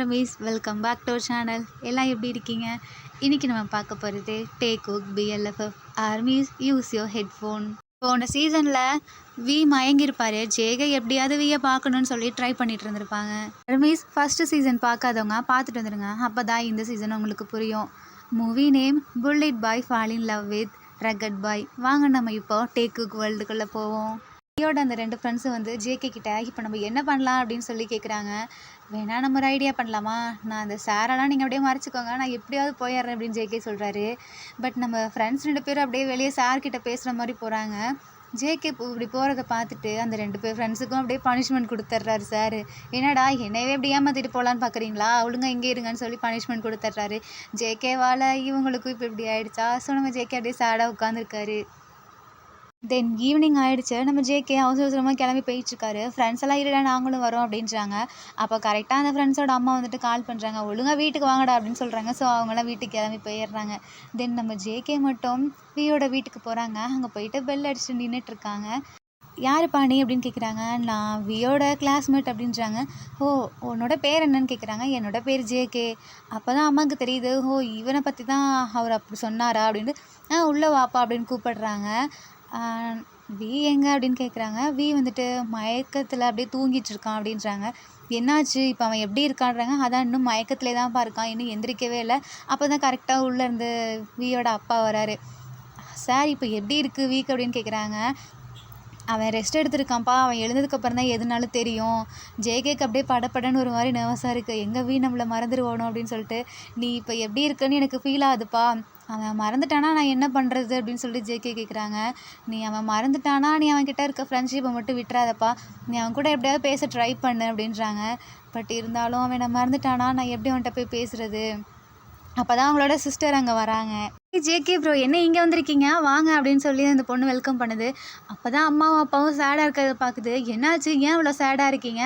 Armies welcome back to our channel. எல்லாம் எப்படி இருக்கீங்க? இன்றைக்கி நம்ம பார்க்க போகிறது டேக் குக் பிஎல்எஃப்எஃப் ஆர்மீஸ் யூஸ் யோர் ஹெட்ஃபோன். போன சீசனில் வி மயங்கியிருப்பார். ஜேகே எப்படியாவது வியை பார்க்கணுன்னு சொல்லி ட்ரை பண்ணிட்டு இருந்திருப்பாங்க. ஆர்மீஸ் ஃபஸ்ட்டு சீசன் பார்க்காதவங்க பார்த்துட்டு வந்துடுங்க. அப்போ தான் இந்த சீசன் உங்களுக்கு புரியும். Movie name bullet boy fall in love with rugged boy. வாங்க நம்ம இப்போ டேக் குக் வேர்ல்டுக்குள்ளே போவோம். வியோட அந்த 2 ஃப்ரெண்ட்ஸும் வந்து ஜேகே கிட்ட இப்போ நம்ம என்ன பண்ணலாம் அப்படின்னு சொல்லி கேட்குறாங்க. வேணா நம்ம ஒரு ஐடியா பண்ணலாமா, நான் அந்த சாரெல்லாம் நீங்கள் அப்படியே மறைச்சிக்கோங்க, நான் எப்படியாவது போயிடுறேன் அப்படின்னு ஜேகே சொல்கிறாரு. பட் நம்ம ஃப்ரெண்ட்ஸ் 2 பேரும் அப்படியே வெளியே சார்கிட்ட பேசுகிற மாதிரி போகிறாங்க. ஜேகே இப்படி போகிறத பார்த்துட்டு அந்த 2 பேர் ஃப்ரெண்ட்ஸுக்கும் அப்படியே பனிஷ்மெண்ட் கொடுத்துட்றாரு சார். என்னடா என்னையவே இப்படி ஏமாற்றிட்டு போகலான்னு பார்க்குறீங்களா, ஒழுங்கா இங்கே இருங்கன்னு சொல்லி பனிஷ்மெண்ட் கொடுத்துட்றாரு. ஜேகேவால் இவங்களுக்கும் இப்போ இப்படி ஆயிடுச்சா. ஸோ நம்ம ஜேகே அப்படியே சேடாக உட்காந்துருக்காரு. தென் ஈவினிங் ஆகிடுச்சு. நம்ம ஜேகே அவசரமாக கிளம்பி போயிட்டுருக்காரு. ஃப்ரெண்ட்ஸ் எல்லாம் இருடா நாங்களும் வரோம் அப்படின்றாங்க. அப்போ கரெக்டாக அந்த ஃப்ரெண்ட்ஸோட அம்மா வந்துட்டு கால் பண்ணுறாங்க. ஒழுங்காக வீட்டுக்கு வாங்கடா அப்படின்னு சொல்கிறாங்க. ஸோ அவங்களாம் வீட்டுக்கு கிளம்பி போயிடுறாங்க. தென் நம்ம ஜேகே மட்டும் வியோட வீட்டுக்கு போகிறாங்க. அங்கே போயிட்டு பெல் அடிச்சுட்டு நின்றுட்டுருக்காங்க. யாருப்பா நீ அப்படின்னு கேட்குறாங்க. நான் வியோட கிளாஸ்மேட் அப்படின்றாங்க. ஓ உன்னோட பேர் என்னன்னு கேட்குறாங்க. என்னோட பேர் ஜேகே. அப்போ தான் அம்மாவுக்கு தெரியுது, ஓ இவனை பற்றி தான் அவர் அப்படி சொன்னாரா அப்படின்ட்டு. உள்ளே வாப்பா அப்படின்னு கூப்பிடுறாங்க. வி எங்கே அப்படின்னு கேட்குறாங்க. வி வந்துட்டு மயக்கத்தில் அப்படியே தூங்கிட்டு இருக்கான் அப்படின்றாங்க. என்னாச்சு இப்போ அவன் எப்படி இருக்கான்றாங்க. அதான் இன்னும் மயக்கத்திலே தான்ப்பா இருக்கான், இன்னும் எந்திரிக்கவே இல்லை. அப்போ தான் கரெக்டாக உள்ளேருந்து வியோட அப்பா வராரு. சார் இப்போ எப்படி இருக்குது வீக் அப்படின்னு கேட்குறாங்க. அவன் ரெஸ்ட் எடுத்துருக்கான்ப்பா, அவன் எழுந்ததுக்கப்புறம் தான் எதுனாலும் தெரியும். ஜேகேக்கு அப்படியே படப்படன்னு ஒரு மாதிரி நர்வஸாக இருக்குது. எங்கே வீ நம்மளை மறந்துடுவானோ அப்படின்னு சொல்லிட்டு. நீ இப்போ எப்படி இருக்குன்னு எனக்கு ஃபீல் ஆகுதுப்பா. அவன் மறந்துட்டானா நான் என்ன பண்ணுறது அப்படின்னு சொல்லிட்டு ஜேகே கேட்குறாங்க. நீ அவன் மறந்துட்டானா நீ அவன்கிட்ட இருக்க ஃப்ரெண்ட்ஷிப்பை மட்டும் விட்டுறாதப்பா, நீ அவன் கூட எப்படியாவது பேச ட்ரை பண்ணு அப்படின்றாங்க. பட் இருந்தாலும் அவன் நான் மறந்துட்டானா நான் எப்படி அவன்கிட்ட போய் பேசுகிறது. அப்போ தான் அவங்களோட சிஸ்டர் அங்கே வராங்க. ஜேகே ப்ரோ என்ன இங்கே வந்திருக்கீங்க வாங்க அப்படின்னு சொல்லி அந்த பொண்ணு வெல்கம் பண்ணுது. அப்போ தான் அம்மாவும் அப்பாவும் சேடாக இருக்கிறத பார்க்குது. என்னாச்சு ஏன் இவ்வளோ சேடாக இருக்கீங்க,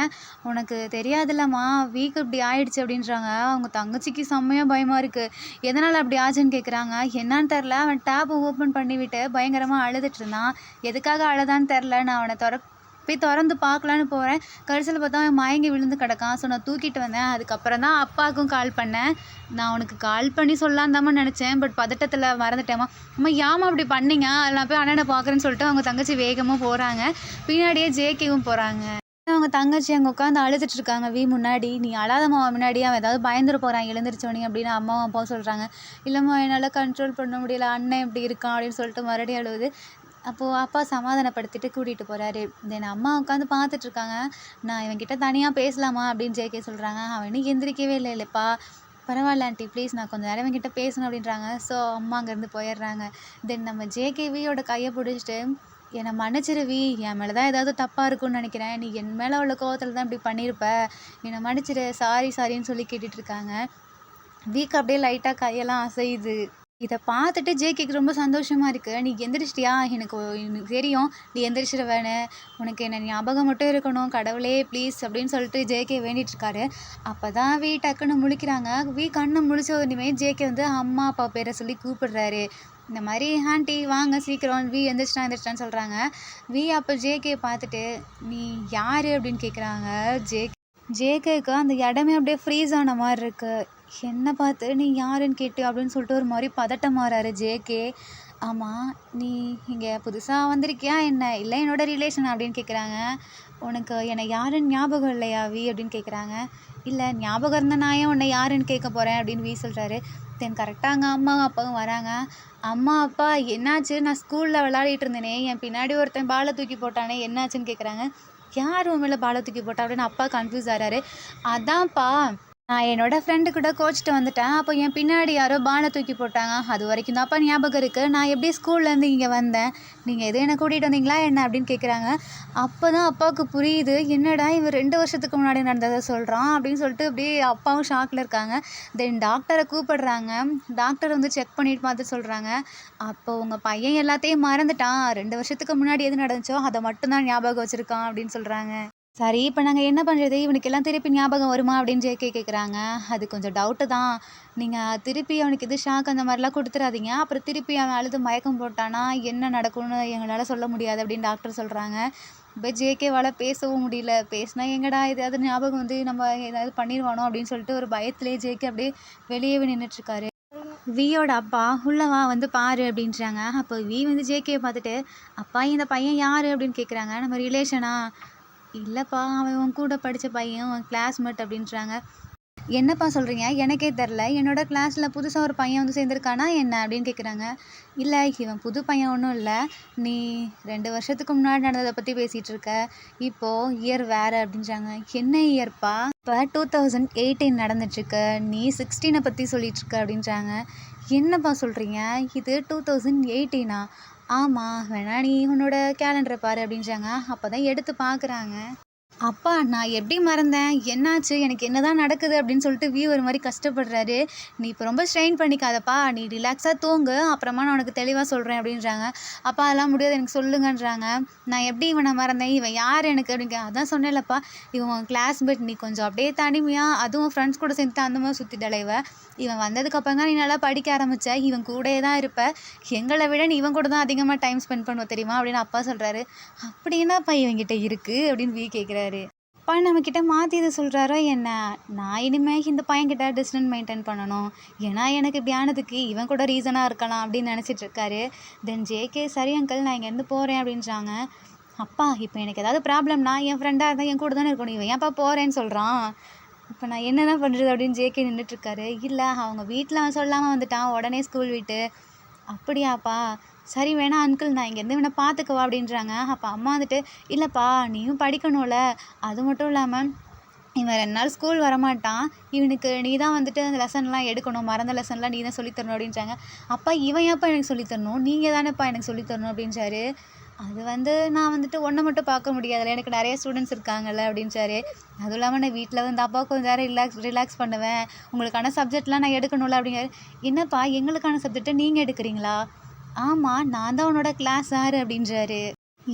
உனக்கு தெரியாதுல்லம்மா வீக் இப்படி ஆயிடுச்சு அப்படின்றாங்க. அவங்க தங்கச்சிக்கு செம்மையாக பயமாக இருக்குது. எதனால் அப்படி ஆச்சுன்னு கேட்குறாங்க. என்னான்னு தெரில, அவன் டேப்பை ஓப்பன் பண்ணிவிட்டு பயங்கரமாக அழுதுட்டு இருந்தான். எதுக்காக அழுதான்னு தெரில. நான் அவனை போய் திறந்து பார்க்கலான்னு போகிறேன். கடைசியில் பார்த்தா அவன் மயங்கி விழுந்து கிடக்கான். ஸோ நான் தூக்கிட்டு வந்தேன். அதுக்கப்புறம் தான் அப்பாவுக்கும் கால் பண்ணேன். நான் உனக்கு கால் பண்ணி சொல்லலான்னு நினச்சேன். பட் பதட்டத்தில் மறந்துட்டேம்மா. அம்மா ஏமா அப்படி பண்ணீங்க, அதில் நான் போய் அண்ணனை பார்க்குறேன்னு சொல்லிட்டு அவங்க தங்கச்சி வேகமாக போகிறாங்க. பின்னாடியே ஜேகேவும் போகிறாங்க. அவங்க தங்கச்சி அங்கே உட்காந்து அழுதுட்டு இருக்காங்க வி முன்னாடி. நீ அழாதம்மா, முன்னாடி அவன் ஏதாவது பயந்துரு போகிறான் எழுந்திரிச்சோனே அப்படின்னு அம்மாவும் அப்பாவும் சொல்கிறாங்க. இல்லைம்மா என்னால் கண்ட்ரோல் பண்ண முடியல, அண்ணன் இப்படி இருக்கான் அப்படின்னு சொல்லிட்டு மறுபடியும் அழுவுது. அப்போது அப்பா சமாதானப்படுத்திட்டு கூட்டிகிட்டு போகிறாரு. தென் அம்மா உட்காந்து பார்த்துட்ருக்காங்க. நான் இவன்கிட்ட தனியாக பேசலாமா அப்படின்னு ஜேகே சொல்கிறாங்க. அவன் இன்னும் எந்திரிக்கவே இல்லைப்பா. பரவாயில்ல ஆண்டி ப்ளீஸ், நான் கொஞ்சம் நேரம் இவன்கிட்ட பேசணும் அப்படின்றாங்க. ஸோ அம்மா அங்கேருந்து போயிடுறாங்க. தென் நம்ம ஜேகேவியோட கையை பிடிச்சிட்டு என்னை மன்னிச்சிருவி, என் மேலே தான் ஏதாவது தப்பாக இருக்குன்னு நினைக்கிறேன், நீ என் மேலே உள்ள கோவத்தில் தான் இப்படி பண்ணியிருப்ப, என்னை மன்னிச்சிரு சாரின்னு சொல்லி கேட்டுட்ருக்காங்க. வீக் அப்படியே லைட்டாக கையெல்லாம் அசையுது. இதை பார்த்துட்டு ஜேகேக்கு ரொம்ப சந்தோஷமாக இருக்குது. நீ எந்திரிச்சிட்டியா, எனக்கு தெரியும் நீ எந்திரிச்சிடுவேன்னு, உனக்கு என்ன ஞாபகம் மட்டும் இருக்கணும் கடவுளே ப்ளீஸ் அப்படின்னு சொல்லிட்டு ஜேகே வேண்டிகிட்ருக்காரு. அப்போ தான் வி டக்குன்னு முழிக்கிறாங்க. வி கண்ணை முழிச்ச உடனே ஜேகே வந்து அம்மா அப்பா பேரை சொல்லி கூப்பிடுறாரு. இந்த மாதிரி ஆண்டி வாங்க சீக்கிரம், வி எந்திரிச்சிட்டான்னு சொல்கிறாங்க. வி அப்போ ஜேகே பார்த்துட்டு நீ யார் அப்படின்னு கேட்குறாங்க. ஜேகேக்கு அந்த இடமே அப்படியே ஃப்ரீஸ் ஆன மாதிரி இருக்குது. என்ன பார்த்து நீ யாருன்னு கேட்டு அப்படின்னு சொல்லிட்டு ஒரு மாதிரி பதட்டமாறாரு ஜேகே. ஆமாம் நீ இங்கே புதுசாக வந்திருக்கியா என்ன, இல்லை என்னோட ரிலேஷன் அப்படின்னு கேட்குறாங்க. உனக்கு என்னை யாருன்னு ஞாபகம் இல்லையா வி அப்படின்னு கேட்குறாங்க. இல்லை ஞாபகம் இருந்த நான் ஏன் உன்னை யாருன்னு கேட்க போகிறேன் அப்படின்னு வி சொல்கிறாரு. தென் கரெக்டாக அங்கே அம்மாவும் அப்பாவும் வராங்க. அம்மா அப்பா என்னாச்சு, நான் ஸ்கூலில் விளையாடிட்டு இருந்தேனே என் பின்னாடி ஒருத்தன் பாலை தூக்கி போட்டானே என்னாச்சுன்னு கேட்குறாங்க. யார் உன் மேலே பாலை தூக்கி போட்டா அப்படின்னு அப்பா கன்ஃபியூஸ் ஆகிறாரு. அதான்ப்பா நான் என்னோடய ஃப்ரெண்டு கூட கோச்சிட்டு வந்துட்டேன். அப்போ என் பின்னாடி யாரோ பாலை தூக்கி போட்டாங்க. அது வரைக்கும் தான்ப்பா ஞாபகம் இருக்குது. நான் எப்படி ஸ்கூல்லேருந்து இங்கே வந்தேன், நீங்கள் எதுவும் என்னை கூட்டிகிட்டு வந்தீங்களா என்ன அப்படின்னு கேட்குறாங்க. அப்போ தான் அப்பாவுக்கு புரியுது, என்னடா இவர் 2 வருஷத்துக்கு முன்னாடி நடந்ததை சொல்கிறான் அப்படின்னு சொல்லிட்டு அப்படியே அப்பாவும் ஷாக்கில் இருக்காங்க. தென் டாக்டரை கூப்பிடுறாங்க. டாக்டர் வந்து செக் பண்ணிட்டு பார்த்து சொல்கிறாங்க. அப்போ உங்கள் பையன் எல்லாத்தையும் மறந்துட்டான், 2 வருஷத்துக்கு முன்னாடி எது நடந்துச்சோ அதை மட்டும்தான் ஞாபகம் வச்சுருக்கான் அப்படின்னு சொல்கிறாங்க. சரி இப்போ நாங்கள் என்ன பண்ணுறது, இவனுக்கு எல்லாம் திருப்பி ஞாபகம் வருமா அப்படின்னு ஜேகே கேட்குறாங்க. அது கொஞ்சம் டவுட்டு தான். நீங்கள் திருப்பி அவனுக்கு இது ஷாக் அந்த மாதிரிலாம் கொடுத்துடாதீங்க. அப்புறம் திருப்பி அவன் அழுது மயக்கம் போட்டானா என்ன நடக்கும்னு எங்களால் சொல்ல முடியாது அப்படின்னு டாக்டர் சொல்கிறாங்க. இப்போ ஜேகேவால் பேசவும் முடியல. பேசினா எங்கடா எதாவது ஞாபகம் வந்து நம்ம ஏதாவது பண்ணிடுவானோ அப்படின்னு சொல்லிட்டு ஒரு பயத்திலே ஜேகே அப்படியே வெளியவே நின்றுட்டுருக்காரு. வியோட அப்பா உள்ளவா வந்து பாரு அப்படின்றாங்க. அப்போ வி வந்து ஜேகேவை பார்த்துட்டு, அப்பா இந்த பையன் யார் அப்படின்னு கேட்குறாங்க. நம்ம ரிலேஷனா? இல்லைப்பா, அவன் உன் கூட படித்த பையன், உன் கிளாஸ்மேட் அப்படின்றாங்க. என்னப்பா சொல்கிறீங்க? எனக்கே தெரில. என்னோட கிளாஸில் புதுசாக ஒரு பையன் வந்து சேர்ந்துருக்கானா என்ன அப்படின்னு கேட்குறாங்க. இல்லை, இவன் புது பையன் ஒன்றும் இல்லை. நீ 2 வருஷத்துக்கு முன்னாடி நடந்ததை பற்றி பேசிகிட்டு இருக்க. இப்போது இயர் வேறு அப்படின்றாங்க. என்ன இயர்ப்பா? இப்போ 2018 நடந்துட்டுருக்கு. நீ 16 பற்றி சொல்லிகிட்ருக்க அப்படின்றாங்க. என்னப்பா சொல்கிறீங்க? இது 2018ஆ? ஆமாம், வேணா நீ உன்னோட கேலண்டரை பாரு அப்படின்றாங்க. அப்போ தான் எடுத்து பார்க்குறாங்க. அப்பா, நான் எப்படி மறந்தேன்? என்னாச்சு? எனக்கு என்னதான் நடக்குது அப்படின்னு சொல்லிட்டு வி ஒரு மாதிரி கஷ்டப்படுறாரு. நீ இப்போ ரொம்ப ஸ்ட்ரெயின் பண்ணிக்காதப்பா, நீ ரிலாக்ஸாக தூங்கு, அப்புறமா நான் உனக்கு தெளிவாக சொல்கிறேன் அப்படின்றாங்க. அப்பா, அதெல்லாம் முடியாது, எனக்கு சொல்லுங்கன்றாங்க. நான் எப்படி இவனை மறந்தேன்? இவன் யார் எனக்கு அப்படின்னு அதான் சொன்னேன்லப்பா, இவன் உன் கிளாஸ்மேட். நீ கொஞ்சம் அப்படியே தனிமையாக அதுவும் ஃப்ரெண்ட்ஸ் கூட சேர்ந்துட்டு அந்த மாதிரி சுற்றி தலைவ. இவன் வந்ததுக்கப்புறம் தான் நீ நல்லா படிக்க ஆரம்பித்த. இவன் கூடயே தான் இருப்ப. எங்களை விட நீ இவன் கூட தான் அதிகமாக டைம் ஸ்பெண்ட் பண்ணுவ தெரியுமா அப்படின்னு அப்பா சொல்கிறாரு. அப்படி என்னப்பா இவங்கிட்ட இருக்குது அப்படின்னு வி கேட்குறாரு. அப்பா நம்மக்கிட்ட மாற்றி இது சொல்கிறாரோ என்ன? நான் இனிமேல் இந்த பையன்கிட்ட டிஸ்டன்ஸ் மெயின்டைன் பண்ணணும். ஏன்னா எனக்கு இப்படி ஆனதுக்கு இவன் கூட ரீசனாக இருக்கலாம் அப்படின்னு நினச்சிட்டு இருக்காரு. தென் ஜேகே, சரி அங்கிள், நான் இங்கேருந்து போகிறேன் அப்படின்றாங்க. அப்பா, இப்போ எனக்கு ஏதாவது ப்ராப்ளம்னா என் ஃப்ரெண்டாக இருந்தால் என் கூட தானே இருக்கணும். இவன் ஏன்ப்பா போகிறேன்னு சொல்கிறான்? இப்போ நான் என்ன தான் பண்ணுறது அப்படின்னு ஜேகே நின்றுட்டுருக்காரு. இல்லை, அவங்க வீட்டில் அவன் சொல்லாமல் வந்துட்டான் உடனே ஸ்கூல் விட்டு. அப்படியாப்பா, சரி வேணா அங்கிள், நான் இங்கேருந்து இவனை பார்த்துக்கவா அப்படின்றாங்க. அப்போ அம்மா வந்துட்டு, இல்லைப்பா நீயும் படிக்கணும்ல, அது மட்டும் இல்லாமல் இவன் 2 நாள் ஸ்கூல் வரமாட்டான், இவனுக்கு நீ தான் வந்துட்டு அந்த லெசன்லாம் எடுக்கணும், மறந்த லெசன்லாம் நீ தான் சொல்லித்தரணும் அப்படின்றாங்க. அப்பா, இவன் ஏன்ப்பா எனக்கு சொல்லித்தரணும்? நீங்கள் தானேப்பா எனக்கு சொல்லித்தரணும் அப்படின்றாரு. அது வந்து நான் வந்துட்டு ஒன்றை மட்டும் பார்க்க முடியாதுல்ல, எனக்கு நிறைய ஸ்டூடெண்ட்ஸ் இருக்காங்கல்ல அப்படின்றாரு. அதுவும் இல்லாமல் நான் வீட்டில் வந்து அப்பா கொஞ்சம் நேரம் ரிலாக்ஸ் பண்ணுவேன், உங்களுக்கான சப்ஜெக்ட்லாம் நான் எடுக்கணும்ல அப்படிங்கிறாரு. என்னப்பா, எங்களுக்கான சப்ஜெக்டை நீங்கள் எடுக்கிறீங்களா? ஆமாம், நான் தான் உன்னோட கிளாஸ் சார் அப்படின்றாரு.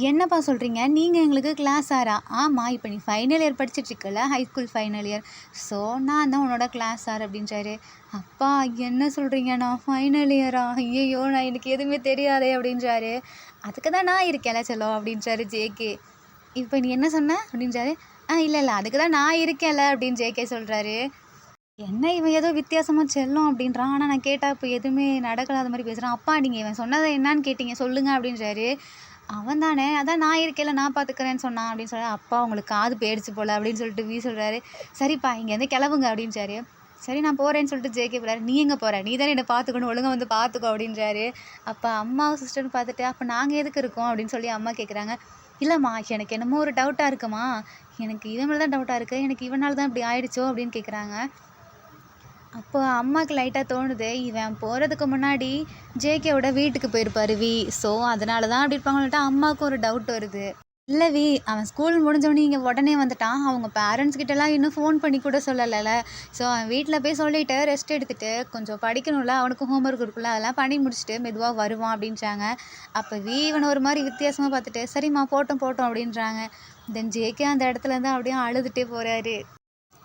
என்னப்பா சொல்கிறீங்க? நீங்கள் எங்களுக்கு கிளாஸ் சாரா? ஆமாம், இப்போ நீ ஃபைனல் இயர் படிச்சிட்ருக்கல, ஹைஸ்கூல் ஃபைனல் இயர். ஸோ நான் தான் உன்னோட கிளாஸ் சார் அப்படின்றாரு. அப்பா, என்ன சொல்கிறீங்க? நான் ஃபைனல் இயரா? ஐயையோ, நான் எனக்கு எதுவுமே தெரியாதே அப்படின்றாரு. அதுக்கு தான் நான் இருக்கேன்ல செல்லம் அப்படின்றாரு ஜேகே. இப்போ நீ என்ன சொன்ன அப்படின்றாரு. இல்லை, அதுக்கு தான் நான் இருக்கேன்ல அப்படின்னு ஜேகே சொல்கிறாரு. என்ன இவன் ஏதோ வித்தியாசமாக செல்லம் அப்படின்றான். ஆனால் நான் கேட்டால் இப்போ எதுவுமே நடக்கலாத மாதிரி பேசுகிறான். அப்பா, நீங்கள் இவன் சொன்னதை என்னான்னு கேட்டீங்க சொல்லுங்க அப்படின்றாரு. அவன் தானே, அதான் நான் இருக்கேன்ல, நான் பார்த்துக்கிறேன்னு சொன்னான் அப்படின்னு சொல்ல. அப்பா, உங்களுக்கு காது போயிடுச்சு போல் அப்படின்னு சொல்லிட்டு வி சொல்கிறாரு. சரிப்பா, இங்கேருந்து கிளம்புங்க அப்படின்றாரு. சரி, நான் போகிறேன்னு சொல்லிட்டு ஜேகே போகிறாரு. நீ எங்கே போகிற? நீ தானே என்னை பார்த்துக்கணும், ஒழுங்காக வந்து பார்த்துக்கோ அப்படின்றாரு. அப்போ அம்மாவும் சிஸ்டர்னு பார்த்துட்டு, அப்போ நாங்கள் எதுக்கு இருக்கோம் அப்படின்னு சொல்லி அம்மா கேட்குறாங்க. இல்லைம்மா, எனக்கு என்னமோ ஒரு டவுட்டாக இருக்குமா, எனக்கு இவன் மேலே தான் டவுட்டாக இருக்குது, எனக்கு இவனால் தான் இப்படி ஆயிடுச்சோ அப்படின்னு கேட்குறாங்க. அப்போ அம்மாவுக்கு லைட்டாக தோணுது, இவன் போகிறதுக்கு முன்னாடி ஜேகேவோட வீட்டுக்கு போயிருப்பார் வி. ஸோ அதனால தான் அப்படி இருப்பாங்கன்ட்டு அம்மாவுக்கு ஒரு டவுட் வருது. இல்லை வி, அவன் ஸ்கூல் முடிஞ்சவொடனே இங்கே உடனே வந்துட்டான். அவங்க பேரண்ட்ஸ் கிட்டலாம் இன்னும் ஃபோன் பண்ணி கூட சொல்லலைல்ல. ஸோ அவன் வீட்டில் போய் சொல்லிவிட்டு ரெஸ்ட் எடுத்துகிட்டு கொஞ்சம் படிக்கணும்ல, அவனுக்கு ஹோம்ஒர்க் இருக்குல்ல, அதெல்லாம் பண்ணி முடிச்சுட்டு மெதுவாக வருவான் அப்படின்றாங்க. அப்போ வி இவனை ஒரு மாதிரி வித்தியாசமாக பார்த்துட்டு, சரிம்மா போட்டோம் அப்படின்றாங்க. தென் ஜேகே அந்த இடத்துலேருந்து அப்படியே அழுதுகிட்டே போகிறாரு.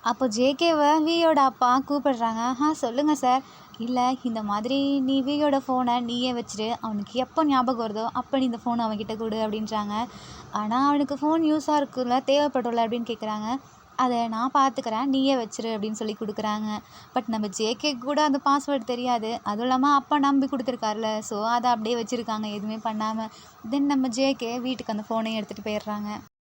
அப்போ ஜேகேவை வியோட அப்பா கூப்பிடுறாங்க. சொல்லுங்கள் சார். இல்லை, இந்த மாதிரி நீ வியோட ஃபோனை நீயே வச்சுரு, அவனுக்கு எப்போ ஞாபகம் வருதோ அப்போ நீ இந்த ஃபோனை அவன்கிட்ட கொடு அப்படின்றாங்க. ஆனால் அவனுக்கு ஃபோன் யூஸாக இருக்குல்ல, தேவைப்படும்ல அப்படின்னு கேட்குறாங்க. அதை நான் பார்த்துக்கிறேன், நீயே வச்சிரு அப்படின்னு சொல்லி கொடுக்குறாங்க. பட் நம்ம ஜேகே கூட அந்த பாஸ்வேர்டு தெரியாது. அதுவும் இல்லாமல் அப்பா நம்பி கொடுத்துருக்காருல, ஸோ அதை அப்படியே வச்சுருக்காங்க எதுவுமே பண்ணாமல். தென் நம்ம ஜேகே வீட்டுக்கு அந்த ஃபோனையும் எடுத்துகிட்டு போயிடுறாங்க.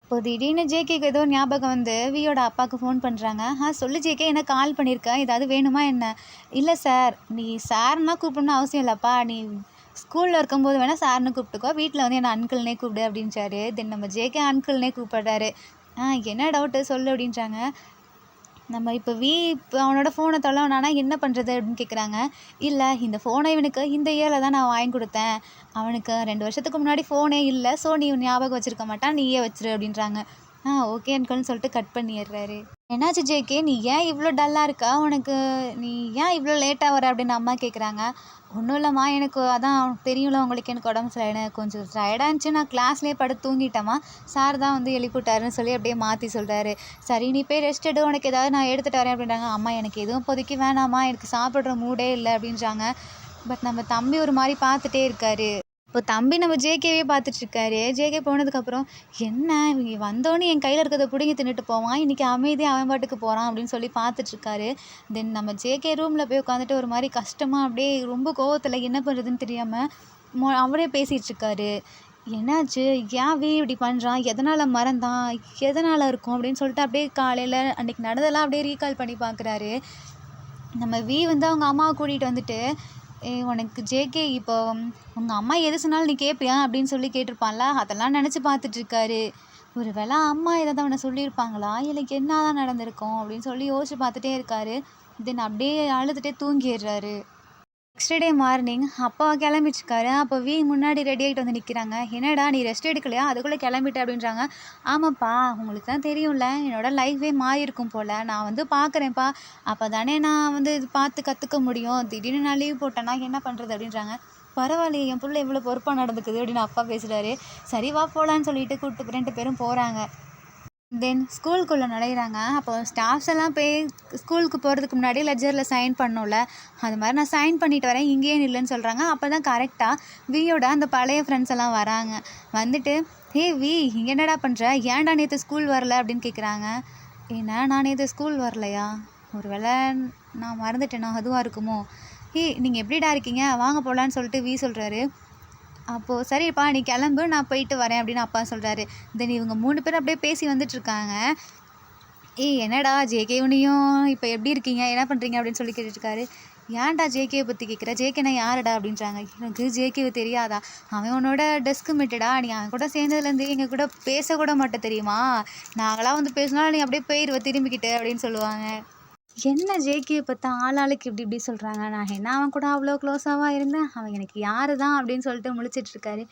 இப்போ திடீர்னு ஜேகேக்கு ஏதோ ஞாபகம் வந்து வியோட அப்பாவுக்கு ஃபோன் பண்ணுறாங்க. சொல்லு ஜேகே, என்ன கால் பண்ணியிருக்கேன், ஏதாவது வேணுமா என்ன? இல்லை சார், நீ சார்னா கூப்பிடணும்னு அவசியம் இல்லைப்பா, நீ ஸ்கூலில் இருக்கும்போது வேணால் சார்னு கூப்பிட்டுக்கோ, வீட்டில் வந்து என்ன அன்கிள்னே கூப்பிடு அப்படின்றாரு. தென் நம்ம ஜேகே அன்கிள்னே கூப்பிடுறாரு. என்ன டவுட்டு சொல்லு அப்படின்றாங்க. நம்ம இப்போ இப்போ அவனோட ஃபோனை தொலைவனானா என்ன பண்ணுறது அப்படின்னு கேட்குறாங்க. இல்லை, இந்த ஃபோனை இவனுக்கு இந்த இயரில் தான் நான் வாங்கி கொடுத்தேன், அவனுக்கு 2 வருஷத்துக்கு முன்னாடி ஃபோனே இல்லை, ஸோ நீ ஞாபகம் வச்சுருக்க மாட்டான், நீயே வச்சிரு அப்படின்றாங்க. ஓகே அன்கள்னு சொல்லிட்டு கட் பண்ணிடுறாரு. என்னாச்சு ஜேகே, நீ ஏன் இவ்வளோ டல்லாக இருக்கா, உனக்கு நீ ஏன் இவ்வளோ லேட்டாக வர அப்படின்னு அம்மா கேட்குறாங்க. ஒன்றும் இல்லைம்மா, எனக்கு அதான் தெரியும்ல உங்களுக்கு, எனக்கு உடம்பு சரியில்லை, கொஞ்சம் டயர்டாக இருந்துச்சு, நான் கிளாஸ்லேயே படுத்து தூங்கிட்டேம்மா, சார் தான் வந்து எழுப்பிவிட்டாருன்னு சொல்லி அப்படியே மாற்றி சொல்கிறாரு. சரி, நீ போய் ரெஸ்ட் எடு, உனக்கு ஏதாவது நான் எடுத்துகிட்டு வரேன் அப்படின்றாங்க. அம்மா, எனக்கு எதுவும் இப்போதைக்கு வேணாம்மா, எனக்கு சாப்பிட்ற மூடே இல்லை அப்படின்றாங்க. பட் நம்ம தம்பி ஒரு மாதிரி பார்த்துட்டே இருக்காரு. இப்போ அப்போ தம்பி நம்ம ஜேகேவே பார்த்துட்ருக்காரு. ஜேகே போனதுக்கப்புறம், "என்ன இவங்க வந்தோன்னே என் கையில இருக்கிறத புடுங்கி தின்னுட்டு போவான். இன்னைக்கு அமைதியா அவன் பாட்டுக்கு போறான்." அப்படின்னு சொல்லி பார்த்துட்ருக்காரு. தென் நம்ம ஜேகே ரூம்ல போய் உட்காந்துட்டு ஒரு மாரி கஷ்டமா அப்படியே ரொம்ப கோவத்துல என்ன பண்ணுறதுன்னு தெரியாம அவரே பேசிகிட்ருக்காரு. "என்னாச்சு? ஏன் இப்படி பண்ணுறான்? எதனால் மறந்தான்? எதனால் இருக்கும்?" அப்படின்னு சொல்லிட்டு அப்படியே காலையில் அன்னைக்கு நடந்ததெல்லாம் அப்படியே ரீகால் பண்ணி பார்க்குறாரு. நம்ம வந்து அவங்க அம்மாவை கூட்டிகிட்டு வந்துட்டு, உனக்கு ஜேகே இப்போ உங்கள் அம்மா எது சொன்னாலும் நீ கேட்பியா?" அப்படின்னு சொல்லி கேட்டிருப்பான்ல. அதெல்லாம் நினச்சி பார்த்துட்ருக்காரு. ஒரு வேளை அம்மா ஏதாவது அவனை சொல்லியிருப்பாங்களா? இல்லை என்ன தான் நடந்திருக்கும் அப்படின்னு சொல்லி யோசிச்சு பார்த்துட்டே இருக்காரு. தென் அப்படியே அழுதுகிட்டே தூங்கிடுறாரு. நெக்ஸ்ட் டே மார்னிங் அப்பா கிளம்பிட்டுருக்காரு. அப்போ முன்னாடி ரெடி ஆகிட்டு வந்து நிற்கிறாங்க. "என்னடா நீ ரெஸ்ட் எடுக்கலையா? அதுக்குள்ளே கிளம்பிட்ட?" அப்படின்றாங்க. "ஆமாப்பா, உங்களுக்கு தான் தெரியும்ல என்னோட லைஃபே மாறியிருக்கும் போல். நான் வந்து பார்க்குறேன்ப்பா. அப்போ தானே நான் வந்து இது பார்த்து கற்றுக்க முடியும். திடீர்னு நான் லீவ் போட்டேன்னா என்ன பண்ணுறது?" அப்படின்றாங்க. "பரவாயில்லையே, என் பிள்ளை இவ்வளோ பொறுப்பாக நடந்துக்குது" அப்படின்னு அப்பா பேசுகிறாரு. "சரி வா போகலான்னு" சொல்லிட்டு கூப்பிட்டு 2 பேரும் போகிறாங்க. தென் ஸ்கூலுக்குள்ளே நுழையிறாங்க. அப்போ ஸ்டாஃப்ஸ் எல்லாம் போய் ஸ்கூலுக்கு போகிறதுக்கு முன்னாடி லெட்ஜரில் சைன் பண்ணணும்ல. அது மாதிரி நான் சைன் பண்ணிட்டு வரேன், இங்கேயே நில்லுன்னு சொல்கிறாங்க. அப்போ தான் கரெக்டாக வியோட அந்த பழைய ஃப்ரெண்ட்ஸ் எல்லாம் வராங்க. வந்துட்டு, இங்கே என்னடா பண்ணுற? ஏன்டா நேற்று ஸ்கூல் வரல?" அப்படின்னு கேட்குறாங்க. "ஏன்னா நான் நேற்று ஸ்கூல் வரலையா? ஒரு வேளை நான் மறந்துட்டேனா? அதுவாக இருக்குமோ? நீங்கள் எப்படிடா இருக்கீங்க? வாங்க போகலான்னு" சொல்லிட்டு சொல்கிறாரு. அப்போது, "சரிப்பா நீ கிளம்பு, நான் போயிட்டு வரேன்" அப்படின்னு அப்பா சொல்கிறாரு. தென் இவங்க 3 பேரும் அப்படியே பேசி வந்துட்டுருக்காங்க. என்னடா ஜேகேவனையும் இப்போ எப்படி இருக்கீங்க, என்ன பண்ணுறீங்க அப்படின்னு சொல்லி கேட்டுட்ருக்காரு. "ஏன்டா ஜேகேவை பற்றி கேட்குற? ஜேகேனா யாருடா?" அப்படின்றாங்க. "எனக்கு ஜேகேவை தெரியாதா? அவன் உன்னோட டெஸ்க் மேட்டுடா. நீ அவன் கூட சேர்ந்ததுலேருந்து எங்கள் கூட பேசக்கூட மாட்டே தெரியுமா? நாங்களாம் வந்து பேசினாலும் நீ அப்படியே போயிடுவ திரும்பிக்கிட்டு" அப்படின்னு சொல்லுவாங்க. என்ன ஜேகேயை பற்றி ஆளாளுக்கு இப்படி இப்படி சொல்கிறாங்க. நான் என்ன அவன் கூட அவ்வளோ க்ளோஸாவா இருந்தேன்? அவன் எனக்கு யாரு தான் அப்படின்னு சொல்லிட்டு முழிச்சிட்ருக்காரு.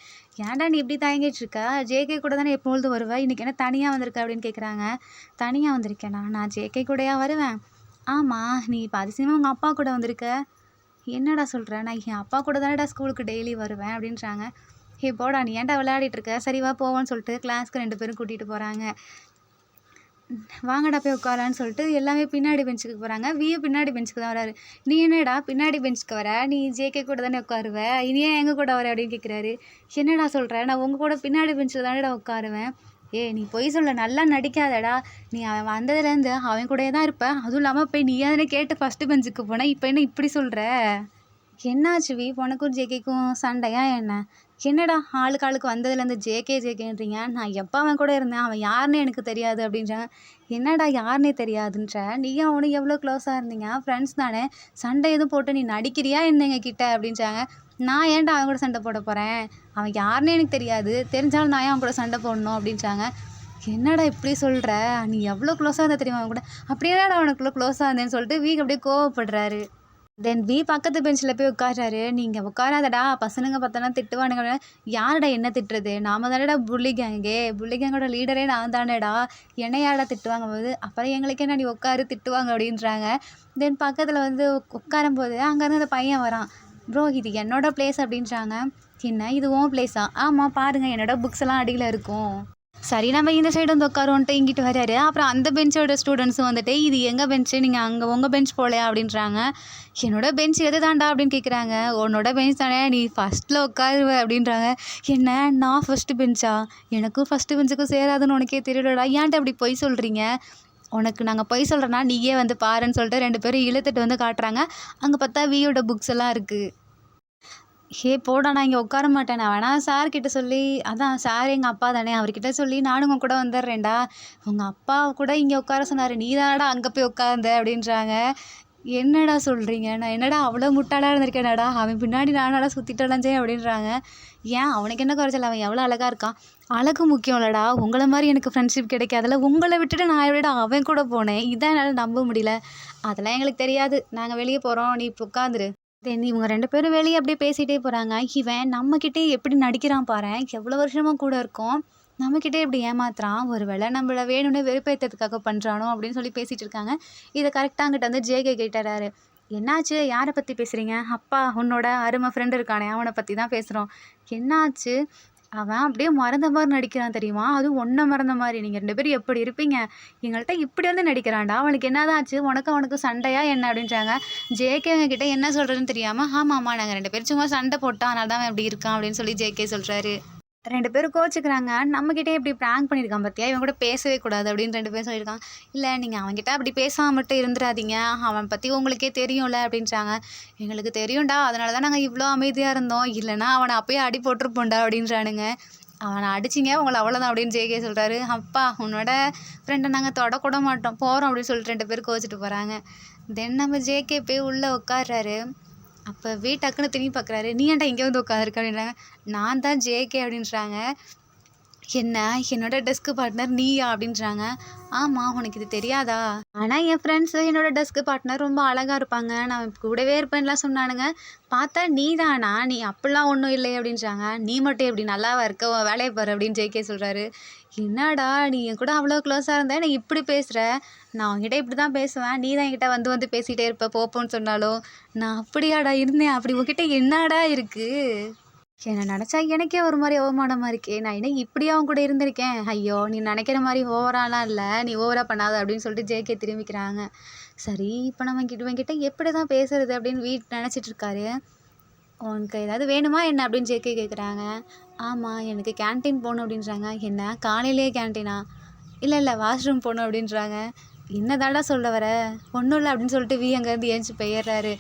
"ஏன்டா நீ இப்படி தயங்கிட்டுருக்க? ஜேகே கூட தானே எப்பொழுதும் வருவ. இன்றைக்கி என்ன தனியாக வந்திருக்க?" அப்படின்னு கேட்குறாங்க. "தனியாக வந்திருக்கேனா? நான் ஜேகே கூடயா வருவேன்?" "ஆமாம், நீ இப்போ அதிசயமாக உங்கள் அப்பா கூட வந்திருக்க." "என்னடா சொல்கிற? நான் என் அப்பா கூட தானேடா ஸ்கூலுக்கு டெய்லி வருவேன்" அப்படின்றாங்க. போடா, நீ ஏன்டா விளையாடிட்டு இருக்க? சரி வா போவோன்னு சொல்லிட்டு கிளாஸ்க்கு 2 பேரும் கூட்டிகிட்டு போகிறாங்க. "வாங்கடா போய் உட்காரலான்னு" சொல்லிட்டு எல்லாமே பின்னாடி பெஞ்சுக்கு போகிறாங்க. பின்னாடி பெஞ்சுக்கு தான் வராரு. "நீ என்னடா பின்னாடி பெஞ்சுக்கு வர? நீ ஜேகே கூட தானே உட்காருவ. இனி ஏன் எங்கள் கூட வர?" அப்படின்னு கேட்குறாரு. "என்னடா சொல்கிற? நான் உங்கள் கூட பின்னாடி பெஞ்சில் தானேடா உட்காருவேன்." நீ பொய் சொல்ல, நல்லா நடிக்காதடா. நீ அவன் வந்ததுலேருந்து அவன் கூடயே தான் இருப்ப. அதுவும் இல்லாமல் போய் நீ தானே கேட்டு ஃபஸ்ட்டு பெஞ்சுக்கு போன. இப்போ என்ன இப்படி சொல்கிற? என்னாச்சு உனக்கும் ஜேகேக்கும் சண்டையா என்ன? என்னடா ஆளுக்கு ஆளுக்கு வந்ததுலேருந்து ஜேகேன்றீங்க. நான் எப்போ அவன் கூட இருந்தேன்? அவன் யாருன்னு எனக்கு தெரியாது அப்படின்றாங்க. என்னடா யாருன்னே தெரியாதுன்ற? நீயும் அவனும் எவ்வளோ க்ளோஸாக இருந்தீங்க? ஃப்ரெண்ட்ஸ் தானே. சண்டை எதுவும் போட்டு நீ நடிக்கிறியா என்ன எங்ககிட்ட? அப்படின்றாங்க. "நான் ஏன்டா அவன் கூட சண்டை போட போகிறேன்? அவன் யாருன்னே எனக்கு தெரியாது. தெரிஞ்சாலும் நான் ஏன் அவன் கூட சண்டை போடணும்?" அப்படின்றாங்க. "என்னடா இப்படி சொல்கிற? நீ எவ்வளோ க்ளோஸாக இருந்த தெரியுமா அவன் கூட?" "அப்படியேடா அவனுக்குள்ளே க்ளோஸாக இருந்தேன்னு" சொல்லிட்டு அப்படியே கோவப்படுறாரு. தென் பக்கத்து பெஞ்சில் போய் உட்கார்றாரு. "நீங்கள் உட்காராதடா, பசனுங்க பார்த்தோன்னா திட்டுவானுங்க." "யாருடா என்ன திட்டுறது? நாம தானேடா புள்ளி கேங்கே. புள்ளி கேங்கோட லீடரே நான் தானேடா. என்னை யாரடா திட்டுவாங்க போது? அப்புறம் எங்களுக்கு என்ன, நீ உட்காரு திட்டுவாங்க" அப்படின்றாங்க. தென் பக்கத்தில் வந்து உட்காரும்போது அங்கேருந்து அந்த பையன் வரான். "ப்ரோ, இது என்னோட பிளேஸ்" அப்படின்றாங்க. "என்ன இது உன் பிளேஸா?" "ஆமாம், பாருங்கள் என்னோட புக்ஸ் எல்லாம் அடியில் இருக்கும்." சரி நம்ம இந்த சைடு வந்து உட்காருவோன்ட்டு இங்கிட்டு வர்றாரு. அப்புறம் அந்த பெஞ்சோட ஸ்டூடெண்ட்ஸும் வந்துட்டு, "இது எங்கள் பெஞ்சு, நீங்கள் அங்கே உங்கள் பெஞ்ச் போகலையா?" அப்படின்றாங்க. "என்னோட பெஞ்ச் எது தான்டா?" அப்படின்னு கேட்குறாங்க. "உன்னோட பெஞ்ச் தானே, நீ ஃபஸ்ட்டில் உட்காருவ" அப்படின்றாங்க. "என்ன நான் ஃபஸ்ட்டு பெஞ்சா? எனக்கும் ஃபஸ்ட்டு பெஞ்சுக்கும் சேராதுன்னு உனக்கே தெரியலடா. ஏன்ட்ட அப்படி பொய் சொல்கிறீங்க? உனக்கு நாங்கள் பொய் சொல்கிறேன்னா நீயே வந்து பாருன்னு" சொல்லிட்டு 2 பேரும் இழுத்துட்டு வந்து காட்டுறாங்க. அங்கே பார்த்தா வியோட புக்ஸ் எல்லாம் இருக்குது. போடா, நான் இங்கே உட்கார மாட்டேன். நான் வேணா சார்கிட்ட சொல்லி, அதான் சார் எங்கள் அப்பா தானே, அவர்கிட்ட சொல்லி நானும் உங்க கூட வந்துடுறேன்டா. உங்கள் அப்பா கூட இங்கே உட்கார சொன்னார், நீ தானடா அங்கே போய் உட்கார்ந்த அப்படின்றாங்க. "என்னடா சொல்கிறீங்க? நான் என்னடா அவ்வளோ முட்டாளாக இருந்திருக்கேனாடா? அவன் பின்னாடி நானாடா சுற்றிட்டு அலைஞ்சேன்" அப்படின்றாங்க. "ஏன் அவனுக்கு என்ன குறைச்சல்? அவன் எவ்வளோ அழகாக இருக்கான்." "அழகு முக்கியம் இல்லைடா, உங்களை மாதிரி எனக்கு ஃப்ரெண்ட்ஷிப் கிடைக்காதுல்ல. உங்களை விட்டுட்டு நான் எப்படிடா அவன் கூட போனேன்? இதான் என்னால் நம்ப முடியல." "அதெல்லாம் எங்களுக்கு தெரியாது, நாங்கள் வெளியே போகிறோம், நீ இப்போ உட்காந்துரு." தென் இவங்க 2 பேரும் வெளியே அப்படியே பேசிகிட்டே போகிறாங்க. இவன் நம்மக்கிட்டே எப்படி நடிக்கிறான் பாரேன். எவ்வளோ வருஷமா கூட இருக்கோம், நம்மக்கிட்டே இப்படி ஏமாத்துறான். ஒரு வேளை நம்மள வேணும்னே வெறுப்பேற்றதுக்காக பண்ணுறானோ அப்படின்னு சொல்லி பேசிகிட்டு இருக்காங்க. இதை கரெக்டாக அங்கிட்ட வந்து ஜேகே கேட்டுறாரு. "என்னாச்சு? யாரை பற்றி பேசுகிறீங்க?" "அப்பா, உன்னோட அருமை ஃப்ரெண்டு இருக்கானே அவனை பற்றி தான் பேசுகிறோம்." "என்னாச்சு?" அவன் அப்படியே மறந்த மாரி நடிக்கிறான் தெரியுமா? அதுவும் உன்ன மறந்த மாரி. நீங்க 2 பேரும் எப்படி இருப்பீங்க? எங்கள்ட்ட இப்படி வந்து நடிக்கிறான்டா. அவனுக்கு என்னதான் ஆச்சு? உனக்கும் அவனுக்கும் சண்டையா என்ன? அப்படின்றாங்க. ஜேகே அவங்க கிட்ட என்ன சொல்றதுன்னு தெரியாம, ஆமாமா நாங்க 2 பேரும் சும்மா சண்டை போட்டோம். அதனால தான் அவன் இப்படி இருக்கான் அப்படின்னு சொல்லி ஜேகே சொல்றாரு. 2 பேரும் கோவிச்சுக்கிறாங்க. நம்மகிட்டயே இப்படி பிராங்க் பண்ணியிருக்கான் பாத்தியா? இவன் கூட பேசவே கூடாது அப்படின்னு 2 பேரும் சொல்லியிருக்காங்க. இல்ல நீங்க அவன்கிட்ட அப்படி பேசாம மட்டும் இருந்துறாதீங்க. அவன் பத்தி உங்களுக்கே தெரியும்ல அப்படின்றாங்க. எங்களுக்கு தெரியும்டா. அதனால தான் நாங்க இவ்ளோ அமைதியா இருந்தோம். இல்லன்னா அவன அப்பயே அடி போட்டுருப்போம்டா அப்படின்றானுங்க. அவன அடிச்சீங்க உங்கள அவ்வளோதான் அப்படின்னு ஜேகே சொல்றாரு. அப்பா உன்னோட ஃப்ரெண்ட நாங்க தொடக்கூட மாட்டோம். போறோம் அப்படின்னு சொல்லிட்டு 2 பேரும் கோவிச்சுட்டு போறாங்க. தென் நம்ம ஜேகே போய் உள்ள உட்கார்றாரு. அப்ப டக்குன்னு திரும்பி பார்க்குறாரு. "நீ ஏன்டா இங்க வந்து உட்காந்துருக்க?" அப்படின்றாங்க. "நான் தான் ஜேகே" அப்படின்றாங்க. "என்ன என்னோட டெஸ்க் பார்ட்னர் நீயா?" அப்படின்றாங்க. "ஆமா உனக்கு இது தெரியாதா? ஆனா என் ஃப்ரெண்ட்ஸு என்னோட டெஸ்க் பார்ட்னர் ரொம்ப அழகா இருப்பாங்க. நான் கூடவே இருப்பேன்லாம் சொன்னானுங்க. பார்த்தா நீ தானா? நீ அப்படிலாம் ஒண்ணும் இல்லையே" அப்படின்றாங்க. "நீ மட்டும் எப்படி நல்லாவா இருக்க? உன் வேலைய பாரு" அப்படின்னு ஜேகே சொல்றாரு. "என்னடா நீ என் கூட அவ்வளோ க்ளோஸா இருந்த, நீ இப்படி பேசுற? நான் உன்கிட்ட இப்படி தான் பேசுவேன். நீ தான் என்கிட்ட வந்து வந்து பேசிட்டே இருப்ப போன்னு சொன்னாலும்." "நான் அப்படியாடா இருந்தேன். அப்படி உன்கிட்ட என்னடா இருக்கு?" என்ன நெனச்சா எனக்கே ஒரு மாரி அவமானமா இருக்கே! நான் என்ன இப்படியா அவன் கூட இருந்திருக்கேன்? ஐயோ! நீ நெனைக்கிற மாரி ஓவராலாம் இல்ல. நீ ஓவரா பண்ணாத அப்படின்னு சொல்லிட்டு ஜேகே திரும்பிக்கிறாங்க. சரி, இப்ப நம்ம இவன்கிட்ட எப்படிதான் பேசுறது அப்படின்னு நெனச்சிட்டு இருக்காரு. "உனக்கு ஏதாவது வேணுமா என்ன?" அப்படின்னு ஜேகே கேட்குறாங்க. "ஆமா, எனக்கு கேன்டீன் போணும்" அப்படின்றாங்க. "என்ன காலையிலேயே கேன்டீனா?" இல்ல வாஷ்ரூம் போணும்" அப்படின்றாங்க. "என்னதான்டா சொல்ல வர?" "ஒண்ணும் இல்ல" அப்படின்னு சொல்லிட்டு அங்கேருந்து எந்திச்சு போயிர்றாரு.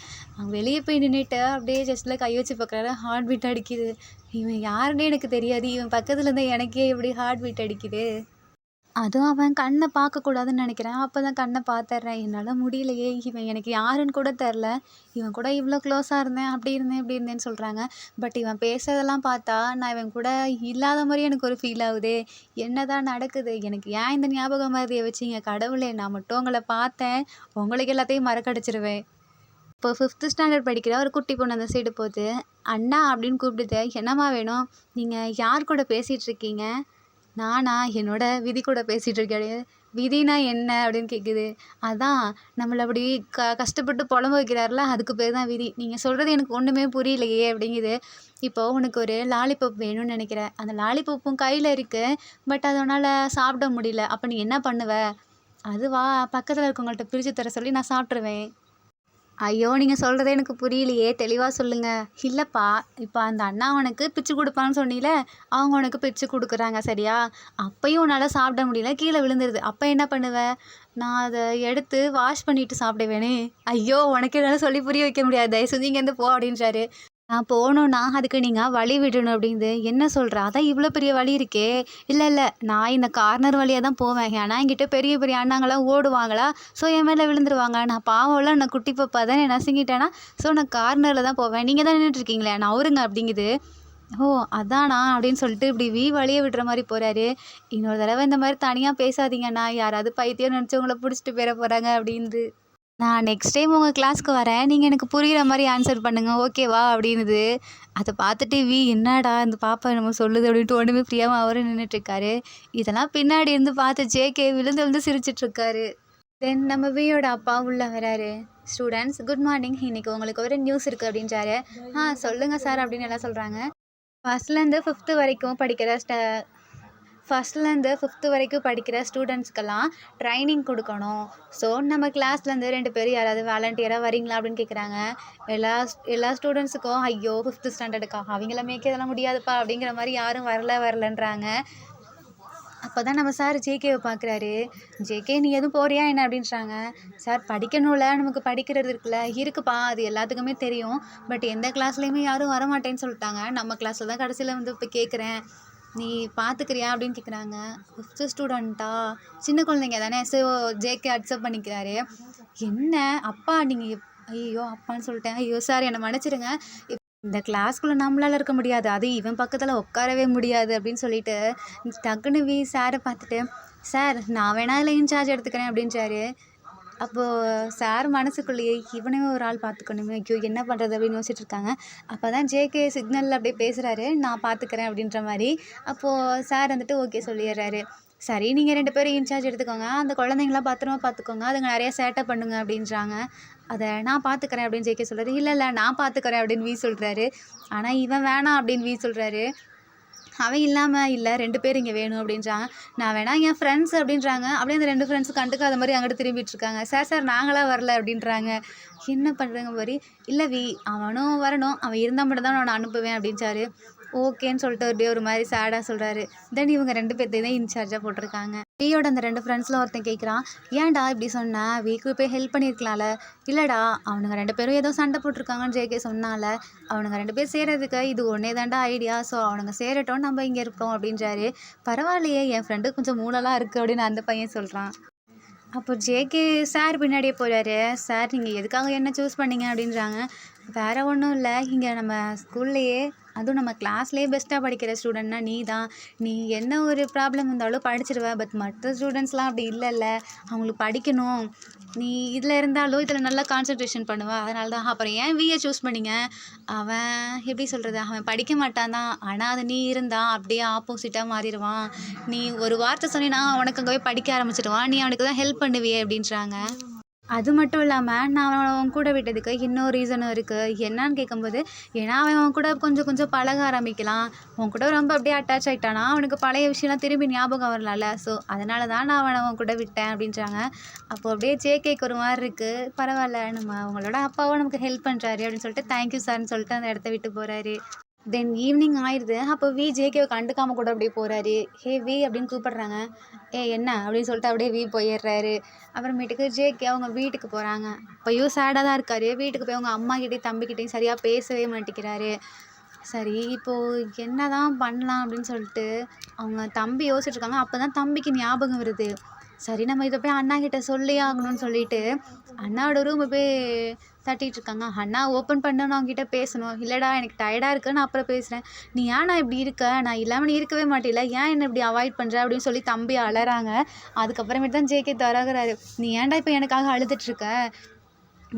வெளிய போய் நின்னுட்டு அப்படியே செஸ்ட்ல கை வச்சு பார்க்குறாரு. ஹார்ட் பீட் அடிக்குது. இவன் யாருன்னே எனக்கு தெரியாது. இவன் பக்கத்துல இருந்தா எனக்கே எப்படி ஹார்ட் பீட் அடிக்குது. அதுவும் அவன் கண்ண பார்க்கக்கூடாதுன்னு நெனைக்கிறேன். அப்பதான் கண்ண பார்த்துர்றேன். என்னால முடியலையே! இவன் எனக்கு யாருன்னு கூட தெரில. இவன் கூட இவ்ளோ க்ளோஸா இருந்தேன். அப்படி இருந்தேன், இப்படி இருந்தேன்னு சொல்றாங்க. பட் இவன் பேசுறதெல்லாம் பார்த்தா, நான் இவன் கூட இல்லாத மாரி எனக்கு ஒரு ஃபீல் ஆகுதே! என்னதான் நடக்குது? எனக்கு ஏன் இந்த ஞாபக மறதிய வச்சீங்க? கடவுளே! நான் மட்டும் உங்கள பார்த்தேன். உங்களுக்கு எல்லாத்தையும் மறக்கடிச்சிருவேன். இப்போ 5த் ஸ்டாண்டர்ட் படிக்கிற ஒரு குட்டி பொண்ணு அந்த சைடு போகுது. "அண்ணா" அப்படின்னு கூப்பிடுது. "என்னம்மா வேணும்?" "நீங்க யார் கூட பேசிட்டு இருக்கீங்க?" "நானா? என்னோட விதி கூட பேசிட்டு இருக்கேன்." "விதினா என்ன?" அப்படின்னு கேட்குது. "அதான் நம்மள அப்படி கஷ்டப்பட்டு புலம்ப வைக்கிறார்ல, அதுக்கு பேர் தான் விதி. நீங்க சொல்றது எனக்கு ஒண்ணுமே புரியலையே" அப்படிங்குது. "இப்போ உனக்கு ஒரு லாலிபாப் வேணும்னு நினைக்கிறேன். அந்த லாலிபாப்பும் கையில இருக்கு. பட் அத உன்னால சாப்பிட முடியல. அப்ப நீ என்ன பண்ணுவ?" "அதுவா? பக்கத்துல இருக்கவங்கள்ட்ட பிரிச்சு தர சொல்லி நான் சாப்பிட்டுருவேன்." ஐயோ! நீங்க சொல்றதே எனக்கு புரியலையே! தெளிவா சொல்லுங்க. இல்லப்பா, இப்ப அந்த அண்ணா உனக்கு பிச்சு குடுப்பான்னு சொன்னீல, அவங்க உனக்கு பிச்சு குடுக்குறாங்க சரியா? அப்பயும் உன்னால சாப்பிட முடியல, கீழ விழுந்துருது. அப்ப என்ன பண்ணுவ? நான் அத எடுத்து வாஷ் பண்ணிட்டு சாப்பிடுவேனே! ஐயோ! உனக்கு என்னால சொல்லி புரிய வைக்க முடியாது. தயவு செஞ்சு இங்கேருந்து போ அப்டின்றாரு. நான் போணும்னா, அதுக்கு நீங்க வழி விடணும் அப்டிங்குது. என்ன சொல்ற? அதான் இவ்ளோ பெரிய வழி இருக்கே! இல்ல. நான் இந்த கார்னர் வழியா தான் போவேன். ஏன்னா, என்கிட்ட பெரிய பெரிய அண்ணாங்கலாம் ஓடுவாங்களா, ஸோ என் மேல விழுந்துருவாங்க. நான் பாவம்ல, நான் குட்டி பாப்பா தானே நசுங்கிட்டேனா, ஸோ நான் கார்னர்ல தான் போவேன். நீங்க தான் நின்னுட்டு இருக்கீங்களே, நவுருங்க அப்டிங்குது. ஓ! அதானா? அப்டின்னு சொல்லிட்டு இப்டி வழிய விடுற மாரி போறாரு. இன்னொரு தடவ இந்த மாரி தனியா பேசாதீங்கண்ணா. யாராவது பைத்தியம்னு நெனச்சு உங்கள புடிச்சுட்டு போயிற போறாங்க அப்டின்து. நான் நெக்ஸ்ட் டைம் உங்க கிளாஸ்க்கு வரேன். நீங்க எனக்கு புரியிற மாரி ஆன்சர் பண்ணுங்க. ஓகேவா? அப்டின்னுது. அத பார்த்துட்டு என்னடா இந்த பாப்பா என்னமோ சொல்லுது அப்டின்ட்டு ஒண்ணுமே புரியாம அவரும் நின்னுட்டுருக்காரு. இதெல்லாம் பின்னாடி இருந்து பார்த்து ஜேகே விழுந்து விழுந்து சிரிச்சுட்ருக்காரு. தென் நம்ம வியோட அப்பா உள்ள வராரு. "Students good morning. இன்னைக்கு உங்களுக்கு ஒரு நியூஸ் இருக்கு" அப்டின்றாரு. சொல்லுங்க சார்" அப்டின்னு எல்லாம் சொல்றாங்க. ஃபர்ஸ்ட்லேருந்து 5த் வரைக்கும் படிக்கிற ஃபர்ஸ்ட்லேருந்து 5த் வரைக்கும் படிக்கிற ஸ்டூடெண்ட்ஸ்க்கெல்லாம் ட்ரைனிங் கொடுக்கணும். ஸோ நம்ம கிளாஸ்லேருந்து 2 பேர் யாராவது வாலண்டியரா வரீங்களா அப்படின்னு கேட்குறாங்க. எல்லா எல்லா ஸ்டூடெண்ட்ஸுக்கும் ஐயோ 5த் ஸ்டாண்டர்டுக்கா அவங்கள மேய்க்க இதெல்லாம் முடியாதுப்பா அப்படிங்கிற மாதிரி யாரும் வரலன்றாங்க. அப்போ தான் நம்ம சார் ஜேகேவை பார்க்குறாரு. "ஜேகே நீ எதுவும் போறியா என்ன?" அப்படின்றாங்க. "சார் படிக்கணும்ல, நமக்கு படிக்கிறது இருக்குல்ல." "இருக்குப்பா அது எல்லாத்துக்குமே தெரியும். பட் எந்த கிளாஸ்லேயுமே யாரும் வரமாட்டேன்னு சொல்லிட்டாங்க. நம்ம கிளாஸில் தான் கடைசியில் வந்து இப்போ கேட்குறேன். நீ பார்த்துக்கிறியா?" அப்படின்னு கேட்குறாங்க. 5த் ஸ்டூடெண்ட்டா? சின்ன குழந்தைங்க தானே. ஸோ ஜேகே அக்செப்ட் பண்ணிக்கிறாரு. "என்ன அப்பா நீங்கள் ஐயோ அப்பான்னு சொல்லிட்டேன். ஐயோ சார் என்னை மன்னிச்சிடுங்க. இந்த கிளாஸ்க்குள்ள நம்மளால இருக்க முடியாது. அதுவும் இவன் பக்கத்துல உட்காரவே முடியாது" அப்படின்னு சொல்லிட்டு, டக்குனு சார பார்த்துட்டு, "சார் நான் வேணா இதுல இன்சார்ஜ் எடுத்துக்கிறேன்" அப்படின்றாரு. அப்போ சார் மனசுக்குள்ளேயே, "இவனையும் ஒரு ஆள் பார்த்துக்கணுமே. ஐயோ! என்ன பண்றது?" அப்படின்னு யோசிச்சுட்டு இருக்காங்க. அப்பதான் ஜேகே சிக்னல்ல அப்படியே பேசுறாரு. "நான் பார்த்துக்கிறேன்" அப்படின்ற மாரி. அப்போ சார் வந்துட்டு ஓகே சொல்லிடுறாரு. "சரி நீங்க 2 பேரும் இன்சார்ஜ் எடுத்துக்கோங்க. அந்த குழந்தைங்கலாம் பத்திரமா பார்த்துக்கோங்க. அதுங்க நெறைய சேட்டை பண்ணுங்க" அப்படின்றாங்க. அத "நான் பார்த்துக்கிறேன்" அப்படின்னு ஜேகே சொல்றாரு. "இல்ல நான் பார்த்துக்கிறேன்" அப்படின்னு சொல்றாரு. ஆனா இவன் வேணாம் அப்படின்னு சொல்றாரு. அவன் இல்லாமல் இல்லை 2 பேர் இங்கே வேணும் அப்படின்றாங்க. நான் வேணா என் ஃப்ரெண்ட்ஸ் அப்படின்றாங்க. அப்படியே அந்த 2 ஃப்ரெண்ட்ஸும் கண்டுக்காத மாதிரி அங்கிட்டு திரும்பிட்டு இருக்காங்க. சார் சார் நாங்களாம் வரல அப்படின்றாங்க. என்ன பண்ணுறேங்க மாதிரி இல்லை அவனும் வரணும், அவன் இருந்தால் மட்டும் தான் நான் அனுப்புவேன் அப்படின்றாரு. ஓகேன்னு சொல்லிட்டு அப்படியே ஒரு மாதிரி சேடாக சொல்கிறாரு. தென் இவங்க 2 பேர்த்தையும் தான் இன்சார்ஜாக போட்டிருக்காங்க. வியோட அந்த 2 ஃப்ரெண்ட்ஸில் ஒருத்தன் கேட்குறான், ஏன்டா இப்படி சொன்ன, வீக்கு போய் ஹெல்ப் பண்ணியிருக்கலாம்ல. இல்லைடா அவனுங்க 2 பேரும் ஏதோ சண்டை போட்டிருக்காங்கன்னு ஜேகே சொன்னால, அவனுங்க 2 பேர் சேர்றதுக்கு இது ஒன்றே தாண்டா ஐடியா. ஸோ அவனுங்க சேரட்டும், நம்ம இங்கே இருக்கோம் அப்படின்றாரு. பரவாயில்லையே என் ஃப்ரெண்டு கொஞ்சம் மூளைலாம் இருக்குது அப்படின்னு அந்த பையன் சொல்கிறான். அப்போ ஜேகே சார் பின்னாடியே போகிறாரு. சார் நீங்கள் எதுக்காக என்ன சூஸ் பண்ணீங்க அப்படின்றாங்க. வேறு ஒன்றும் இல்லை, இங்கே நம்ம ஸ்கூல்லையே அதுவும் நம்ம கிளாஸ்லேயே பெஸ்ட்டாக படிக்கிற ஸ்டூடெண்ட்னா நீ தான். நீ என்ன ஒரு ப்ராப்ளம் இருந்தாலும் படிச்சிருவ. பட் மற்ற ஸ்டூடெண்ட்ஸ்லாம் அப்படி இல்லைல்ல, அவங்களுக்கு படிக்கணும். நீ இதில் இருந்தாலும் இதில் நல்லா கான்சன்ட்ரேஷன் பண்ணுவா. அதனால தான். அப்புறம் ஏன் விஏ சூஸ் பண்ணிங்க. அவன் எப்படி சொல்கிறது, அவன் படிக்க மாட்டான் தான். ஆனால் அது நீ இருந்தால் அப்படியே ஆப்போசிட்டாக மாறிடுவான். நீ ஒரு வார்த்தை சொன்னீன்னா அவனுக்கு அங்கே போய் படிக்க ஆரம்பிச்சிடுவான். நீ அவனுக்கு தான் ஹெல்ப் பண்ணுவியே அப்படின்றாங்க. அது மட்டும் இல்லாமல் நான் அவன் கூட விட்டதுக்கு இன்னொரு ரீசனும் இருக்குது. என்னான்னு கேட்கும்போது, ஏன்னா அவன் கூட கொஞ்சம் கொஞ்சம் பழக ஆரம்பிக்கலாம். உன் கூட ரொம்ப அப்படியே அட்டாச் ஆகிட்டானா அவனுக்கு பழைய விஷயம்லாம் திரும்பி ஞாபகம் வரலாம்ல. ஸோ அதனால தான் நான் அவன் கூட விட்டேன் அப்படின்றாங்க. அப்போது அப்படியே ஜேகேக்கு ஒரு மாதிரி இருக்குது. பரவாயில்ல, நம்ம அவங்களோட அப்பாவும் நமக்கு ஹெல்ப் பண்ணுறாரு அப்படின்னு சொல்லிட்டு தேங்க்யூ சார்ன்னு சொல்லிட்டு அந்த இடத்த விட்டு போகிறாரு. தென் ஈவினிங் ஆயிடுது. அப்போ ஜேகேவை கண்டுக்காமல் கூட அப்படியே போகிறாரு. ஹே அப்படின்னு கூப்பிடுறாங்க. என்ன அப்படின்னு சொல்லிட்டு அப்படியே போயிடுறாரு. அப்புறமேட்டுக்கு ஜேகே அவங்க வீட்டுக்கு போகிறாங்க. அப்போயும் சேடாக தான் இருக்கார். வீட்டுக்கு போய் அவங்க அம்மாக்கிட்டேயும் தம்பிக்கிட்டேயும் சரியாக பேசவே மாட்டேங்கிறாரு. சரி இப்போது என்ன தான் பண்ணலாம் அப்படின்னு சொல்லிட்டு அவங்க தம்பி யோசிச்சுட்ருக்காங்க. அப்போ தான் தம்பிக்கு ஞாபகம் வருது. சரி நம்ம இதை போய் அண்ணாக்கிட்ட சொல்லியே ஆகணும்னு சொல்லிட்டு அண்ணாவோட ரூமை போய் தட்டிகிட்டு இருக்காங்க. அண்ணா ஓப்பன் பண்ணணும், அவங்ககிட்ட பேசணும். இல்லைடா எனக்கு டயர்டாக இருக்கு, நான் அப்புறம் பேசுகிறேன். நீ ஏன் நான் இப்படி இருக்க, நான் இல்லாமல் நீ இருக்கவே மாட்டேல, ஏன் என்ன இப்படி அவாய்ட் பண்ணுற அப்படின்னு சொல்லி தம்பி அலறாங்க. அதுக்கப்புறமேட்டு தான் ஜேகே தரகுறாரு. நீ ஏன்டா இப்போ எனக்காக அழுதுட்ருக்க,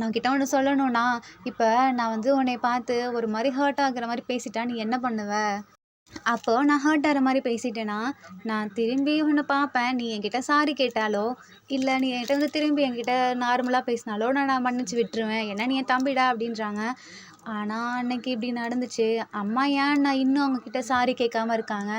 நான் கிட்ட ஒன்று சொல்லணும்னா, இப்போ நான் உன்னை பார்த்து ஒரு மாதிரி ஹர்ட் ஆகுற மாதிரி பேசிட்டா நீ என்ன பண்ணுவ. அப்போது நான் ஹர்ட் ஆகிற மாதிரி பேசிட்டேன்னா நான் திரும்பி உன்னை பார்ப்பேன். நீ என்கிட்ட சாரி கேட்டாலோ இல்லை நீ என்கிட்ட திரும்பி என்கிட்ட நார்மலாக பேசினாலோ நான் மன்னிச்சு விட்டுருவேன். ஏன்னா நீ என் தம்பிடா அப்படின்றாங்க. ஆனால் அன்னைக்கு இப்படி நடந்துச்சு. அம்மா ஏன் நான் இன்னும் அவங்கக்கிட்ட சாரி கேட்காம இருக்காங்க.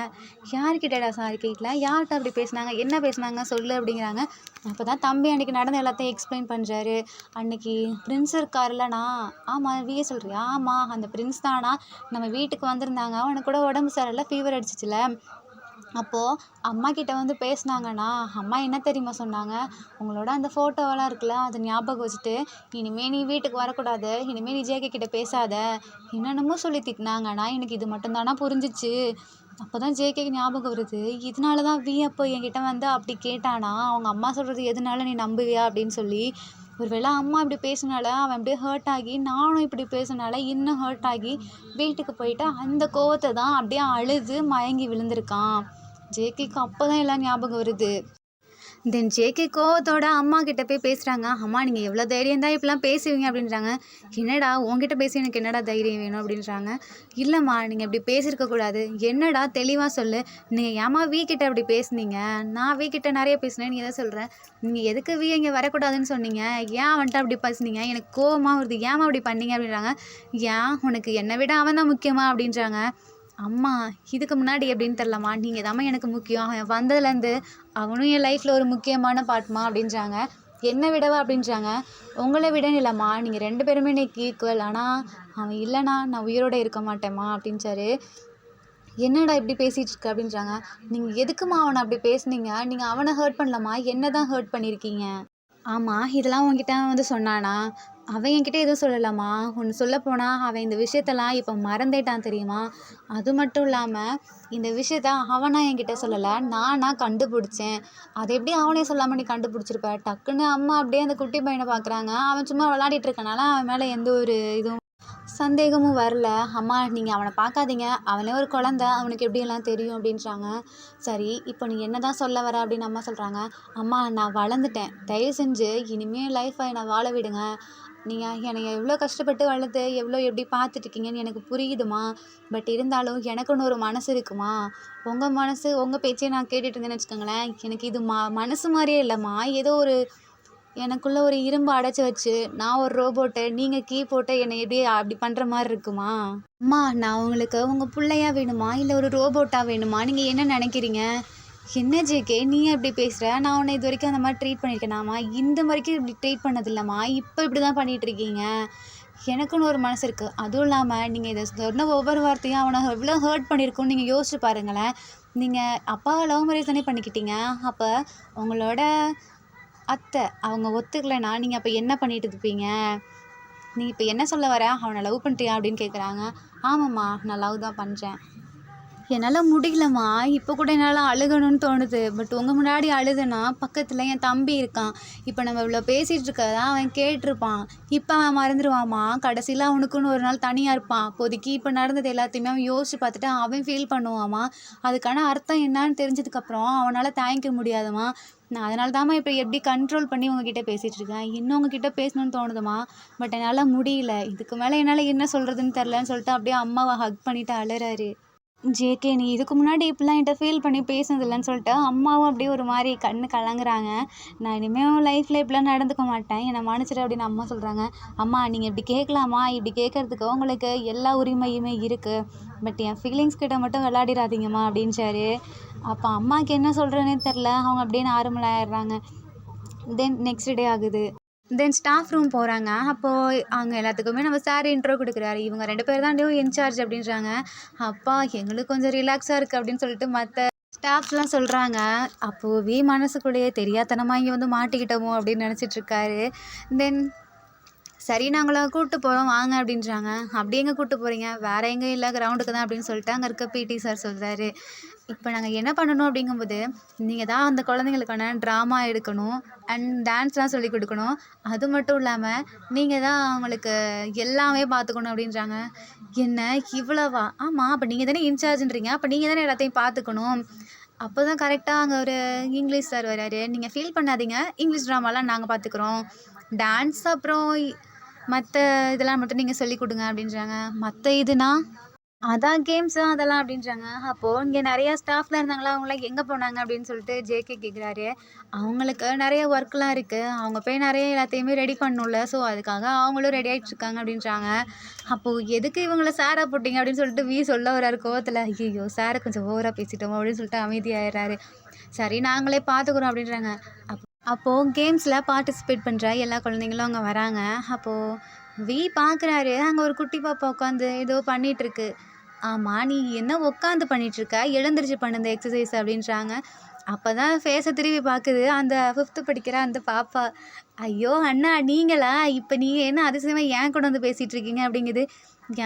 யார்கிட்டடா சாரி கேட்கல, யார்கிட்ட அப்படி பேசுனாங்க, என்ன பேசுனாங்க சொல்லு அப்படிங்கிறாங்க. அப்போ தான் தம்பி அன்றைக்கி நடந்த எல்லாத்தையும் எக்ஸ்பிளைன் பண்ணுறாரு. அன்னைக்கு பிரின்ஸ் இருக்கார்லண்ணா. ஆமாம் விஏ சொல்கிறியா, ஆமாம் அந்த பிரின்ஸ் தானா நம்ம வீட்டுக்கு வந்திருந்தாங்க. அவனுக்கு கூட உடம்பு சரியில்லை, ஃபீவர் அடிச்சிச்சுல. அப்போது அம்மா கிட்ட பேசுனாங்கன்னா அம்மா என்ன தெரியுமா சொன்னாங்க, உங்களோட அந்த ஃபோட்டோவெல்லாம் இருக்குல்ல அதை ஞாபகம் வச்சுட்டு இனிமேல் நீ வீட்டுக்கு வரக்கூடாது, இனிமேல் நீ ஜேகே கிட்ட பேசாத, என்னென்னமோ சொல்லி திட்டினாங்கண்ணா. எனக்கு இது மட்டும்தானா புரிஞ்சிச்சு. அப்போ தான் ஜேகேக்கு ஞாபகம் வருது. இதனால தான் அப்போ என்கிட்ட அப்படி கேட்டானா, அவங்க அம்மா சொல்கிறது எதுனால நீ நம்புவியா அப்படின்னு சொல்லி. ஒருவேளை அம்மா இப்படி பேசினால அவன் அப்படியே ஹர்ட் ஆகி, நானும் இப்படி பேசினால இன்னும் ஹர்ட் ஆகி வீட்டுக்கு போயிட்டு அந்த கோவத்தை தான் அப்படியே அழுது மயங்கி விழுந்திருக்கான். ஜேகேக்கு அப்போ தான் எல்லாம் ஞாபகம் வருது. தென் ஜேகே கோவத்தோட அம்மா கிட்ட போய் பேசுகிறாங்க. அம்மா நீங்கள் எவ்வளோ தைரியம் தான் இப்படிலாம் பேசுவீங்க அப்படின்றாங்க. என்னடா உங்ககிட்ட பேசி எனக்கு என்னடா தைரியம் வேணும் அப்படின்றாங்க. இல்லைம்மா நீங்கள் இப்படி பேசியிருக்கக்கூடாது, என்னடா தெளிவாக சொல்லு, நீங்கள் ஏம்மா கிட்ட அப்படி பேசுனீங்க, நான் கிட்ட நிறைய பேசினேன், நீ எதை சொல்கிறேன், நீங்கள் எதுக்கு இங்கே வரக்கூடாதுன்னு சொன்னீங்க, ஏன் வந்துட்டு அப்படி பேசுனீங்க, எனக்கு கோவமாக வருது, ஏம்மா அப்படி பண்ணீங்க அப்படின்றாங்க. ஏன் உனக்கு என்னை விட அவன் தான் முக்கியமா அப்படின்றாங்க. அம்மா இதுக்கு முன்னாடி எப்படின்னு தெரிலம்மா, நீங்கள் தாம்மா எனக்கு முக்கியம், அவன் வந்ததுலேருந்து அவனும் என் லைஃப்பில் ஒரு முக்கியமான பார்ட்மா அப்படின்றாங்க. என்னை விடவா அப்படின்றாங்க. உங்களை விடன்னு இல்லைம்மா, நீங்கள் 2 பேருமே எனக்கு ஈக்குவல், ஆனால் அவன் இல்லைனா நான் உயிரோடு இருக்க மாட்டேம்மா அப்படின்றாரு. என்னடா இப்படி பேசிகிட்டு இருக்க அப்படின்றாங்க. நீங்கள் எதுக்குமா அவனை அப்படி பேசுனீங்க, நீங்கள் அவனை ஹர்ட் பண்ணலம்மா, என்ன தான் ஹர்ட் பண்ணியிருக்கீங்க. ஆமாம் இதெல்லாம் உன்கிட்ட சொன்னானா, அவன் என்கிட்ட எதுவும் சொல்லலாமா, ஒன்று சொல்லப்போனால் அவன் இந்த விஷயத்தெல்லாம் இப்போ மறந்துட்டான் தெரியுமா. அது மட்டும் இல்லாமல் இந்த விஷயத்த அவனா என்கிட்ட சொல்லலை, நானாக கண்டுபிடிச்சேன். அதை எப்படி அவனே சொல்லாமல் நீ கண்டுபிடிச்சிருப்ப. டக்குன்னு அம்மா அப்படியே அந்த குட்டி பையனை பார்க்குறாங்க. அவன் சும்மா விளையாடிட்டு இருக்கனால அவன் மேலே எந்த ஒரு இதுவும் சந்தேகமும் வரல. அம்மா நீங்கள் அவனை பார்க்காதீங்க, அவனே ஒரு குழந்த, அவனுக்கு எப்படியெல்லாம் தெரியும் அப்படின்றாங்க. சரி இப்போ நீ என்ன தான் சொல்ல வர அப்படின்னு அம்மா சொல்கிறாங்க. அம்மா நான் வளர்ந்துட்டேன், தயவு செஞ்சு இனிமேல் லைஃப்பை நான் வாழ விடுங்க. நீங்கள் என்னை எவ்வளோ கஷ்டப்பட்டு வளர்த்து எவ்வளோ எப்படி பார்த்துட்ருக்கீங்கன்னு எனக்கு புரியுதுமா. பட் இருந்தாலும் எனக்குன்னு ஒரு மனசு இருக்குமா. உங்கள் மனசு உங்கள் பேச்சே நான் கேட்டுட்டு இருந்தேன்னு வச்சுக்கோங்களேன், எனக்கு இது மனசு மாதிரியே இல்லைம்மா, ஏதோ ஒரு எனக்குள்ள ஒரு இரும்பு அடைச்சி வச்சு நான் ஒரு ரோபோட்டு, நீங்கள் கீ போட்டு என்னை எப்படி அப்படி பண்ணுற மாதிரி இருக்குமா? அம்மா நான் உங்களுக்கு உங்கள் பிள்ளையா வேணுமா இல்லை ஒரு ரோபோட்டா வேணுமா? நீங்கள் என்ன நினைக்கிறீங்க? என்ன ஜேகே நீ எப்படி பேசுகிற? நான் உன்னை இது வரைக்கும் அந்த மாதிரி ட்ரீட் பண்ணியிருக்கேனாம்மா? இந்த வரைக்கும் இப்படி ட்ரீட் பண்ணதில்லம்மா. இப்போ இப்படி தான் பண்ணிகிட்ருக்கீங்க. எனக்குன்னு ஒரு மனசு இருக்குது. அதுவும் இல்லாமல் நீங்கள் இதை சொன்ன ஒவ்வொரு வார்த்தையும் அவனை எவ்வளோ ஹர்ட் பண்ணியிருக்குன்னு நீங்கள் யோசிச்சு பாருங்களேன். நீங்கள் அப்பாவை லவ் மேரேஜ் தானே பண்ணிக்கிட்டீங்க. அப்போ உங்களோட அத்தை அவங்க ஒத்துக்கலைன்னா நீங்கள் அப்போ என்ன பண்ணிட்டு இருப்பீங்க? நீ இப்போ என்ன சொல்ல வர? அவனை லவ் பண்ணுறியா அப்படின்னு கேட்குறாங்க. ஆமாம்மா நான் லவ் தான் பண்ணுறேன். என்னால் முடியலம்மா. இப்போ கூட என்னால் அழுகணும்னு தோணுது. பட் உங்கள் முன்னாடி அழுதுனா பக்கத்தில் என் தம்பி இருக்கான். இப்போ நம்ம இவ்வளோ பேசிகிட்டு இருக்கறதா அவன் கேட்டிருப்பான். இப்போ அவன் மறந்துடுவாம்மா. கடைசியில் அவனுக்குன்னு ஒரு நாள் தனியாக இருப்பான். அப்போதைக்கு இப்போ நடந்தது எல்லாத்தையுமே அவன் யோசிச்சு பார்த்துட்டு அவன் ஃபீல் பண்ணுவாம்மா. அதுக்கான அர்த்தம் என்னன்னு தெரிஞ்சதுக்கப்புறம் அவனால் தாங்கிக்க முடியாதும்மா. நான் அதனால தாம்மா இப்போ எப்படி கண்ட்ரோல் பண்ணி உங்ககிட்ட பேசிகிட்டு இருக்கேன். இன்னும் உங்ககிட்ட பேசணும்னு தோணுதும்மா. பட் என்னால் முடியல. இதுக்கு மேலே என்னால் என்ன சொல்கிறதுன்னு தெரிலன்னு சொல்லிட்டு அப்படியே அம்மாவை ஹக் பண்ணிவிட்டு அழுறாரு. ஜேகே நீ இதுக்கு முன்னாடி இப்படிலாம் என்கிட்ட ஃபீல் பண்ணி பேசினதில்லன்னு சொல்லிட்டு அம்மாவும் அப்படியே ஒரு மாதிரி கண்ணு கலங்குறாங்க. நான் இனிமேல் லைஃப்பில் இப்படிலாம் நடந்துக்க மாட்டேன், என்னை மன்னிச்சிடு அப்படின்னு அம்மா சொல்கிறாங்க. அம்மா நீங்கள் இப்படி கேட்கலாமா? இப்படி கேட்குறதுக்கு உங்களுக்கு எல்லா உரிமையுமே இருக்குது. பட் என் ஃபீலிங்ஸ் கிட்ட மட்டும் விளையாடிடாதீங்கம்மா அப்படின்ச்சாரு. அப்போ அம்மாவுக்கு என்ன சொல்கிறேன்னே தெரில. அவங்க அப்படியே நார்மல் ஆயிடுறாங்க. தென் நெக்ஸ்ட் டே ஆகுது. தென் ஸ்டாஃப் ரூம் போகிறாங்க. அப்போது அங்கே எல்லாத்துக்குமே நம்ம சார் இன்ட்ரோ கொடுக்குறாரு. இவங்க 2 பேர் தான் இன்சார்ஜ் அப்படின்றாங்க. அப்பா எங்களுக்கு கொஞ்சம் ரிலாக்ஸாக இருக்குது அப்படின்னு சொல்லிட்டு மற்ற ஸ்டாஃப்ஸ்லாம் சொல்கிறாங்க. அப்போது மனசுக்குள்ளேயே தெரியாத்தனமாக இங்கே வந்து மாட்டிக்கிட்டோமோ அப்படின்னு நினச்சிட்ருக்காரு. தென் சரி நாங்கள கூப்பிட்டு போகிறோம் வாங்க அப்படின்றாங்க. அப்படி எங்கே கூப்பிட்டு போகிறீங்க? வேறு எங்கே இல்லை கிரவுண்டுக்கு தான் அப்படின்னு சொல்லிட்டு அங்கே இருக்க பிடி சார் சொல்கிறாரு. இப்போ நாங்கள் என்ன பண்ணணும் அப்படிங்கும்போது நீங்கள் தான் அந்த குழந்தைங்களுக்கான ட்ராமா எடுக்கணும் அண்ட் டான்ஸ்லாம் சொல்லிக் கொடுக்கணும். அது மட்டும் இல்லாமல் நீங்கள் தான் அவங்களுக்கு எல்லாமே பார்த்துக்கணும் அப்படின்றாங்க. என்ன இவ்வளவா? ஆமாம் அப்போ நீங்கள் தானே இன்சார்ஜ்ன்றீங்க. அப்போ நீங்கள் தானே எல்லாத்தையும் பார்த்துக்கணும். அப்போ தான் கரெக்டாக அங்கே ஒரு இங்கிலீஷ் சார் வராரு. நீங்கள் ஃபீல் பண்ணாதீங்க, இங்கிலீஷ் ட்ராமாலாம் நாங்கள் பார்த்துக்குறோம். டான்ஸ் அப்புறம் மற்ற இதெல்லாம் மட்டும் நீங்கள் சொல்லிக் கொடுங்க அப்படின்றாங்க. மற்ற இதுனா அதான் கேம்ஸ் தான் அதெல்லாம் அப்படின்றாங்க. அப்போது இங்கே நிறையா ஸ்டாஃப்லாம் இருந்தாங்களா அவங்களாம் எங்கே போனாங்க அப்படின்னு சொல்லிட்டு ஜேகே கேட்குறாரு. அவங்களுக்கு நிறைய ஒர்க்லாம் இருக்குது, அவங்க போய் நிறைய எல்லாத்தையுமே ரெடி பண்ணணும்ல, ஸோ அதுக்காக அவங்களும் ரெடி ஆகிட்டு இருக்காங்க அப்படின்றாங்க. அப்போது எதுக்கு இவங்கள சாரை போட்டிங்க அப்படின்னு சொல்லிட்டு சொல்ல வர்றாரு கோவத்தில். ஐயோ சாரை கொஞ்சம் ஓவராக பேசிட்டோமோ அப்படின்னு சொல்லிட்டு அமைதியாகிடுறாரு. சரி நாங்களே பார்த்துக்குறோம் அப்படின்றாங்க. அப்போது கேம்ஸில் பார்ட்டிசிபேட் பண்ணுற எல்லா குழந்தைங்களும் அங்கே வராங்க. அப்போது பார்க்குறாரு அங்கே ஒரு குட்டி பாப்பா உட்காந்து ஏதோ பண்ணிகிட்ருக்கு. ஆமாம் நீ என்ன உட்காந்து பண்ணிகிட்ருக்க, எழுந்திரிச்சு பண்ணு இந்த எக்ஸசைஸ் அப்படின்றாங்க. அப்போ தான் ஃபேஸை திரும்பி பார்க்குது அந்த 5th படிக்கிற அந்த பாப்பா. ஐயோ அண்ணா நீங்களா? இப்போ நீங்கள் என்ன அதிசயமாக ஏன் கூட வந்து பேசிகிட்டு இருக்கீங்க அப்படிங்குது.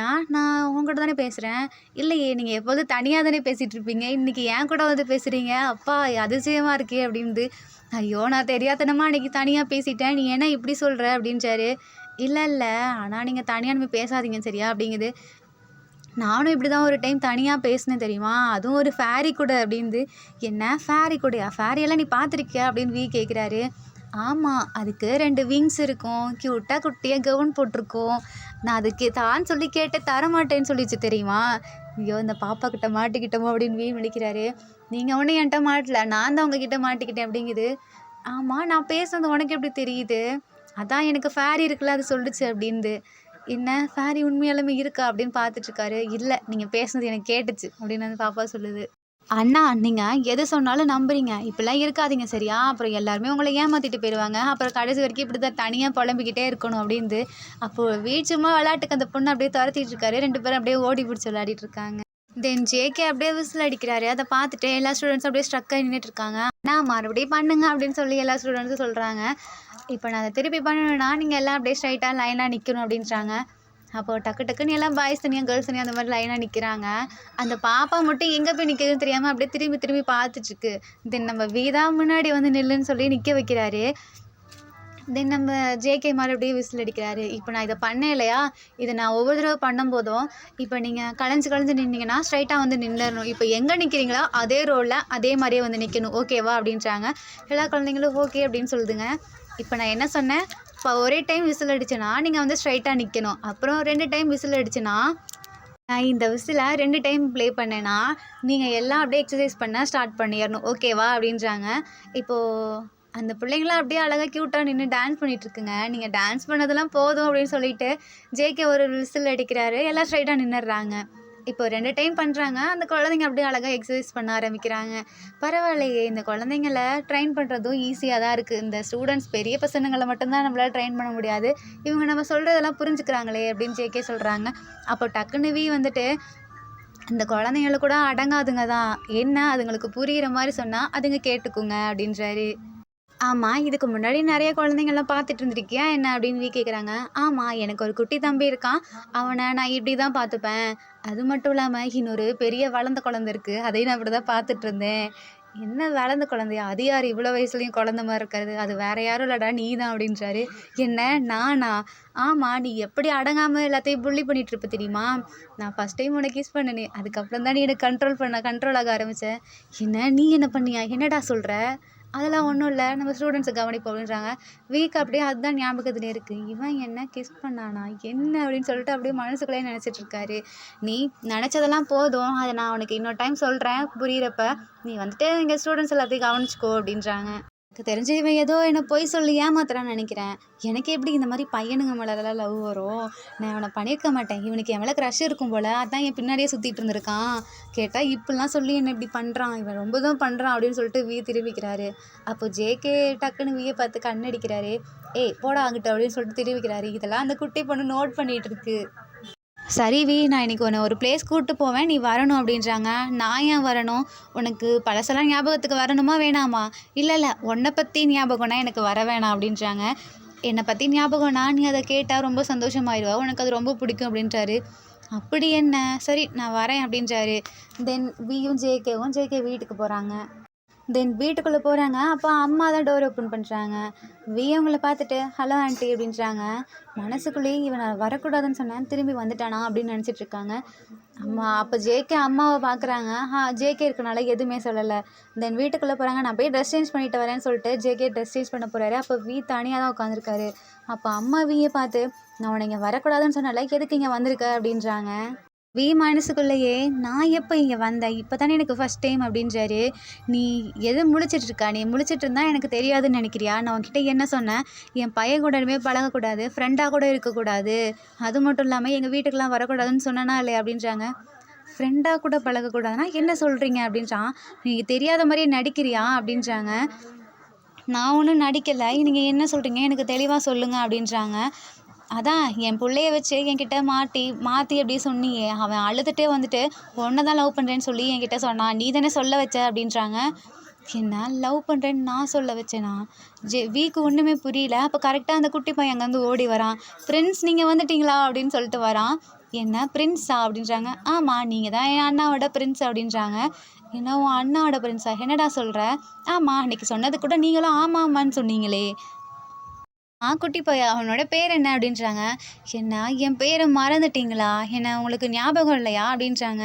ஏன் நான் உங்ககிட்ட தானே பேசுகிறேன். இல்லையே நீங்கள் எப்போதும் தனியாக தானே பேசிகிட்டு இருப்பீங்க, இன்றைக்கி ஏன் கூட வந்து பேசுகிறீங்க, அப்பா அதிசயமாக இருக்கே அப்படின்து. ஐயோ நான் தெரியாதனமா அன்றைக்கி தனியாக பேசிட்டேன், நீ என்ன இப்படி சொல்கிற அப்படின்றாரு. இல்லை ஆனால் நீங்கள் தனியாக நம்ம பேசாதீங்க சரியா அப்படிங்குது. நானும் இப்படி தான் ஒரு டைம் தனியாக பேசினேன் தெரியுமா, அதுவும் ஒரு ஃபேரி கூட அப்படின்து. என்ன ஃபேரி கூடயா? ஃபேரியெல்லாம் நீ பார்த்துருக்கியா அப்படின்னு கேட்குறாரு. ஆமாம் அதுக்கு 2 விங்ஸ் இருக்கும், க்யூட்டாக குட்டியாக கவுன் போட்டிருக்கோம். நான் அதுக்கு தான் சொல்லி கேட்டு தரமாட்டேன்னு சொல்லிச்சு தெரியுமா. ஐயோ இந்த பாப்பா கிட்ட மாட்டிக்கிட்டோமோ அப்படின்னு விழிக்கிறாரு. நீங்கள் ஒன்றும் என்கிட்ட மாட்டல, நான் தான் உங்ககிட்ட மாட்டிக்கிட்டேன் அப்படிங்குது. ஆமாம் நான் பேசுனது உனக்கு எப்படி தெரியுது? அதான் எனக்கு ஃபேரி இருக்குல்ல அது சொல்லிச்சு அப்படின்து. என்ன ஃபேரி உண்மையாலுமே இருக்கா அப்படின்னு பார்த்துட்ருக்காரு. இல்லை நீங்கள் பேசுனது எனக்கு கேட்டுச்சு அப்படின்னு அந்த பாப்பா சொல்லுது. அண்ணா நீங்கள் எது சொன்னாலும் நம்புறீங்க, இப்படிலாம் இருக்காதீங்க சரியா, அப்புறம் எல்லாருமே உங்களை ஏமாற்றிட்டு போயிடுவாங்க, அப்புறம் கடைசி வரைக்கும் இப்படி தான் தனியாக புலம்பிக்கிட்டே இருக்கணும் அப்படின்து. அப்போது சும்மா விளையாட்டுக்கு அந்த பொண்ணு அப்படியே துரத்திட்டு இருக்காரு. 2 பேரும் அப்படியே ஓடி பிடிச்சி விளையாடிட்டு இருக்காங்க. தென் ஜேகே அப்படியே விசில் அடிக்கிறாரு. அதை பார்த்துட்டு எல்லா ஸ்டூடெண்ட்ஸும் அப்படியே ஸ்ட்ரக்காக நின்றுட்டு இருக்காங்க. நான் மறுபடியும் பண்ணுங்க அப்படின்னு சொல்லி எல்லா ஸ்டூடெண்ட்ஸும் சொல்கிறாங்க. இப்போ நான் அதை திருப்பி பண்ணணும்னா நீங்கள் எல்லாம் அப்படியே ஸ்ட்ரைட்டாக லைனாக நிற்கணும் அப்படின்றாங்க. அப்போது டக்கு டக்குன்னு எல்லாம் பாய்ஸ் தனியாக கேர்ள்ஸ் தனியாக அந்த மாதிரி லைனாக நிற்கிறாங்க. அந்த பாப்பா மட்டும் எங்கே போய் நிற்கிறதுன்னு தெரியாமல் அப்படியே திரும்பி திரும்பி பார்த்துட்ருக்கு. தென் நம்ம வீதா முன்னாடி வந்து நில்லுன்னு சொல்லி நிற்க வைக்கிறாரு. தென் நம்ம ஜேகே மறுபடியும் விசில் அடிக்கிறாரு. இப்போ நான் இதை பண்ணேன் இல்லையா, இதை நான் ஒவ்வொரு தடவை பண்ணும்போதும் இப்போ நீங்கள் களைஞ்சு நின்னீங்கன்னா ஸ்ட்ரைட்டாக வந்து நின்றுடணும். இப்போ எங்கே நிற்கிறீங்களோ அதே ரோலில் அதே மாதிரியே வந்து நிற்கணும், ஓகேவா அப்படின்றாங்க. எல்லா குழந்தைங்களும் ஓகே அப்படின்னு சொல்லுதுங்க. இப்போ நான் என்ன சொன்னேன், இப்போ ஒரே டைம் விசில் அடிச்சேன்னா நீங்கள் வந்து ஸ்ட்ரைட்டாக நிற்கணும். அப்புறம் 2 டைம் விசில் அடிச்சுன்னா நான் இந்த விசிலை 2 டைம் ப்ளே பண்ணேன்னா நீங்கள் எல்லாம் அப்படியே எக்ஸசைஸ் பண்ண ஸ்டார்ட் பண்ணிடணும், ஓகேவா அப்படின்றாங்க. இப்போது அந்த பிள்ளைங்களாம் அப்படியே அழகாக க்யூட்டாக நின்று டான்ஸ் பண்ணிகிட்ருக்குங்க. நீங்கள் டான்ஸ் பண்ணதெல்லாம் போதும் அப்படின்னு சொல்லிட்டு ஜேகே ஒரு விசில் அடிக்கிறாரு. எல்லாம் ஸ்ட்ரைட்டாக நின்னுடுறாங்க. இப்போ 2 டைம் பண்ணுறாங்க. அந்த குழந்தைங்க அப்படியே அழகாக எக்ஸர்சைஸ் பண்ண ஆரம்பிக்கிறாங்க. பரவாயில்லையே, இந்த குழந்தைங்கள ட்ரெயின் பண்ணுறதும் ஈஸியாக தான் இருக்குது. இந்த ஸ்டூடெண்ட்ஸ் பெரிய பசங்களை மட்டும்தான் நம்மளால் ட்ரெயின் பண்ண முடியாது. இவங்க நம்ம சொல்கிறதெல்லாம் புரிஞ்சுக்கிறாங்களே அப்படின்னு ஜேகே சொல்கிறாங்க. அப்போ டக்குன்னு வி வந்துட்டு, இந்த குழந்தைங்கள கூட அடங்காதுங்க தான். என்ன அதுங்களுக்கு புரிகிற மாதிரி சொன்னால் அதுங்க கேட்டுக்குங்க அப்படின்றாரு. ஆமாம், இதுக்கு முன்னாடி நிறைய குழந்தைங்கள்லாம் பார்த்துட்டு இருந்திருக்கியா என்ன அப்படின்னு கேட்குறாங்க. ஆமாம், எனக்கு ஒரு குட்டி தம்பி இருக்கான். அவனை நான் இப்படி தான் பார்த்துப்பேன். அது மட்டும் இல்லாமல் இன்னொரு பெரிய வளர்ந்த குழந்தை இருக்குது. அதையும் நான் இப்படி தான் பார்த்துட்டு இருந்தேன். என்ன வளர்ந்த குழந்தையா? அது யார் இவ்வளோ வயசுலேயும் குழந்த மாதிரி இருக்கிறது? அது வேற யாரும் இல்லைடா, நீ தான் அப்படின்றாரு. என்ன, நானா? ஆமாம், நீ எப்படி அடங்காமல் எல்லாத்தையும் புள்ளி பண்ணிட்டு இருப்ப தெரியுமா? நான் ஃபஸ்ட் டைம் உனக்கு கிஸ் பண்ணினேன். அதுக்கப்புறம் தான் நீ எனக்கு கண்ட்ரோல் ஆக ஆரம்பித்தேன். என்ன, நீ என்ன பண்ணியா? என்னடா சொல்கிற? அதெல்லாம் ஒன்றும் இல்லை, நம்ம ஸ்டூடெண்ட்ஸை கவனிப்போம் அப்படின்றாங்க. வீக் அப்படியே அதுதான் ஞாபகத்துலேயே இருக்குது. இவன் என்ன கிஸ் பண்ணானா என்ன அப்படின்னு சொல்லிட்டு அப்படியே மனசுக்குள்ளேயே நினச்சிட்டு இருக்காரு. நீ நினச்சதெல்லாம் போதும், அதை நான் உனக்கு இன்னொரு டைம் சொல்கிறேன் புரியிறப்ப. நீ வந்துட்டு இங்கே ஸ்டூடெண்ட்ஸ் எல்லாத்தையும் கவனிச்சிக்கோ அப்படின்றாங்க. எனக்கு தெரிஞ்சு இவன் ஏதோ என்னை பொய் சொல்லி ஏமாத்துறான்னு நினைக்கிறேன். எனக்கு எப்படி இந்த மாதிரி பையனுங்க மேலெல்லாம் லவ் வரும்? நான் அவனை பண்ணியிருக்க மாட்டேன். இவனுக்கு என் மேலே க்ரஷ் இருக்கும் போல், அதான் என் பின்னாடியே சுற்றிட்டு இருந்திருக்கான். கேட்டால் இப்படிலாம் சொல்லி என்ன இப்படி பண்ணுறான், இவன் ரொம்ப தான் பண்ணுறான் அப்படின்னு சொல்லிட்டு வி திரும்பிக்கிறாரு. அப்போ ஜேகே டக்குன்னு வியை பார்த்து கண்ணடிக்கிறாரு. ஏய் போடா அங்கிட்ட அப்படின்னு சொல்லிட்டு திரும்பிக்கிறாரு. இதெல்லாம் அந்த குட்டி பொண்ணு நோட் பண்ணிகிட்டு இருக்கு. சரி வி, நான் இன்றைக்கி உன்னை ஒரு பிளேஸ் கூப்பிட்டு போவேன், நீ வரணும் அப்படின்றாங்க. நான் ஏன் வரணும்? உனக்கு பழசெல்லாம் ஞாபகத்துக்கு வரணுமா வேணாமா? இல்லை உன்னை பற்றி ஞாபகம்னா எனக்கு வர வேணாம் அப்படின்றாங்க. என்னை பற்றி ஞாபகம்னா நீ அதை கேட்டால் ரொம்ப சந்தோஷமாயிடுவா, உனக்கு அது ரொம்ப பிடிக்கும் அப்படின்றாரு. அப்படி என்ன, சரி நான் வரேன் அப்படின்றாரு. தென் வியும் ஜேகே வீட்டுக்கு போகிறாங்க. தென் வீட்டுக்குள்ளே போகிறாங்க. அப்போ அம்மா தான் டோர் ஓப்பன் பண்ணுறாங்க. வி அவங்கள பார்த்துட்டு ஹலோ ஆண்டி அப்படின்றாங்க. மனசுக்குள்ளேயே இவன் நான் வரக்கூடாதுன்னு சொன்னேன், திரும்பி வந்துட்டானா அப்படின்னு நினச்சிட்டு இருக்காங்க. அம்மா அப்போ ஜேகே அம்மாவை பார்க்குறாங்க. ஜேகே இருக்கனால எதுவுமே சொல்லலை. தென் வீட்டுக்குள்ளே போகிறாங்க. நான் போய் ட்ரெஸ் சேஞ்ச் பண்ணிட்டு வரேன்னு சொல்லிட்டு ஜேகே ட்ரெஸ் சேஞ்ச் பண்ண போகிறாரு. அப்போ வி தனியாக தான் உட்காந்துருக்காரு. அப்போ அம்மா வியை பார்த்து, நான் உன்னை இங்கே வரக்கூடாதுன்னு சொன்னால எதுக்கு இங்கே வந்திருக்க அப்படின்றாங்க. வி மனசுக்குள்ளேயே, நான் எப்போ இங்கே வந்தேன், இப்போ தானே எனக்கு ஃபஸ்ட் டைம் அப்படின்றாரு. நீ எது முழிச்சிட்ருக்கா? நீ முழிச்சிட்டு இருந்தா எனக்கு தெரியாதுன்னு நினைக்கிறியா? நான் உன்கிட்ட என்ன சொன்னேன்? என் பையன் கூடவே பழகக்கூடாது, ஃப்ரெண்டாக கூட இருக்கக்கூடாது, அது மட்டும் இல்லாமல் எங்கள் வீட்டுக்கெலாம் வரக்கூடாதுன்னு சொன்னனா இல்லையா அப்படின்றாங்க. ஃப்ரெண்டாக கூட பழகக்கூடாதுன்னா என்ன சொல்கிறீங்க அப்படின்றான். நீங்கள் தெரியாத மாதிரியே நடிக்கிறியா அப்படின்றாங்க. நான் ஒன்றும் நடிக்கலை, நீங்கள் என்ன சொல்கிறீங்க எனக்கு தெளிவாக சொல்லுங்கள் அப்படின்றாங்க. அதான் என் பிள்ளைய வச்சு என்கிட்ட மாற்றி அப்படி சொன்னியே, அவன் அழுதுகிட்டே வந்துட்டு உன்னை தான் லவ் பண்ணுறேன்னு சொல்லி என்கிட்ட சொன்னான், நீ தானே சொல்ல வச்ச அப்படின்றாங்க. என்ன லவ் பண்ணுறேன்னு நான் சொல்ல வச்சேனா? வீக்கு ஒன்றுமே புரியல. அப்போ கரெக்டாக அந்த குட்டி பையன் அங்கேருந்து ஓடி வரான். ஃப்ரெண்ட்ஸ் நீங்கள் வந்துட்டீங்களா அப்படின்னு சொல்லிட்டு வரான். என்ன பிரின்ஸா அப்படின்றாங்க. ஆமாம், நீங்கள் தான் என் அண்ணாவோட பிரின்ஸ் அப்படின்றாங்க. என்ன உன் அண்ணாவோட பிரின்ஸா? என்னடா சொல்கிற? ஆமாம், அன்றைக்கி சொன்னது கூட நீங்களும் ஆமாம்மான்னு சொன்னீங்களே. குட்டி பையா, அவனோட பேர் என்ன அப்படின்றாங்க. என்ன என் பேரை மறந்துட்டீங்களா? என்ன உங்களுக்கு ஞாபகம் இல்லையா அப்படின்றாங்க.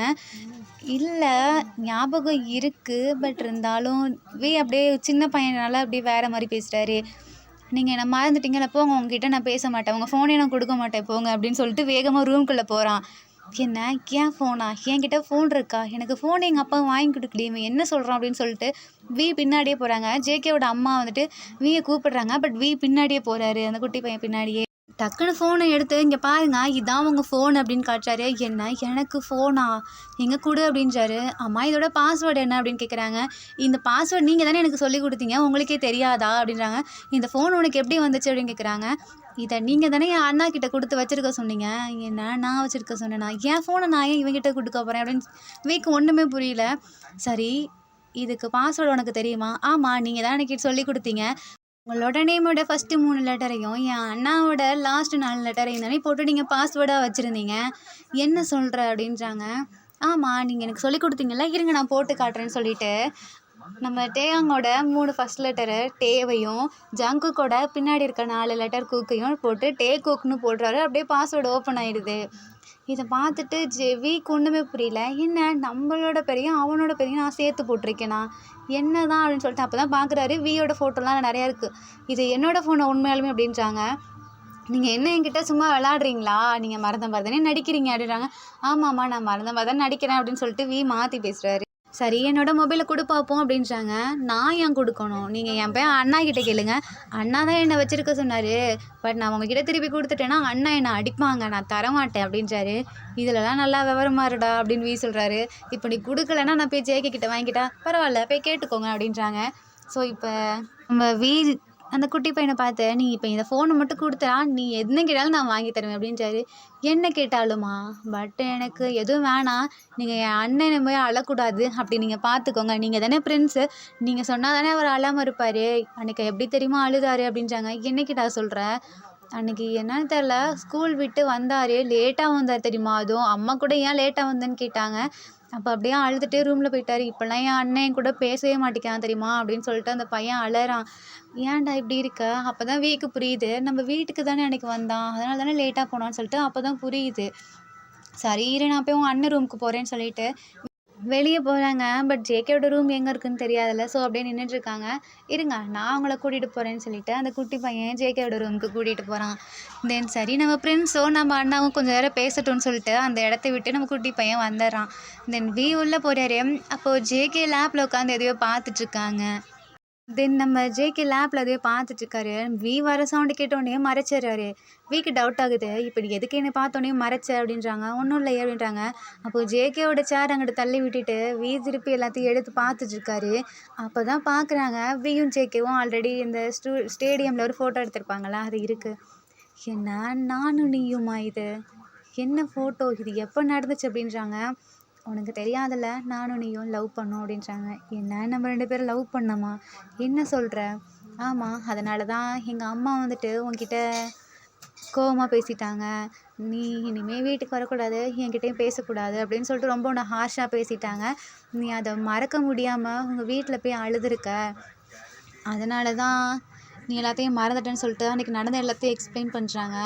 இல்லை ஞாபகம் இருக்குது, பட் இருந்தாலும் அப்படியே சின்ன பையனால அப்படியே வேறு மாதிரி பேசுகிறாரு. நீங்கள் என்ன மறந்துட்டீங்களா? போங்க, உங்ககிட்ட நான் பேச மாட்டேன், உங்கள் ஃபோனே நான் கொடுக்க மாட்டேன் போங்க அப்படின்னு சொல்லிட்டு வேகமாக ரூம்குள்ளே போகிறான். என்ன ஏன் ஃபோனா? என்கிட்ட ஃபோன் இருக்கா? எனக்கு ஃபோன் எங்கள் அப்பா வாங்கி கொடுக்கலையே, இவன் என்ன சொல்கிறான் அப்படின்னு சொல்லிட்டு வி பின்னாடியே போகிறாங்க. ஜேகேவோட அம்மா வந்துட்டு வியை கூப்பிடுறாங்க. பட் வி பின்னாடியே போகிறாரு, அந்த குட்டி பையன் பின்னாடியே. டக்குன்னு ஃபோனை எடுத்து இங்கே பாருங்க, இதான் உங்கள் ஃபோன் அப்படின்னு காட்டுறாரு. என்ன எனக்கு ஃபோனா? எங்கே கொடு அப்படின்றாரு. அம்மா இதோட பாஸ்வேர்டு என்ன அப்படின்னு கேட்குறாங்க. இந்த பாஸ்வேர்டு நீங்கள் தானே எனக்கு சொல்லி கொடுத்தீங்க, உங்களுக்கே தெரியாதா அப்படின்றாங்க. இந்த ஃபோன் உனக்கு எப்படி வந்துச்சு அப்படின்னு கேட்குறாங்க. இதை நீங்கள் தானே என் அண்ணா கிட்ட கொடுத்து வச்சுருக்க சொன்னீங்க. என்ன நான் வச்சுருக்க சொன்னேன்னா? என் ஃபோனை நான் ஏன் இவங்கிட்ட கொடுக்க போகிறேன் அப்படின்னு வீக்கு ஒன்றுமே புரியல. சரி, இதுக்கு பாஸ்வேர்டு உனக்கு தெரியுமா? ஆமாம், நீங்கள் தான் எனக்கு சொல்லி கொடுத்தீங்க. உங்களோட நேமோட ஃபஸ்ட்டு 3 லெட்டரையும் என் அண்ணாவோட லாஸ்ட்டு 4 லெட்டரையும் தானே போட்டு நீங்கள் பாஸ்வேர்டாக வச்சுருந்தீங்க. என்ன சொல்கிற அப்படின்றாங்க. ஆமாம், நீங்கள் எனக்கு சொல்லி கொடுத்தீங்களா, இருங்க நான் போட்டு காட்டுறேன்னு சொல்லிட்டு நம்ம டேயாங்கோட 3 ஃபஸ்ட் லெட்டரு டேவையும் ஜங்குக்கோட பின்னாடி இருக்க 4 லெட்டர் கூக்கையும் போட்டு டே கூக்குன்னு போடுறாரு. அப்படியே பாஸ்வேர்டு ஓப்பன் ஆகிடுது. இதை பார்த்துட்டு வீக்கு ஒன்றுமே புரியல. என்ன நம்மளோட பேரையும் அவனோட பேரையும் நான் சேர்த்து போட்டிருக்கேனா, என்ன தான் அப்படின்னு சொல்லிட்டு அப்போ தான் பார்க்குறாரு. வியோட ஃபோட்டோலாம் நிறையா இருக்குது. இது என்னோடய ஃபோனை உண்மையாலுமே அப்படின்றாங்க. நீங்கள் என்ன என்கிட்ட சும்மா விளாட்றீங்களா? நீங்கள் மறந்த மாதிரி தானே நடிக்கிறீங்க அப்படின்றாங்க. ஆமாம்மா, நான் மறந்த மாதிரி தான் நடிக்கிறேன் அப்படின்னு சொல்லிட்டு வி மாற்றி பேசுகிறாரு. சரி என்னோட மொபைலை கொடு பார்ப்போம் அப்படின்றாங்க. நான் ஏன் கொடுக்கணும்? நீங்கள் என் பையன் அண்ணா கிட்ட கேளுங்க. அண்ணா தான் என்னை வச்சிருக்க சொன்னார். பட் நான் உங்ககிட்ட திருப்பி கொடுத்துட்டேன்னா அண்ணா என்னை அடிப்பாங்க. நான் தரமாட்டேன் அப்படின்றாரு. இதுலலாம் நல்லா விவரமா இருடா அப்படின்னு சொல்கிறாரு. இப்போ நீ கொடுக்கலன்னா நான் போய் ஜேகே கிட்ட வாங்கிட்டா பரவாயில்ல போய் கேட்டுக்கோங்க அப்படின்றாங்க. ஸோ இப்போ நம்ம அந்த குட்டி பையனை பார்த்து நீ இப்போ இந்த ஃபோனை மட்டும் கொடுத்தா நீ என்ன கேட்டாலும் நான் வாங்கி தருவேன் அப்படின்றாரு. என்ன கேட்டாலுமா? பட் எனக்கு எதுவும் வேணாம். நீங்கள் என் அண்ணனை போய் அழக்கூடாது அப்படி நீங்கள் பார்த்துக்கோங்க. நீங்கள் தானே ஃப்ரெண்ட்ஸு. நீங்கள் சொன்னால் தானே அவர் அழாமல் இருப்பார். அன்றைக்கி எப்படி தெரியுமா அழுதாரு அப்படின்றாங்க. என்னைக்கிட்டா சொல்கிற? அன்றைக்கி என்னன்னு தெரில ஸ்கூல் விட்டு வந்தார். லேட்டாக வந்தார் தெரியுமா? அதுவும் அம்மா கூட ஏன் லேட்டாக வந்தேன்னு கேட்டாங்க. அப்போ அப்படியே அழுதுகிட்டே ரூமில் போயிட்டார். இப்போல்லாம் என் அண்ணன் கூட பேசவே மாட்டேங்கிறான் தெரியுமா அப்படின்னு சொல்லிட்டு அந்த பையன் அழறான். ஏன்டா இப்படி இருக்க? அப்போ தான் வீக்கு புரியுது. நம்ம வீட்டுக்கு தானே அன்றைக்கி வந்தான், அதனால தானே லேட்டாக போனான்னு சொல்லிட்டு அப்போ தான் புரியுது. சரி இரு நான் போய் உன் அண்ணன் ரூமுக்கு போகிறேன்னு சொல்லிட்டு வெளியே போகிறாங்க. பட் ஜேகேயோட ரூம் எங்கே இருக்குன்னு தெரியாதுல்ல. ஸோ அப்படியே நின்றுட்டுருக்காங்க. இருங்க நான் அவங்கள கூட்டிகிட்டு போகிறேன்னு சொல்லிட்டு அந்த குட்டி பையன் ஜேகேயோட ரூமுக்கு கூட்டிகிட்டு போகிறான். தென் சரி நம்ம ஃப்ரெண்ட்ஸோ நம்ம அண்ணாவும் கொஞ்சம் நேரம் பேசட்டும்னு சொல்லிட்டு அந்த இடத்த விட்டு நம்ம குட்டி பையன் வந்துடுறான். தென் உள்ளே போகிறாரு. அப்போது ஜேகே லேப்பில் உட்காந்து எதையோ பார்த்துட்ருக்காங்க. தென் நம்ம ஜேகே லேப்பில் எதையோ பார்த்துட்ருக்காரு. வர சவுண்டு கேட்டோடனே மறைச்சிடுறாரு. வீக்கு டவுட் ஆகுது. இப்போ நீ எதுக்கு என்னை பார்த்தோன்னே மறைச்ச அப்படின்றாங்க. ஒன்றும் இல்லையே அப்படின்றாங்க. அப்போது ஜேகேவோட சேர் அங்கிட்டு தள்ளி விட்டுட்டு திருப்பி எல்லாத்தையும் எடுத்து பார்த்துட்ருக்காரு. அப்போ தான் பார்க்குறாங்க வியும் ஜேகேவும் ஆல்ரெடி இந்த ஸ்டேடியமில் ஒரு ஃபோட்டோ எடுத்திருப்பாங்களா அது இருக்குது. என்ன நானும் நீயுமா இது? என்ன ஃபோட்டோ இது? எப்போ நடந்துச்சு அப்படின்றாங்க. உனக்கு தெரியாதுல்ல நானும் நீயும் லவ் பண்ணோம் அப்படின்றாங்க. என்ன நம்ம 2 பேரும் லவ் பண்ணோமா? என்ன சொல்கிற? ஆமாம் அதனால தான் எங்கள் அம்மா வந்துட்டு உன்கிட்ட கோவமாக பேசிட்டாங்க. நீ இனிமேல் வீட்டுக்கு வரக்கூடாது, என்கிட்டையும் பேசக்கூடாது அப்படின்னு சொல்லிட்டு ரொம்ப உன்னை ஹார்ஷாக பேசிட்டாங்க. நீ அதை மறக்க முடியாமல் உங்கள் வீட்டில் போய் அழுதுருக்க. அதனால தான் நீ எல்லாத்தையும் மறந்துட்டேன்னு சொல்லிட்டு அன்றைக்கி நடந்த எல்லாத்தையும் எக்ஸ்பிளைன் பண்ணுறாங்க.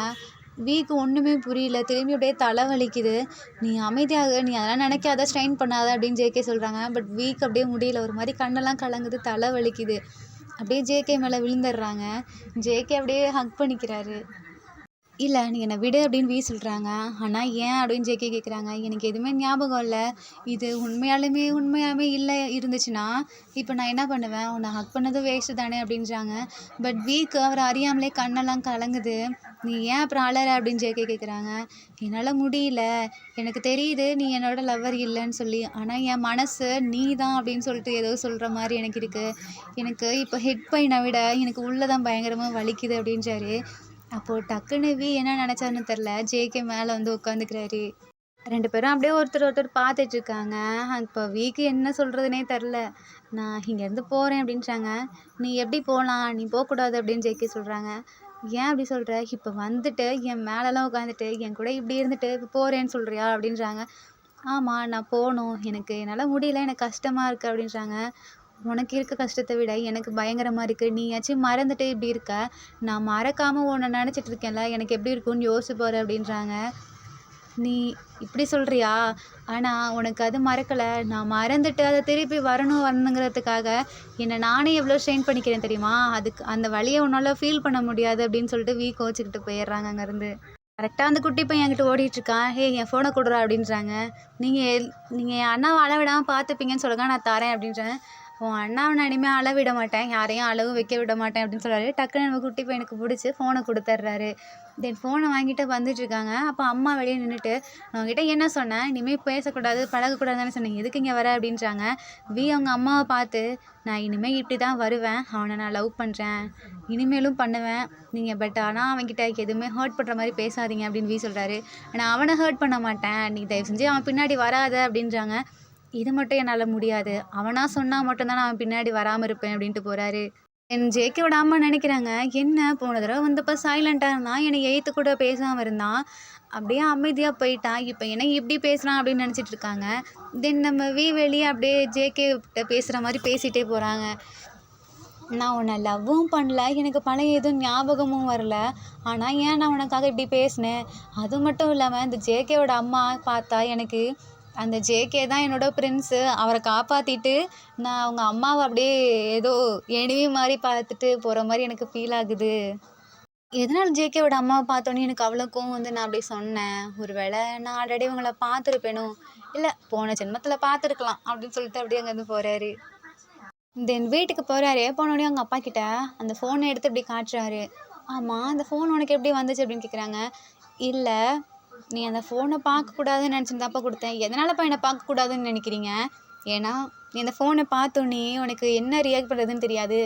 வீக்கு ஒன்றுமே புரியல. திரும்பி அப்படியே தலை வலிக்குது. நீ அமைதியாக, நீ அதெல்லாம் நினைக்காத, ஸ்ட்ரெயின் பண்ணாத அப்படின்னு ஜேகே சொல்கிறாங்க. பட் வீக் அப்படியே முடியல. ஒரு மாதிரி கண்ணெல்லாம் கலங்குது, தலை வலிக்குது. அப்படியே ஜேகே மேலே விழுந்துடுறாங்க. ஜேகே அப்படியே ஹக் பண்ணிக்கிறாரு. இல்லை நீ என்னை விடு அப்படின்னு சொல்கிறாங்க. ஆனால் ஏன் அப்படின்னு ஜேகே கேட்குறாங்க. எனக்கு எதுவுமே ஞாபகம் இல்லை. இது உண்மையாலுமே இல்லை இருந்துச்சுன்னா இப்போ நான் என்ன பண்ணுவேன்? உன்னை ஹக் பண்ணது வேஸ்ட்டு தானே அப்படின்றாங்க. பட் வீக்கு அவர் அறியாமலே கண்ணெல்லாம் கலங்குது. நீ ஏன் அப்புறம் அழற அப்படின்னு ஜேகே கேட்குறாங்க. என்னால் முடியல. எனக்கு தெரியுது நீ என்னோட லவ்வர் இல்லைன்னு சொல்லி. ஆனால் என் மனசு நீ தான் அப்படின்னு சொல்லிட்டு ஏதோ சொல்கிற மாதிரி எனக்கு இருக்குது. எனக்கு இப்போ ஹெட் பெயினை விட எனக்கு உள்ளே தான் பயங்கரமாக வலிக்குது அப்படின்றாரு. அப்போது டக்குன்னு என்ன நினச்சாருன்னு தெரில. ஜேகே மேலே வந்து உட்காந்துக்கிறாரு. 2 பேரும் அப்படியே ஒருத்தர் பார்த்துட்ருக்காங்க. இப்போ வீக்கு என்ன சொல்கிறதுனே தெரில. நான் இங்கேருந்து போகிறேன் அப்படின்றாங்க. நீ எப்படி போகலாம்? நீ போகக்கூடாது அப்படின்னு ஜேகே சொல்கிறாங்க. ஏன் அப்படி சொல்கிற? இப்போ வந்துட்டு என் மேலெலாம் உட்காந்துட்டு என் கூட இப்படி இருந்துட்டு இப்போ போகிறேன்னு சொல்கிறியா அப்படின்றாங்க. ஆமாம் நான் போகணும். என்னால் முடியல. எனக்கு கஷ்டமாக இருக்குது அப்படின்றாங்க. உனக்கு இருக்க கஷ்டத்தை விட எனக்கு பயங்கரமாக இருக்குது. நீயாச்சும் மறந்துட்டு இப்படி இருக்க. நான் மறக்காமல் உன்னை நினச்சிட்டு இருக்கேன்ல, எனக்கு எப்படி இருக்கும்னு யோசிச்சு பாரு அப்படின்றாங்க. நீ இப்படி சொல்கிறியா? ஆனால் உனக்கு அது மறக்கலை. நான் மறந்துட்டு அதை திருப்பி வரணுங்கிறதுக்காக என்னை நானே எவ்வளோ ஸ்ட்ரெயின் பண்ணிக்கிறேன் தெரியுமா? அதுக்கு அந்த வழியை உன்னால் ஃபீல் பண்ண முடியாது அப்படின்னு சொல்லிட்டு கோச்சிக்கிட்டு போயிடுறாங்க அங்கேருந்து. கரெக்டாக அந்த குட்டி பையன் என்கிட்ட ஓடிட்டுருக்கான். என் ஃபோனை கொடுறா அப்படின்றாங்க. நீங்கள் என் அண்ணாவை அழ விடாமல் பார்த்துப்பீங்கன்னு சொல்லுங்க, நான் தரேன் அப்படின்றேன். உன் அண்ணாவை நான் இனிமேல் அழ விட மாட்டேன், யாரையும் அழவும் வைக்க விட மாட்டேன் அப்படின்னு சொல்கிறாரு. டக்குன்னு நம்ம குட்டி பையனுக்கு பிடிச்சி ஃபோனை கொடுத்துட்றாரு. தென் ஃபோனை வாங்கிட்டு வந்துட்டுருக்காங்க. அப்போ அம்மா வெளியே நின்றுட்டு நான் உங்ககிட்ட என்ன சொன்னேன்? இனிமேல் பேசக்கூடாது பழகக்கூடாதுன்னு தானே சொன்னேன், எதுக்கு இங்கே வர அப்படின்றாங்க. அவங்க அம்மாவை பார்த்து நான் இனிமேல் இப்படி தான் வருவேன், அவனை நான் லவ் பண்ணுறேன், இனிமேலும் பண்ணுவேன் நீங்கள், பட் ஆனால் அவன்கிட்ட எதுவுமே ஹர்ட் பண்ணுற மாதிரி பேசாதீங்க அப்படின்னு சொல்கிறாரு. நான் அவனை ஹர்ட் பண்ண மாட்டேன், நீ தயவு செஞ்சு அவன் பின்னாடி வராத அப்படின்றாங்க. இது மட்டும் என்னால் முடியாது, அவனாக சொன்னால் மட்டும்தான் நான் அவன் பின்னாடி வராமல் இருப்பேன் அப்படின்ட்டு போகிறாரு. என் ஜேகேவோட அம்மா நினைக்கிறாங்க, என்ன போன தடவை வந்தப்போ சைலண்ட்டாக இருந்தான், என்னை எய்த்து கூட பேசாமல் இருந்தான், அப்படியே அமைதியாக போயிட்டான், இப்போ என்ன இப்படி பேசுகிறான் அப்படின்னு நினச்சிட்டு இருக்காங்க. தென் நம்ம வெளியே அப்படியே ஜேகே கிட்ட பேசுகிற மாதிரி பேசிகிட்டே போகிறாங்க. நான் உன்னை லவ்வும் பண்ணல, எனக்கு பழைய எதுவும் ஞாபகமும் வரல, ஆனால் ஏன் நான் உனக்காக இப்படி பேசினேன்? அது மட்டும் இல்லாமல் இந்த ஜேகேவோட அம்மா பார்த்தா எனக்கு அந்த ஜேகே தான் என்னோட பிரின்ஸு, அவரை காப்பாற்றிட்டு நான் அவங்க அம்மாவை அப்படியே ஏதோ எனிமி மாதிரி பார்த்துட்டு போகிற மாதிரி எனக்கு ஃபீல் ஆகுது. எதனால ஜேகேவோட அம்மாவை பார்த்தோன்னே எனக்கு அவ்வளோ கோவம் வந்து நான் அப்படி சொன்னேன். ஒரு வேளை நான் ஆல்ரெடி இவங்கள பார்த்துருப்பேனோ! இல்ல போன ஜென்மத்தில பார்த்துருக்கலாம் அப்படின்னு சொல்லிட்டு அப்படியே அங்கேருந்து போறாரு. தென் வீட்டுக்கு போறாரு. போனோனே அவங்க அப்பா கிட்ட அந்த ஃபோன எடுத்து இப்படி காட்டுறாரு. "ஆமா, அந்த ஃபோன் உனக்கு எப்படி வந்துச்சு?" அப்படின்னு கேட்குறாங்க. "இல்ல, நீ அந்த ஃபோன பார்க்கக்கூடாதுன்னு நினச்சின்னு தான்ப்பா குடுத்தேன்." "எதனாலப்பா என்ன பார்க்கக்கூடாதுன்னு நினைக்கிறீங்க?" "ஏன்னா, நீ அந்த ஃபோன பார்த்தோன்னே உனக்கு என்ன ரியாக்ட் பண்ணுறதுன்னு தெரியாது.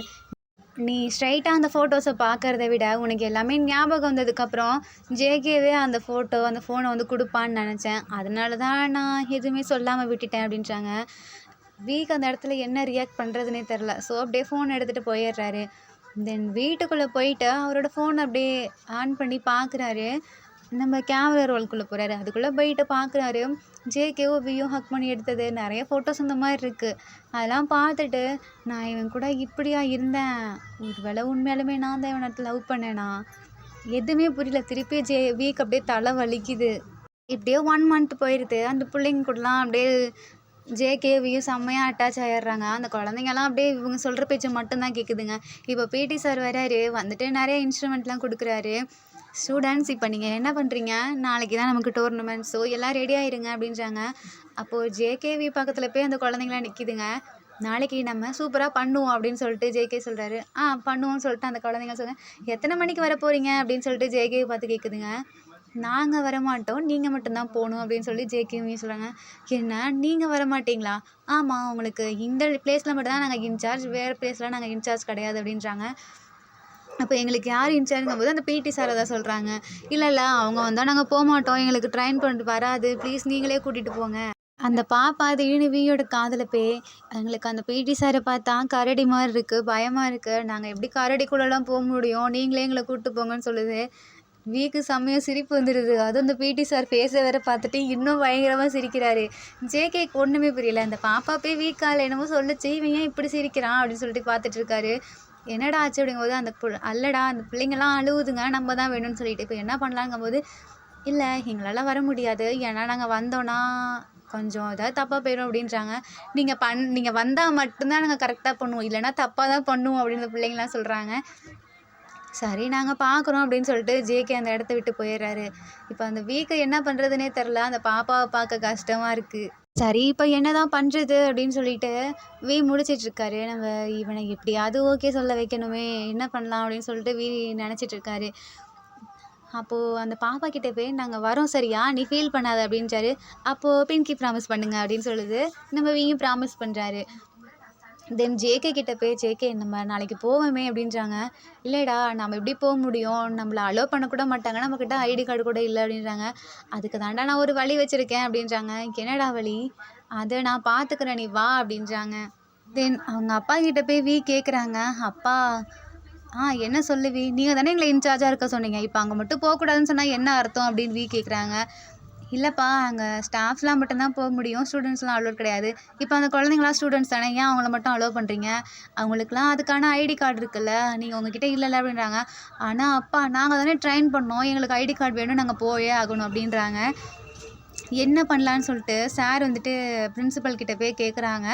நீ ஸ்ட்ரைட்டா அந்த ஃபோட்டோஸ பார்க்கறத விட, உனக்கு எல்லாமே ஞாபகம் வந்ததுக்கப்புறம், ஜேகேவே அந்த ஃபோட்டோ, அந்த ஃபோன வந்து குடுப்பான்னு நெனச்சேன். அதனால தான் நான் எதுவுமே சொல்லாம விட்டுட்டேன்." அப்படின்றாங்க. வீக் அந்த இடத்துல என்ன ரியாக்ட் பண்ணுறதுனே தெரில. ஸோ அப்படியே ஃபோன் எடுத்துகிட்டு போயிடுறாரு. தென் வீட்டுக்குள்ளே போயிட்டு அவரோட ஃபோன் அப்படியே ஆன் பண்ணி பார்க்குறாரு. நம்ம கேமரா ரோல்குள்ளே போகிறாரு. அதுக்குள்ளே போயிட்டு பார்க்குறாரு. ஜேகேவும் வியும் ஹக் பண்ணி எடுத்தது நிறைய ஃபோட்டோஸ் அந்த மாதிரி இருக்குது. அதெல்லாம் பார்த்துட்டு நான் இவன் கூட இப்படியா இருந்தேன், ஒரு வேளை உண்மையாலுமே நான் தான் இவனை லவ் பண்ணேனா, எதுவுமே புரியல. திருப்பி வீக் அப்படியே தலை வலிக்குது. இப்படியே 1 மந்த் போயிடுது. அந்த பிள்ளைங்க கூடலாம் அப்படியே ஜேகேவியும் செம்மையா அட்டாச் ஆயிடுறாங்க. அந்த குழந்தைங்கலாம் அப்படியே இவங்க சொல்கிற பேச்சை மட்டும்தான் கேட்குதுங்க. இப்போ பிடி சார் வராரு. வந்துட்டு நிறைய இன்ஸ்ட்ருமெண்ட்லாம் கொடுக்குறாரு. "ஸ்டூடெண்ட்ஸ், இப்போ நீங்கள் என்ன பண்ணுறீங்க? நாளைக்கு தான் நமக்கு டோர்னமெண்ட். ஸோ எல்லாம் ரெடி ஆயிருங்க." அப்படின்றாங்க. அப்போது ஜேகேவி பக்கத்தில் போய் அந்த குழந்தைங்களாம் நிற்கிதுங்க. "நாளைக்கு நம்ம சூப்பராக பண்ணுவோம்." அப்படின்னு சொல்லிட்டு ஜேகே சொல்கிறாரு. பண்ணுவோம்னு சொல்லிட்டு அந்த குழந்தைங்க சொல்லுங்க. "எத்தனை மணிக்கு வர போகிறீங்க?" அப்படின்னு சொல்லிட்டு ஜேகேவை பார்த்து கேட்குதுங்க. "நாங்கள் வரமாட்டோம், நீங்கள் மட்டும்தான் போகணும்." அப்படின்னு சொல்லி ஜேகேவியும் சொல்கிறாங்க. "என்ன, நீங்கள் வரமாட்டீங்களா?" "ஆமாம், உங்களுக்கு இந்த பிளேஸில் மட்டும் தான் நாங்கள் இன்சார்ஜ், வேறு பிளேஸ்லாம் நாங்கள் இன்சார்ஜ் கிடையாது." அப்படின்றாங்க. அப்போ எங்களுக்கு யார் இன்சார்ஜுங்கும்போது அந்த பிடி சாரை தான் சொல்கிறாங்க. "இல்லை, அவங்க வந்தால் நாங்கள் போகமாட்டோம், எங்களுக்கு ட்ரெயின் பண்ணிட்டு வராது, ப்ளீஸ் நீங்களே கூட்டிகிட்டு போங்க." அந்த பாப்பா திடீர்னு வியோட காதில் போய், "எங்களுக்கு அந்த பிடி சாரை பார்த்தா கரடி மாதிரி இருக்குது, பயமாக இருக்குது, நாங்கள் எப்படி கரடிக்குள்ளெல்லாம் போக முடியும், நீங்களே எங்களை கூப்பிட்டு போங்கன்னு" சொல்லுது. வீக்கு செம்மையா சிரிப்பு வந்துடுது. அதுவும் அந்த பிடி சார் ஃபேஸை வேற பார்த்துட்டு இன்னும் பயங்கரமாக சிரிக்கிறாரு. ஜேகேக்கு ஒன்றுமே புரியல. அந்த பாப்பா போய் வீக்கால் என்னமோ சொல்லுச்சு, இவன் ஏன் இப்படி சிரிக்கிறான் அப்படின்னு சொல்லிட்டு பார்த்துட்டு இருக்காரு. "என்னடா ஆச்சு?" அப்படிங்கும்போது அந்த அல்லடா அந்த பிள்ளைங்கள்லாம் அழுவுதுங்க, நம்ம தான் வேணும்னு சொல்லிட்டு. இப்போ என்ன பண்ணலாங்கும்போது, "இல்லை, எங்களால் வர முடியாது, ஏன்னா நாங்கள் வந்தோன்னா கொஞ்சம் ஏதாவது தப்பாக போயிடும்." அப்படின்றாங்க. நீங்கள் வந்தால் மட்டும்தான் நாங்கள் கரெக்டாக பண்ணுவோம், இல்லைன்னா தப்பாக தான் பண்ணுவோம்." அப்படின்னு பிள்ளைங்களாம் சொல்கிறாங்க. "சரி, நாங்கள் பார்க்குறோம்." அப்படின்னு சொல்லிட்டு ஜேகே அந்த இடத்த விட்டு போயிடுறாரு. இப்போ அந்த வீக்கை என்ன பண்ணுறதுனே தெரில. அந்த பாப்பாவை பார்க்க கஷ்டமாக இருக்குது. சரி, இப்போ என்ன தான் பண்ணுறது அப்படின்னு சொல்லிட்டு முழிச்சிட்ருக்காரு. நம்ம இவனை எப்படியாவது ஓகே சொல்ல வைக்கணுமே, என்ன பண்ணலாம் அப்படின்னு சொல்லிட்டு நினச்சிட்ருக்காரு. அப்போது அந்த பாப்பா கிட்டே போய், "நாங்கள் வரோம் சரியா, நீ ஃபீல் பண்ணாத." அப்படின்றாரு. அப்போது பின்கி ப்ராமிஸ் பண்ணுங்க அப்படின்னு சொல்லுது. நம்ம ப்ராமிஸ் பண்ணுறாரு. தென் ஜேகே கிட்ட போய், "ஜேகே, நம்ம நாளைக்கு போவோமே." அப்படின்றாங்க. "இல்லைடா, நம்ம எப்படி போக முடியும், நம்மள அலோவ் பண்ணக்கூட மாட்டாங்க, நம்மக்கிட்ட ஐடி கார்டு கூட இல்லை." அப்படின்றாங்க. "அதுக்கு தாண்டா நான் ஒரு வழி வச்சுருக்கேன்." அப்படின்றாங்க. "என்னடா வழி?" "அதை நான் பார்த்துக்கிறேன், நீ வா." அப்படின்றாங்க. தென் அவங்க அப்பா கிட்ட போய் கேட்குறாங்க. அப்பா, என்ன சொல்லு நீங்கள் தானே எங்களை இன்சார்ஜாக இருக்க சொன்னீங்க, இப்போ அங்கே மட்டும் போகக்கூடாதுன்னு சொன்னால் என்ன அர்த்தம்?" அப்படின்னு கேட்குறாங்க. "இல்லைப்பா, அங்கே ஸ்டாஃப்ஸ்லாம் மட்டும்தான் போக முடியும், ஸ்டூடெண்ட்ஸ்லாம் அலோட் கிடையாது." "இப்போ அந்த குழந்தைங்களாம் ஸ்டூடெண்ட்ஸ் தானே, ஏன் அவங்கள மட்டும் அலோவ் பண்ணுறீங்க? அவங்களுக்குலாம் அதுக்கான ஐடி கார்டு இருக்குல்ல, நீங்கள் உங்ககிட்ட இல்லைல்ல." அப்படின்றாங்க. "ஆனால் அப்பா, நாங்கள் தானே ட்ரெயின் பண்ணோம், எங்களுக்கு ஐடி கார்டு வேணும், நாங்கள் போயே ஆகணும்." அப்படின்றாங்க. என்ன பண்ணலான்னு சொல்லிட்டு சார் வந்துட்டு பிரின்சிபல் கிட்ட போய் கேட்குறாங்க.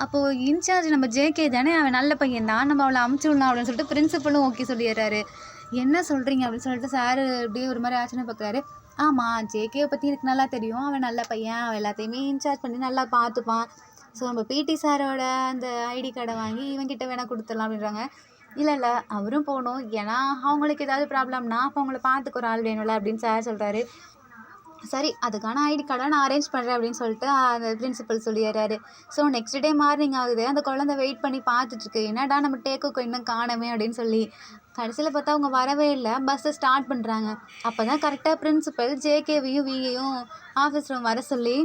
அப்போது இன்சார்ஜ் நம்ம ஜேகே தானே, அவன் நல்ல பையன் தான், நம்ம அவளை அமுச்சு விடலாம் அப்படின்னு சொல்லிட்டு பிரின்சிபலும் ஓகே சொல்லிடுறாரு. "என்ன சொல்கிறீங்க?" அப்படின்னு சொல்லிட்டு சார் இப்படியே ஒரு மாதிரி ஆச்சரியம் பார்க்குறாரு. "ஆமாம், ஜேகேவை பற்றி எனக்கு நல்லா தெரியும், அவன் நல்ல பையன், அவன் எல்லாத்தையுமே இன்சார்ஜ் பண்ணி நல்லா பார்த்துப்பான். ஸோ நம்ம பிடி சாரோட அந்த ஐடி கார்டை வாங்கி இவன்கிட்ட வேணால் கொடுத்துடலாம்." அப்படின்றாங்க. "இல்லை, அவரும் போகணும், ஏன்னா அவங்களுக்கு ஏதாவது ப்ராப்ளம்னா அப்போ அவங்கள பார்த்துக்க ஒரு ஆள் வேணும்ல." அப்படின்னு சார் சொல்கிறாரு. "சரி, அதுக்கான ஐடி கார்டை நான் அரேஞ்ச் பண்ணுறேன்." அப்படின்னு சொல்லிட்டு அந்த பிரின்சிபல் சொல்லிடுறாரு. ஸோ நெக்ஸ்ட் டே மார்னிங் ஆகுது. அந்த குழந்தை வெயிட் பண்ணி பார்த்துட்ருக்கு. என்னடா நம்ம டேக்குக்கு இன்னும் காணோமே அப்படின்னு சொல்லி. கடைசியில் பார்த்தா அவங்க வரவே இல்லை. பஸ்ஸை ஸ்டார்ட் பண்ணுறாங்க. அப்போ தான் கரெக்டாக பிரின்சிபல் ஜேகேவையும் வியையும் ஆஃபீஸ் ரூம் வர சொல்லி,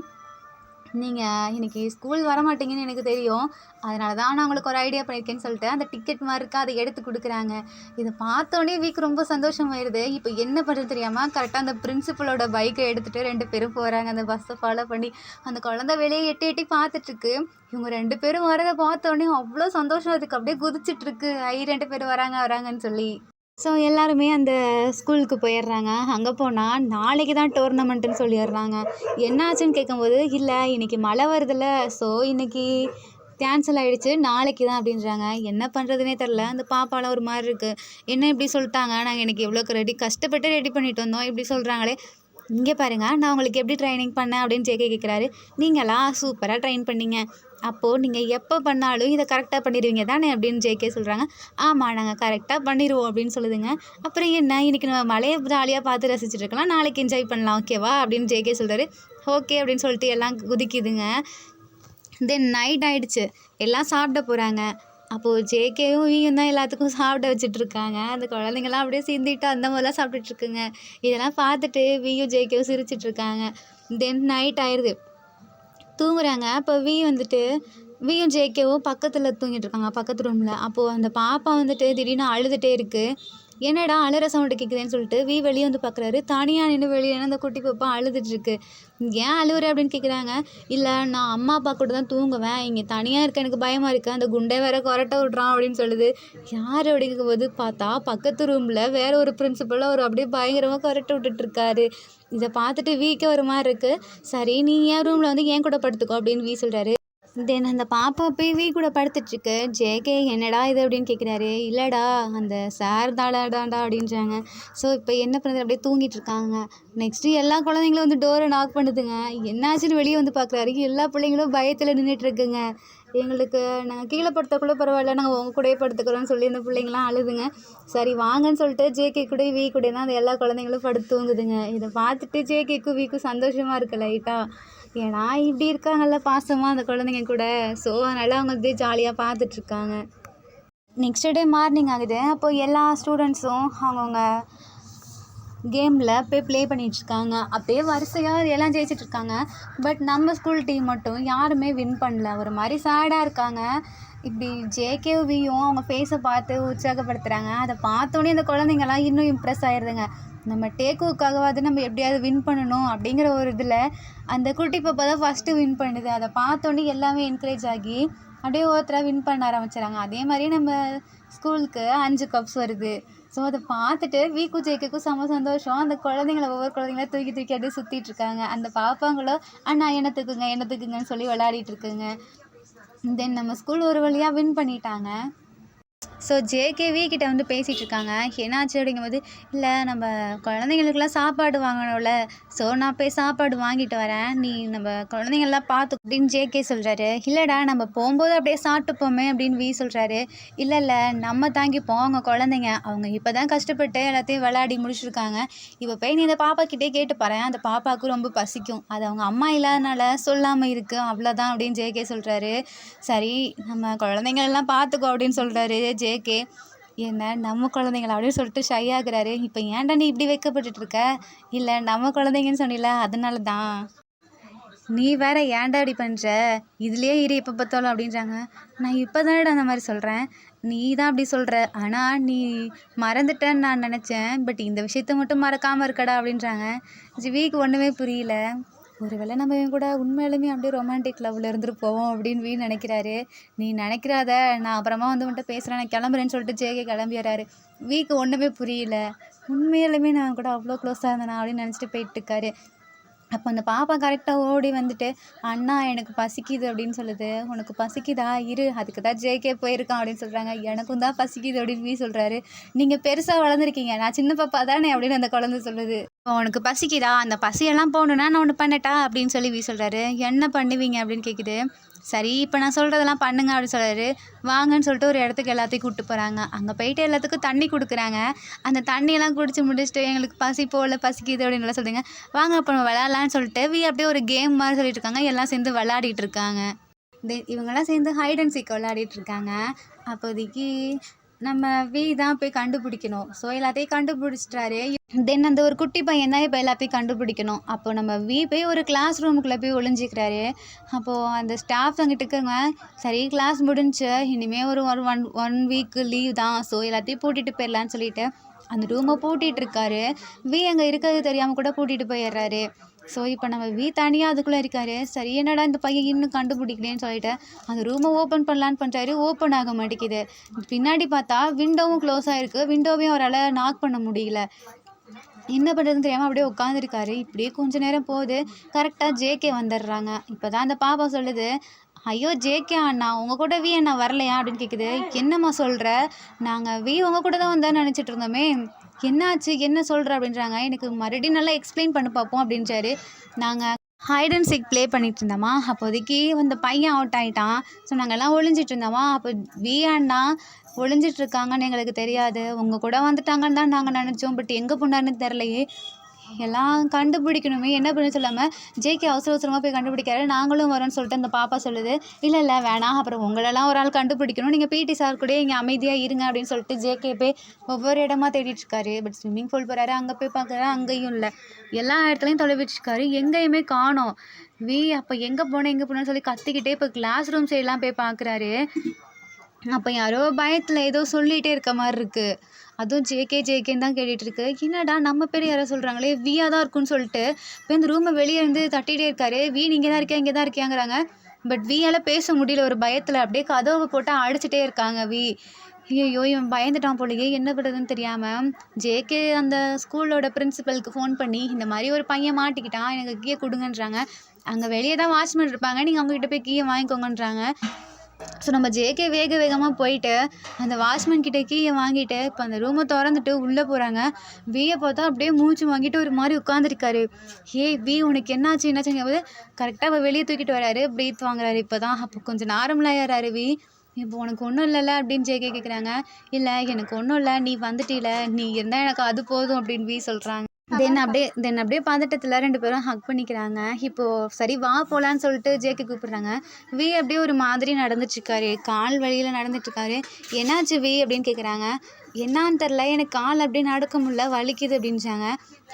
"நீங்கள் இன்றைக்கி ஸ்கூல் வரமாட்டீங்கன்னு எனக்கு தெரியும், அதனால தான் நான் உங்களுக்கு ஒரு ஐடியா பண்ணியிருக்கேன்னு" சொல்லிட்டு அந்த டிக்கெட் மாதிரி இருக்கா, அதை எடுத்து கொடுக்குறாங்க. இதை பார்த்தோன்னே வீக்கு ரொம்ப சந்தோஷமாயிருது. இப்போ என்ன பண்ணுறது தெரியாமல் கரெக்டாக அந்த பிரின்சிபலோட பைக்கை எடுத்துகிட்டு 2 பேரும் போகிறாங்க அந்த பஸ்ஸை ஃபாலோ பண்ணி. அந்த குழந்தை வெளியே எட்டி எட்டி பார்த்துட்ருக்கு. இவங்க 2 பேரும் வரதை பார்த்தோன்னே அவ்வளோ சந்தோஷம், அதுக்கு அப்படியே குதிச்சிட்ருக்கு. 2 பேரும் வராங்கன்னு சொல்லி. ஸோ எல்லாருமே அந்த ஸ்கூலுக்கு போயிடுறாங்க. அங்கே போனால் நாளைக்கு தான் டோர்னமெண்ட்டுன்னு சொல்லிடுறாங்க. என்ன ஆச்சுன்னு கேட்கும்போது, "இல்லை, இன்றைக்கி மழை வருதுல்ல, ஸோ இன்றைக்கி கேன்சல் ஆகிடுச்சு, நாளைக்கு தான் அப்படின்றாங்க. என்ன பண்ணுறதுனே தெரில. அந்த பாப்பாலாம் ஒரு மாதிரி இருக்குது. என்ன இப்படி சொல்லிட்டாங்க, நாங்கள் எனக்கு எவ்வளோக்கு கஷ்டப்பட்டு ரெடி பண்ணிட்டு வந்தோம், இப்படி சொல்கிறாங்களே. இங்கே பாருங்க, நான் உங்களுக்கு எப்படி ட்ரைனிங் பண்ணேன் அப்படின்னு ஜேகே கேட்குறாரு. நீங்களாம் சூப்பராக ட்ரெயின் பண்ணீங்க, அப்போது நீங்கள் எப்போ பண்ணாலும் இதை கரெக்டாக பண்ணிடுவீங்க தானே அப்படின்னு ஜேகே சொல்கிறாங்க. ஆமாம், நாங்கள் கரெக்டாக பண்ணிடுவோம் அப்படின்னு சொல்லுதுங்க. அப்புறம் என்ன, இன்றைக்கி நம்ம மலையை ஜாலியாக பார்த்து ரசிச்சுட்டு இருக்கலாம், நாளைக்கு என்ஜாய் பண்ணலாம் ஓகேவா அப்படின்னு ஜேகே சொல்கிறாரு. ஓகே அப்படின்னு சொல்லிட்டு எல்லாம் குதிக்குதுங்க. தென் நைட் ஆகிடுச்சு, எல்லாம் சாப்பிட போகிறாங்க. அப்போது ஜேகேயும் வியும் தான் எல்லாத்துக்கும் சாப்பிட வச்சுட்ருக்காங்க. அந்த குழந்தைங்களாம் அப்படியே சிந்திட்டு அந்த மாதிரிலாம் சாப்பிட்டுட்ருக்குங்க. இதெல்லாம் பார்த்துட்டு வியும் ஜேகேவும் சிரிச்சிட்ருக்காங்க. தென் நைட் ஆயிடுது, தூங்குறாங்க. அப்போ வியும் ஜேகேவும் பக்கத்தில் தூங்கிட்டு இருக்காங்க, பக்கத்து ரூமில். அப்போது அந்த பாப்பா திடீர்னு அழுதுகிட்டே இருக்குது. என்னடா அழுகிற சவுண்டு கேட்குதுன்னு சொல்லிட்டு வெளியே பார்க்குறாரு. தனியாக நின்று வெளியே அந்த குட்டி பாப்பா அழுதுட்டுருக்கு. ஏன் அழுகுற அப்படின்னு கேட்குறாங்க. இல்லை, நான் அம்மா அப்பா கூட தான் தூங்குவேன், இங்கே தனியாக இருக்க எனக்கு பயமாக இருக்குது, அந்த குண்டை வேற கொரட்டை விட்றான் அப்படின்னு சொல்லுது. யார் அப்படிங்கும் போது பார்த்தா பக்கத்து ரூமில் வேற ஒரு பிரின்சிபலாக ஒரு அப்படியே பயங்கரமாக கொரட்டை விட்டுட்ருக்காரு. இதை பார்த்துட்டு வீக்கே ஒரு மாதிரி இருக்குது. சரி, நீ என் ரூமில் என் கூட படுத்துக்கோ அப்படின்னு சொல்கிறாரு. தென் அந்த பாப்பா போய் கூட படுத்துட்ருக்கு. ஜேகே என்னடா இது அப்படின்னு கேட்குறாரு. இல்லைடா, அந்த சார் தாடாடாண்டா அப்படின்றாங்க. ஸோ இப்போ என்ன பண்ணுறது, அப்படியே தூங்கிட்டு இருக்காங்க. நெக்ஸ்ட்டு எல்லா குழந்தைங்களும் டோரை நாக் பண்ணுதுங்க. என்னாச்சுன்னு வெளியே பார்க்குறாரு. எல்லா பிள்ளைங்களும் பயத்தில் நின்றுட்டுருக்குங்க. எங்களுக்கு நாங்கள் கீழே படுத்தக்குள்ளே பரவாயில்ல, நாங்கள் உங்கள் கூடயே படுத்துக்கிறோன்னு சொல்லி அந்த பிள்ளைங்களாம் அழுதுங்க. சரி வாங்கன்னு சொல்லிட்டு ஜேகே கூட கூட தான் அந்த எல்லா குழந்தைங்களும் படுத்து தூங்குதுங்க. இதை பார்த்துட்டு ஜேகேக்கும் வீக்கும் சந்தோஷமாக இருக்குது லைட்டாக. ஏன்னா இப்படி இருக்காங்கல்ல பாசமாக அந்த குழந்தைங்க கூட. ஸோ அதனால் அவங்க ஜாலியாக பார்த்துட்ருக்காங்க. நெக்ஸ்ட் டே மார்னிங் ஆகுது. அப்போது எல்லா ஸ்டூடெண்ட்ஸும் அவங்கவுங்க கேமில் போய் ப்ளே பண்ணிகிட்ருக்காங்க. அப்படியே வரிசையாக எல்லாம் ஜெயிச்சிட்ருக்காங்க. பட் நம்ம ஸ்கூல் டீம் மட்டும் யாருமே வின் பண்ணல. ஒரு மாதிரி சேடாக இருக்காங்க. இப்படி ஜேகேவியும் அவங்க ஃபேஸை பார்த்து உற்சாகப்படுத்துகிறாங்க. அதை பார்த்தோன்னே அந்த குழந்தைங்கள்லாம் இன்னும் இம்ப்ரெஸ் ஆகிடுதுங்க. நம்ம டேக்குவுக்காகவாது நம்ம எப்படியாவது வின் பண்ணணும் அப்படிங்கிற ஒரு இதில் அந்த குட்டி பாப்பா தான் ஃபஸ்ட்டு வின் பண்ணுது. அதை பார்த்தோன்னே எல்லாமே என்கரேஜ் ஆகி அப்படியே ஒருத்தராக வின் பண்ண ஆரம்பிச்சிடறாங்க. அதே மாதிரி நம்ம ஸ்கூலுக்கு 5 கப்ஸ் வருது. ஸோ அதை பார்த்துட்டு வீக்கும் ஜேகேக்கும் செம்ம சந்தோஷம். அந்த குழந்தைங்கள ஒவ்வொரு குழந்தைங்களா தூக்கி தூக்கி அப்படியே சுற்றிட்டுருக்காங்க. அந்த பாப்பாங்களும் அண்ணா என்ன தூக்குங்கன்னு சொல்லி விளையாடிட்டுருக்குங்க. தென் நம்ம ஸ்கூல் ஒரு வழியாக வின் பண்ணிட்டாங்க. ஸோ ஜேகேவி கிட்ட பேசிகிட்டு இருக்காங்க. என்னாச்சு அப்படிங்கும்போது, இல்லை நம்ம குழந்தைங்களுக்குலாம் சாப்பாடு வாங்கணும்ல, ஸோ நான் போய் சாப்பாடு வாங்கிட்டு வரேன், நீ நம்ம குழந்தைங்கள்லாம் பார்த்து அப்படின்னு ஜேகே சொல்கிறாரு. இல்லைடா, நம்ம போகும்போது அப்படியே சாப்பிட்டுப்போமே அப்படின்னு சொல்கிறாரு. இல்லை நம்ம தாங்கிப்போம், அவங்க குழந்தைங்க அவங்க இப்போ தான் கஷ்டப்பட்டு எல்லாத்தையும் விளையாடி முடிச்சிருக்காங்க. இப்போ போய் நீ இந்த பாப்பாக்கிட்டே கேட்டு பாரு, அந்த பாப்பாவுக்கு ரொம்ப பசிக்கும், அது அவங்க அம்மா இல்லாதனால சொல்லாமல் இருக்கு, அவ்வளோதான் அப்படின்னு ஜேகே சொல்கிறாரு. சரி, நம்ம குழந்தைங்களெல்லாம் பார்த்துக்கோ அப்படின்னு சொல்கிறாரு ஜேகே. என்ன நம்ம குழந்தைங்களா அப்படின்னு சொல்லிட்டு ஷை ஆகுறாரு. இப்போ ஏன்டா நீ இப்படி வைக்கப்பட்டுருக்க? இல்லை, நம்ம குழந்தைங்கன்னு சொன்னில, அதனால தான். நீ வேற ஏன்டா இப்படி பண்ணுற, இதுலேயே இரு எப்போ பார்த்தாலும் அப்படின்றாங்க. நான் இப்போ தானடா அந்த மாதிரி சொல்கிறேன், நீ தான் அப்படி சொல்கிற, ஆனால் நீ மறந்துட்டேன்னு நான் நினச்சேன், பட் இந்த விஷயத்த மட்டும் மறக்காமல் இருக்கடா அப்படின்றாங்க. ஜிவிக்கு ஒன்றுமே புரியல. ஒருவேளை நம்ம இவன் கூட உண்மையிலுமே அப்படியே ரொமான்டிக் லவ்வில் இருந்துட்டு போவோம் அப்படின்னு நினைக்கிறாரு. நீ நினைக்கிறாத, நான் அப்புறமா வந்துட்டு பேசுகிறேன், நான் கிளம்புறேன்னு சொல்லிட்டு ஜேகே கிளம்பிடுறாரு. வீக்கு ஒன்றுமே புரியல. உண்மையிலுமே நான் கூட அவ்வளோ க்ளோஸாக இருந்தேனா அப்படின்னு நினச்சிட்டு போயிட்டுருக்காரு. அப்போ அந்த பாப்பா கரெக்டாக ஓடி வந்துட்டு, அண்ணா எனக்கு பசிக்குது அப்படின்னு சொல்லுது. உனக்கு பசிக்குதா, இரு, அதுக்கு தான் ஜேகே போயிருக்கான் அப்படின்னு சொல்கிறாங்க. எனக்கும் தான் பசிக்குது அப்படின்னு சொல்கிறாரு. நீங்கள் பெருசாக வளர்ந்துருக்கீங்க, நான் சின்ன பாப்பா தானே அப்படின்னு அந்த குழந்தை சொல்லுது. உனக்கு பசிக்குதா, அந்த பசியெல்லாம் போகணுன்னா நான் ஒன்று பண்ணட்டா அப்படின்னு சொல்லி சொல்கிறாரு. என்ன பண்ணுவீங்க அப்படின்னு கேட்குது. சரி, இப்போ நான் சொல்கிறதெல்லாம் பண்ணுங்க அப்படின்னு சொல்கிறாரு. வாங்கன்னு சொல்லிட்டு ஒரு இடத்துக்கு எல்லாத்தையும் கூப்பிட்டு போகிறாங்க. அங்கே போயிட்டு எல்லாத்துக்கும் தண்ணி கொடுக்குறாங்க. அந்த தண்ணியெல்லாம் குடிச்சு முடிச்சுட்டு, எங்களுக்கு பசி போகல, பசிக்குது அப்படின்னு எல்லாம் சொல்லுங்க, வாங்க இப்போ நம்ம விளையாடலான்னு சொல்லிட்டு அப்படியே ஒரு கேம் மாதிரி சொல்லிட்டு இருக்காங்க. எல்லாம் சேர்ந்து விளையாடிட்டு இருக்காங்க. இவங்கெல்லாம் சேர்ந்து ஹைட் அண்ட் சீக் விளையாடிட்டு இருக்காங்க. அப்போதைக்கு நம்ம தான் போய் கண்டுபிடிக்கணும். ஸோ எல்லாத்தையும் கண்டுபிடிச்சிட்டாரு. தென் அந்த ஒரு குட்டி பையன் தான் இப்போ எல்லாத்தையும் கண்டுபிடிக்கணும். அப்போ நம்ம போய் ஒரு கிளாஸ் ரூமுக்குள்ளே போய் ஒளிஞ்சிக்கிறாரு. அப்போது அந்த ஸ்டாஃப் அங்கிட்டுக்குங்க, சரி கிளாஸ் முடிஞ்சு இனிமேல் ஒரு ஒன் வீக்கு லீவ் தான், ஸோ எல்லாத்தையும் பூட்டிட்டு போயிடலான்னு சொல்லிட்டு அந்த ரூமை பூட்டிகிட்டு இருக்காரு. அங்கே இருக்கிறது தெரியாமல் கூட பூட்டிகிட்டு போயிடுறாரு. ஸோ இப்போ நம்ம தனியாக அதுக்குள்ளே இருக்காரு. சரி, என்னடா இந்த பையன் இன்னும் கண்டுபிடிக்கலன்னு சொல்லிட்டு அந்த ரூமை ஓப்பன் பண்ணலான்னு பண்ணுறாரு. ஓப்பன் ஆக மாட்டேங்குது. பின்னாடி பார்த்தா விண்டோவும் க்ளோஸ் ஆகிருக்கு. விண்டோவையும் அவரால் நாக் பண்ண முடியல. என்ன பண்ணுறதுன்னு தெரியாமல் அப்படியே உட்காந்துருக்காரு. இப்படியே கொஞ்சம் நேரம் போகுது. கரெக்டாக ஜேகே வந்துடுறாங்க. இப்போ தான் அந்த பாப்பா சொல்லுது, ஐயோ ஜேகே அண்ணா உங்கள் கூட வி அண்ணா வரலையா அப்படின்னு கேட்குது. என்னம்மா சொல்கிற, நாங்கள் வி உங்கள் கூட தான் வந்தான்னு நினச்சிட்டு இருந்தோமே, என்னாச்சு என்ன சொல்கிற அப்படின்றாங்க. எனக்கு மறுபடியும் நல்லா எக்ஸ்பிளைன் பண்ணி பார்ப்போம் அப்படின்றாரு. நாங்கள் ஹைட் அண்ட் சீக் ப்ளே பண்ணிட்டு இருந்தோமா, அப்போதைக்கு அந்த பையன் அவுட் ஆகிட்டான். ஸோ நாங்கள் எல்லாம் ஒளிஞ்சிட்டு இருந்தோமா, அப்போ வி அண்ணா ஒளிஞ்சிட்டு இருக்காங்கன்னு எங்களுக்கு தெரியாது, உங்கள் கூட வந்துட்டாங்கன்னு தான் நாங்கள் நினச்சோம். பட் எங்கே போனாருன்னு தெரிலையே, எல்லாம் கண்டுபிடிக்கணுமே என்ன பண்ண சொல்லாமல் ஜேகே அவசர அவசரமாக போய் கண்டுபிடிக்காரு. நாங்களும் வரோன்னு சொல்லிட்டு அந்த பாப்பா சொல்லுது. இல்லை இல்லை வேணாம், அப்புறம் உங்களெல்லாம் ஒரு ஆள் கண்டுபிடிக்கணும், நீங்கள் பிடி சார் கூட இங்கே அமைதியாக இருங்க அப்படின்னு சொல்லிட்டு ஜேகே போய் ஒவ்வொரு இடமா தேடிட்டு இருக்காரு. பட் ஸ்விம்மிங் பூல் போகிறாரு, அங்கே போய் பார்க்குறாரு, அங்கேயும் இல்லை. எல்லா இடத்துலையும் தொலைவிட்டு இருக்காரு, எங்கேயுமே காணோம். அப்போ எங்கே போனேன்னு சொல்லி கத்திக்கிட்டே இப்போ கிளாஸ் ரூம் சைடெலாம் போய் பார்க்குறாரு. அப்போ யாரோ பயத்தில் ஏதோ சொல்லிகிட்டே இருக்க மாதிரி இருக்குது. அதுவும் ஜேகேன்னு தான் கேட்டுட்ருக்கு. என்னடா நம்ம பேர் யாரோ சொல்கிறாங்களே, வியா தான் இருக்குன்னு சொல்லிட்டு இப்போ இந்த ரூமை வெளியே இருந்து தட்டிகிட்டே இருக்காரு. இங்கே தான் இருக்கேன், இங்கே தான் இருக்கியாங்கிறாங்க. பட் வியால் பேச முடியல, ஒரு பயத்தில் அப்படியே கதவை போட்டு அடிச்சிட்டே இருக்காங்க. ஐயோ இவன் பயந்துட்டான் போலயே, என்ன பண்ணுறதுன்னு தெரியாமல் ஜேகே அந்த ஸ்கூலோட பிரின்சிபலுக்கு ஃபோன் பண்ணி இந்த மாதிரி ஒரு பையன் மாட்டிக்கிட்டான், எனக்கு கீயை கொடுங்கன்றாங்க. அங்கே வெளியே தான் வாட்ச்மேன் இருப்பாங்க, நீங்கள் அவங்ககிட்ட போய் கீயை வாங்கிக்கோங்கன்றாங்க. ஸோ நம்ம ஜேகே வேகமாக போயிட்டு அந்த வாட்ச்மேன் கிட்டே கீயை வாங்கிட்டு இப்போ அந்த ரூமை திறந்துட்டு உள்ளே போகிறாங்க. வியை பார்த்தா அப்படியே மூச்சு வாங்கிட்டு ஒரு மாதிரி உட்காந்துருக்காரு. உனக்கு என்னாச்சுங்க போது கரெக்டாக வெளியே தூக்கிட்டு வராரு, ப்ரீத் வாங்குறாரு. இப்போ தான் அப்போ கொஞ்சம் நார்மலாகிறாரு. இப்போ உனக்கு ஒன்றும் இல்லைல்ல அப்படின்னு ஜேகே கேட்குறாங்க. இல்லை எனக்கு ஒன்றும் இல்லை, நீ வந்துட்டீல, நீ இருந்தால் எனக்கு அது போதும் அப்படின்னு சொல்கிறாங்க. தென் அப்படியே பதட்டத்தில் 2 பேரும் ஹக் பண்ணிக்கிறாங்க. இப்போது சரி வா போகலான்னு சொல்லிட்டு ஜேகே கூப்பிடுறாங்க. அப்படியே ஒரு மாதிரி நடந்துட்டுருக்காரு, கால் வழியில் நடந்துட்டுருக்காரு. என்னாச்சு அப்படின்னு கேட்குறாங்க. என்னான்னு தெரில, எனக்கு கால் அப்படியே நடக்க முடியல, வலிக்குது அப்படின்றாங்க.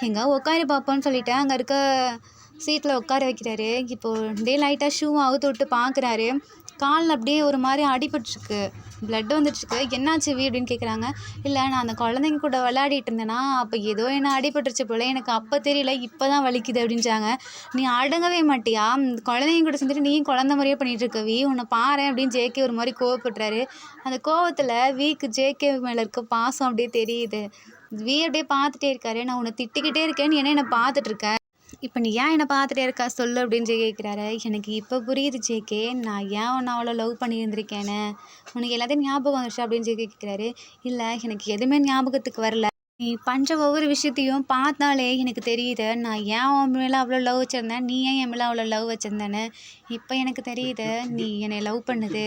எங்கே உட்காரி பார்ப்போன்னு சொல்லிட்டு அங்கே இருக்க சீட்டில் உட்கார வைக்கிறாரு. இப்போது அப்படியே லைட்டாக ஷூ அவுத்து விட்டு பார்க்குறாரு. காலில் அப்படியே ஒரு மாதிரி அடிபட்டுருக்கு, ப்ளட் வந்துட்டுருக்கு. என்னாச்சு அப்படின்னு கேட்குறாங்க. இல்லை நான் அந்த குழந்தைங்க கூட விளையாடிட்டு இருந்தேன்னா அப்போ ஏதோ என்ன அடிபட்டுருச்சு போல், எனக்கு அப்போ தெரியல, இப்போ தான் வலிக்குது அப்படின்றாங்க. நீ அடங்கவே மாட்டியா, குழந்தைங்க கூட செஞ்சுட்டு நீயும் குழந்த மாதிரியே பண்ணிகிட்ருக்க, உன்னை பாரு அப்படின்னு ஜேகே ஒரு மாதிரி கோவப்படுறாரு. அந்த கோவத்தில் ஜேகே மேலே இருக்க பாசம் அப்படியே தெரியுது. அப்படியே பார்த்துட்டே இருக்காரு. நான் உன்னை திட்டிக்கிட்டே இருக்கேன்னு என்னை பார்த்துட்ருக்கேன், இப்போ நீ ஏன் என்னை பார்த்துட்டே இருக்கா சொல்லு அப்படின்னு கேட்குறாரு. எனக்கு இப்போ புரியுது ஜேகே, நான் ஏன் உன்னை அவ்வளோ லவ் பண்ணியிருந்திருக்கேன்னு, உனக்கு எல்லாத்தையும் ஞாபகம் வந்துச்சு அப்படின்னு கேட்குறாரு. இல்லை எனக்கு எதுவுமே ஞாபகத்துக்கு வரல, நீ பண்ணுற ஒவ்வொரு விஷயத்தையும் பார்த்தாலே எனக்கு தெரியுது, நான் ஏன் உன் மேலே அவ்வளோ லவ் வச்சுருந்தேன், நீ ஏன் என் மேலே அவ்வளோ லவ் வச்சுருந்தேன்னு இப்போ எனக்கு தெரியுது, நீ என்னை லவ் பண்ணுது,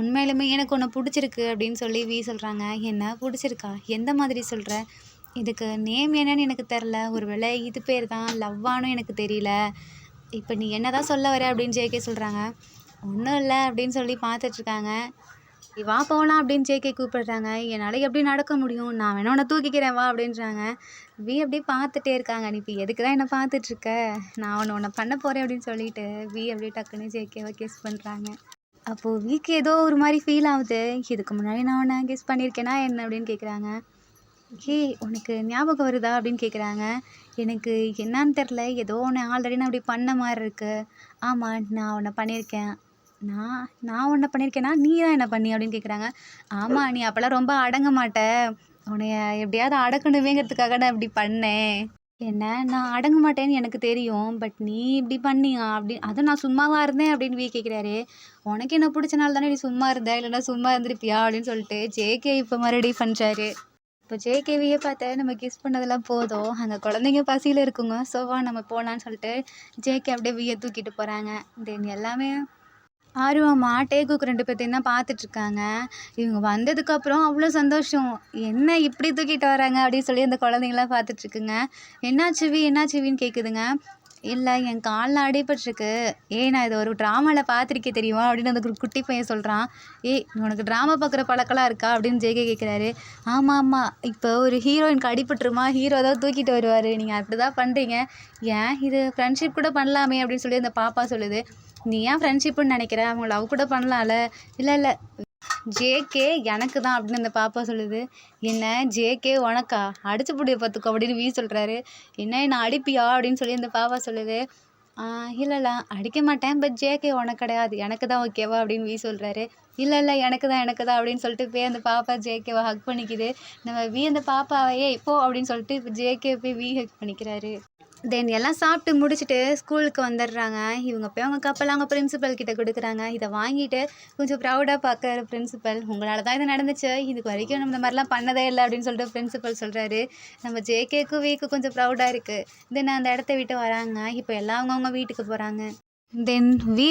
உண்மையிலுமே எனக்கு ஒன்று பிடிச்சிருக்கு அப்படின்னு சொல்லி சொல்கிறாங்க. என்ன பிடிச்சிருக்கா, எந்த மாதிரி சொல்கிற, இதுக்கு நேம் என்னன்னு எனக்கு தெரில, ஒரு வேளை இது பேர் தான் லவ்வானு எனக்கு தெரியல, இப்போ நீ என்ன தான் சொல்ல வர அப்படின்னு ஜேகே சொல்கிறாங்க. ஒன்றும் இல்லை அப்படின்னு சொல்லி பார்த்துட்ருக்காங்க. வா போகலாம் அப்படின்னு ஜேகே கூப்பிடுறாங்க. என்னால் எப்படி நடக்க முடியும், நான் வேணா உன்னை தூக்கிக்கிறேன் வா அப்படின்றாங்க. அப்படியே பார்த்துட்டே இருக்காங்க. நீ இப்போ எதுக்கு தான் என்னை பார்த்துட்ருக்க, நான் ஒன்று பண்ண போகிறேன் அப்படின்னு சொல்லிட்டு அப்படியே டக்குன்னு ஜேகேவை கிஸ் பண்ணுறாங்க. அப்போது விக்கு ஏதோ ஒரு மாதிரி ஃபீல் ஆகுது. இதுக்கு முன்னாடி நான் உன்னை கிஸ் பண்ணியிருக்கேனா என்ன அப்படின்னு கேட்குறாங்க. உனக்கு ஞாபகம் வருதா அப்படின்னு கேட்குறாங்க. எனக்கு என்னான்னு தெரில, ஏதோ ஒன்று ஆல்ரெடி நான் அப்படி பண்ண மாதிரி இருக்குது. ஆமாம் நான் உன்னை பண்ணியிருக்கேன். நான் உன்னை பண்ணியிருக்கேன்னா நீ தான் என்ன பண்ணி அப்படின்னு கேட்குறாங்க. ஆமாம் நீ அப்போல்லாம் ரொம்ப அடங்க மாட்ட, உன்னைய எப்படியாவது அடக்கணுமேங்கிறதுக்காக நான் இப்படி பண்ணேன். என்ன நான் அடங்க மாட்டேன்னு எனக்கு தெரியும், பட் நீ இப்படி பண்ணியா அப்படி, அதுவும் நான் சும்மாவாக இருந்தேன் அப்படின்னு கேட்குறாரு. உனக்கு என்ன பிடிச்சனால தானே நீ சும்மா இருந்த, இல்லைன்னா சும்மா இருந்திருப்பியா அப்படின்னு சொல்லிட்டு ஜேகே இப்போ மறுபடியும் பண்ணுறாரு. இப்போ ஜேகேவியே பார்த்தா நம்ம கிஸ் பண்ணதெல்லாம் போதும், அங்கே குழந்தைங்க பசியில் இருக்குங்க, சோவா நம்ம போகலான்னு சொல்லிட்டு ஜேகே அப்படியே தூக்கிட்டு போகிறாங்க. தென் எல்லாமே ஆர்வமாக டேக்குக்கு 2 பேர்த்தையும் தான் பார்த்துட்ருக்காங்க. இவங்க வந்ததுக்கப்புறம் அவ்வளோ சந்தோஷம், என்ன இப்படி தூக்கிட்டு வராங்க அப்படின்னு சொல்லி அந்த குழந்தைங்களாம் பார்த்துட்ருக்குங்க. என்னாச்சுவின்னு கேட்குதுங்க. இல்லை என் காலில் அடிபட்டிருக்கு, நான் இதை ஒரு ட்ராமாவில் பார்த்துருக்கே தெரியுமா அப்படின்னு அந்த குட்டி பையன் சொல்கிறான். உனக்கு ட்ராமா பார்க்குற பழக்கம்லாம் இருக்கா அப்படின்னு ஜேகே கேட்குறாரு. ஆமாம் இப்போ ஒரு ஹீரோயினுக்கு அடிபட்டுருமா, ஹீரோ தான் தூக்கிட்டு வருவார், நீங்கள் அப்படி தான் பண்ணுறீங்க, ஏன் இது ஃப்ரெண்ட்ஷிப் கூட பண்ணலாமே அப்படின்னு சொல்லி அந்த பாப்பா சொல்லுது. நீ ஏன் ஃப்ரெண்ட்ஷிப்புன்னு நினைக்கிற, அவங்க லவ் கூட பண்ணலாம்ல. இல்லை ஜேகே எனக்கு தான் அப்படின்னு அந்த பாப்பா சொல்லுது. என்ன ஜேகே உனக்கா, அடிச்சு புடிய பார்த்துக்கோ அப்படின்னு சொல்கிறாரு. என்ன அடிப்பியா அப்படின்னு சொல்லி அந்த பாப்பா சொல்லுது. இல்லை அடிக்க மாட்டேன், பட் ஜேகே உனக்கு கிடையாது, எனக்கு தான் ஓகேவா அப்படின்னு சொல்கிறாரு. இல்லை எனக்கு தான் அப்படின்னு சொல்லிட்டு அந்த பாப்பா ஜேகேவை ஹக் பண்ணிக்குது. நம்ம அந்த பாப்பாவை இப்போ அப்படின்னு சொல்லிட்டு இப்போ ஜேகே போய் ஹக் பண்ணிக்கிறாரு. தென் எல்லாம் சாப்பிட்டு முடிச்சுட்டு ஸ்கூலுக்கு வந்துடுறாங்க. இவங்க போய் அவங்க கப்பல் அவங்க பிரின்சிபல் கிட்ட குடுக்குறாங்க. இத வாங்கிட்டு கொஞ்சம் ப்ரௌடா பார்க்குற பிரின்சிபல், "உங்களால தான் இது நடந்துச்சு. இதுக்கு வரைக்கும் நம்ம இந்த மாரிலாம் பண்ணதே இல்ல." அப்படின்னு சொல்லிட்டு பிரின்சிபல் சொல்றாரு. நம்ம ஜேகேக்கும் விக்கும் கொஞ்சம் ப்ரௌடா இருக்கு. தென் அந்த இடத்த விட்டு வராங்க. இப்ப எல்லாம் அவங்கவங்க வீட்டுக்கு போறாங்க. தென்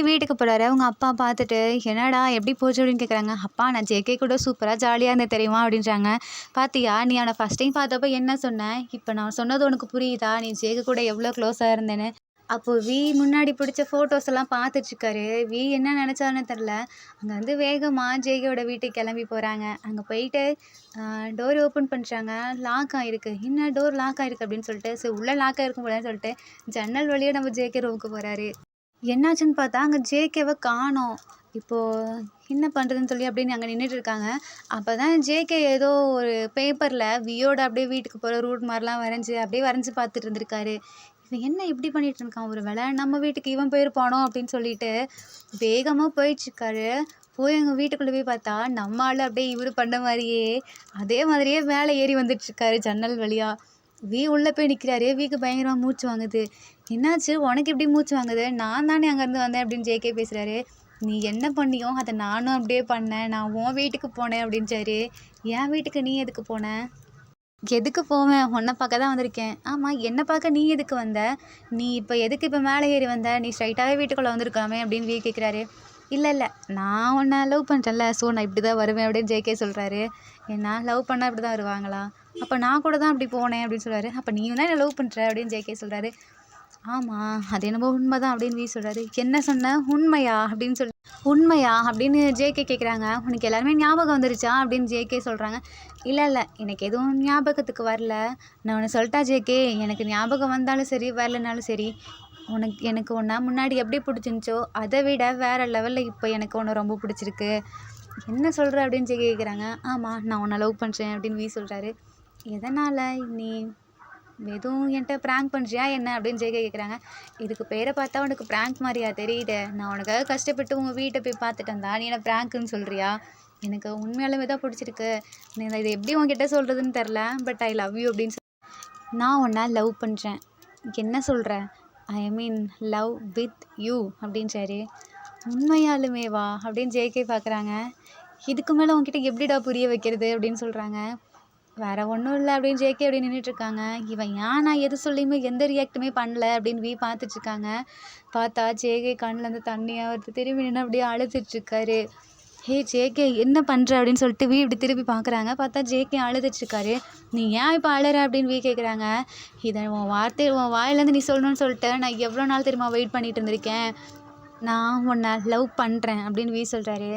வீட்டுக்கு போறாரு. அவங்க அப்பா பார்த்துட்டு, "என்னடா எப்படி போச்சு?" அப்படின்னு கேட்குறாங்க. "அப்பா நான் ஜேகே கூட சூப்பரா ஜாலியா இருந்தேன் தெரியுமா?" அப்படின்றாங்க. "பார்த்தியா நீ அவன ஃபர்ஸ்ட் டைம் பார்த்தப்ப என்ன சொன்ன? இப்ப நான் சொன்னது உனக்கு புரியுதா? நீ ஜேகே கூட எவ்வளோ க்ளோஸா இருந்தேன்னு." அப்போ முன்னாடி பிடிச்ச ஃபோட்டோஸ் எல்லாம் பார்த்துட்ருக்காரு. என்ன நினச்சாருன்னு தெரில. அங்க வந்து வேகமா ஜேகேவோட வீட்டுக்கு கிளம்பி போறாங்க. அங்க போயிட்டு டோர் ஓப்பன் பண்றாங்க. லாக் ஆயிருக்கு. "என்ன டோர் லாக் ஆயிருக்கு?" அப்படின்னு சொல்லிட்டு, சரி உள்ள லாக் ஆயிருக்கும் போலன்னு சொல்லிட்டு ஜன்னல் வழியா நம்ம ஜேகே ரூமுக்கு போறாரு. என்னாச்சுன்னு பார்த்தா, அங்க ஜேகேவ காணோம். இப்போ என்ன பண்ணுறதுன்னு சொல்லி அப்படியே அங்க நின்னுட்டு இருக்காங்க. அப்பதான் ஜேகே ஏதோ ஒரு பேப்பர்ல வியோட அப்படியே வீட்டுக்கு போற ரூட் மாரிலாம் அப்படியே வரைஞ்சு பார்த்துட்டு இருந்திருக்காரு. இவன் என்ன இப்படி பண்ணிட்டு இருக்கான்? ஒரு வேளை நம்ம வீட்டுக்கு இவன் போயிருப்பானோ அப்படின்னு சொல்லிட்டு வேகமா போயிட்டுருக்காரு. போய் எங்க வீட்டுக்குள்ள போய் பார்த்தா, நம்ம ஆளு அப்படியே இவரு பண்ண மாரியே, அதே மாதிரியே மேலே ஏறி வந்துட்டுருக்காரு ஜன்னல் வழியா. உள்ள போய் நிற்கிறாரு. விக்கு பயங்கரமா மூச்சு வாங்குது. "என்னாச்சு? உனக்கு எப்படி மூச்சு வாங்குது? நான் தானே அங்கேருந்து வந்தேன்." அப்படின்னு ஜேகே பேசுறாரு. "நீ என்ன பண்ணியோ அதை நானும் அப்படியே பண்ணேன். நான் உன் வீட்டுக்கு போனேன்." அப்படின்றாரு. "என் வீட்டுக்கு நீ எதுக்கு போன?" "எதுக்கு போவேன்? உன்னை பார்க்க தான் வந்திருக்கேன்." "ஆமா, என்னை பார்க்க நீ எதுக்கு வந்த? நீ இப்போ மேலே ஏறி வந்த? நீ ஸ்ட்ரைட்டாகவே வீட்டுக்குள்ளே வந்திருக்கலாமே." அப்படின்னு கேட்குறாரு. "இல்லை இல்லை, நான் உன்னை லவ் பண்ணுறேன்ல, ஸோ நான் இப்படி தான் வருவேன்." அப்படின்னு ஜேகே சொல்கிறாரு. "என்ன லவ் பண்ணால் இப்படி தான் வருவாங்களா? அப்போ நான் கூட தான் அப்படி போனேன்." அப்படின்னு சொல்கிறாரு. "அப்போ நீ தான் என்ன லவ் பண்ணுற?" அப்படின்னு ஜேகே சொல்கிறாரு. "ஆமா, அது என்னமோ உண்மைதான்." அப்படின்னு சொல்கிறாரு. "என்ன சொன்ன? உண்மையா?" அப்படின்னு சொல்லி "உண்மையா?" அப்படின்னு ஜேகே கேட்குறாங்க. "உனக்கு எல்லாருமே ஞாபகம் வந்துருச்சா?" அப்படின்னு ஜேகே சொல்கிறாங்க. "இல்லை இல்லை, எனக்கு எதுவும் ஞாபகத்துக்கு வரல. நான் ஒன்று சொல்லட்டா ஜேகே, எனக்கு ஞாபகம் வந்தாலும் சரி வரலனாலும் சரி, எனக்கு உன்னை முன்னாடி எப்படி பிடிச்சிருந்துச்சோ அதை விட வேறு லெவலில் இப்போ எனக்கு உன்னை ரொம்ப பிடிச்சிருக்கு." "என்ன சொல்கிற?" அப்படின்னு ஜேகே கேட்குறாங்க. "ஆமாம், நான் உன்னை லவ் பண்ணுறேன்." அப்படின்னு சொல்கிறாரு. "எதனால்? நீ எதுவும் என்கிட்ட ப்ராங்க் பண்ணுறியா என்ன?" அப்படின்னு ஜேகே கேட்குறாங்க. "இதுக்கு பேரை பார்த்தா உனக்கு ப்ராங்க் மாதிரியா தெரியுது? நான் உனக்காக கஷ்டப்பட்டு உங்கள் வீட்டை போய் பார்த்துட்டு வந்தா நீ என்ன ப்ராங்க்குன்னு சொல்கிறியா? எனக்கு உண்மையாலுமே தான் பிடிச்சிருக்கு. நான் இதை எப்படி உன்கிட்ட சொல்கிறதுன்னு தெரில. But I love you." அப்படின்னு "நான் உன்னை லவ் பண்ணுறேன்." "என்ன சொல்கிற?" "ஐ மீன் லவ் வித் யூ." அப்படின்றாரு. "உண்மையாலுமேவா?" அப்படின்னு ஜேகே பார்க்குறாங்க. "இதுக்கு மேலே உன்கிட்ட எப்படிடா புரிய வைக்கிறது?" அப்படின்னு சொல்கிறாங்க. "வேற ஒன்றும் இல்லை." அப்படின்னு ஜேகே அப்படி நின்றுட்டுருக்காங்க. இவன் ஏன் நான் எது சொல்லியுமே எந்த ரியாக்ட்டுமே பண்ணல அப்படின்னு பார்த்துட்ருக்காங்க. பார்த்தா ஜேகே கண்ணுலேருந்து தண்ணியாக வருது. திரும்பி நின்று அப்படியே அழுதுட்ருக்காரு. "ஹே ஜேகே, என்ன பண்ணுற?" அப்படின்னு சொல்லிட்டு இப்படி திரும்பி பார்க்குறாங்க. பார்த்தா ஜேகே அழுதுட்ருக்காரு. "நீ ஏன் இப்போ அழுற?" அப்படின்னு கேட்குறாங்க. "இதை உன் வாயிலேருந்து நீ சொல்லணும்னு சொல்லிட்டு நான் எவ்வளோ நாள் தெரியுமா வெயிட் பண்ணிட்டு இருந்திருக்கேன். நான் உன்னை லவ் பண்ணுறேன்." அப்படின்னு சொல்கிறாரு.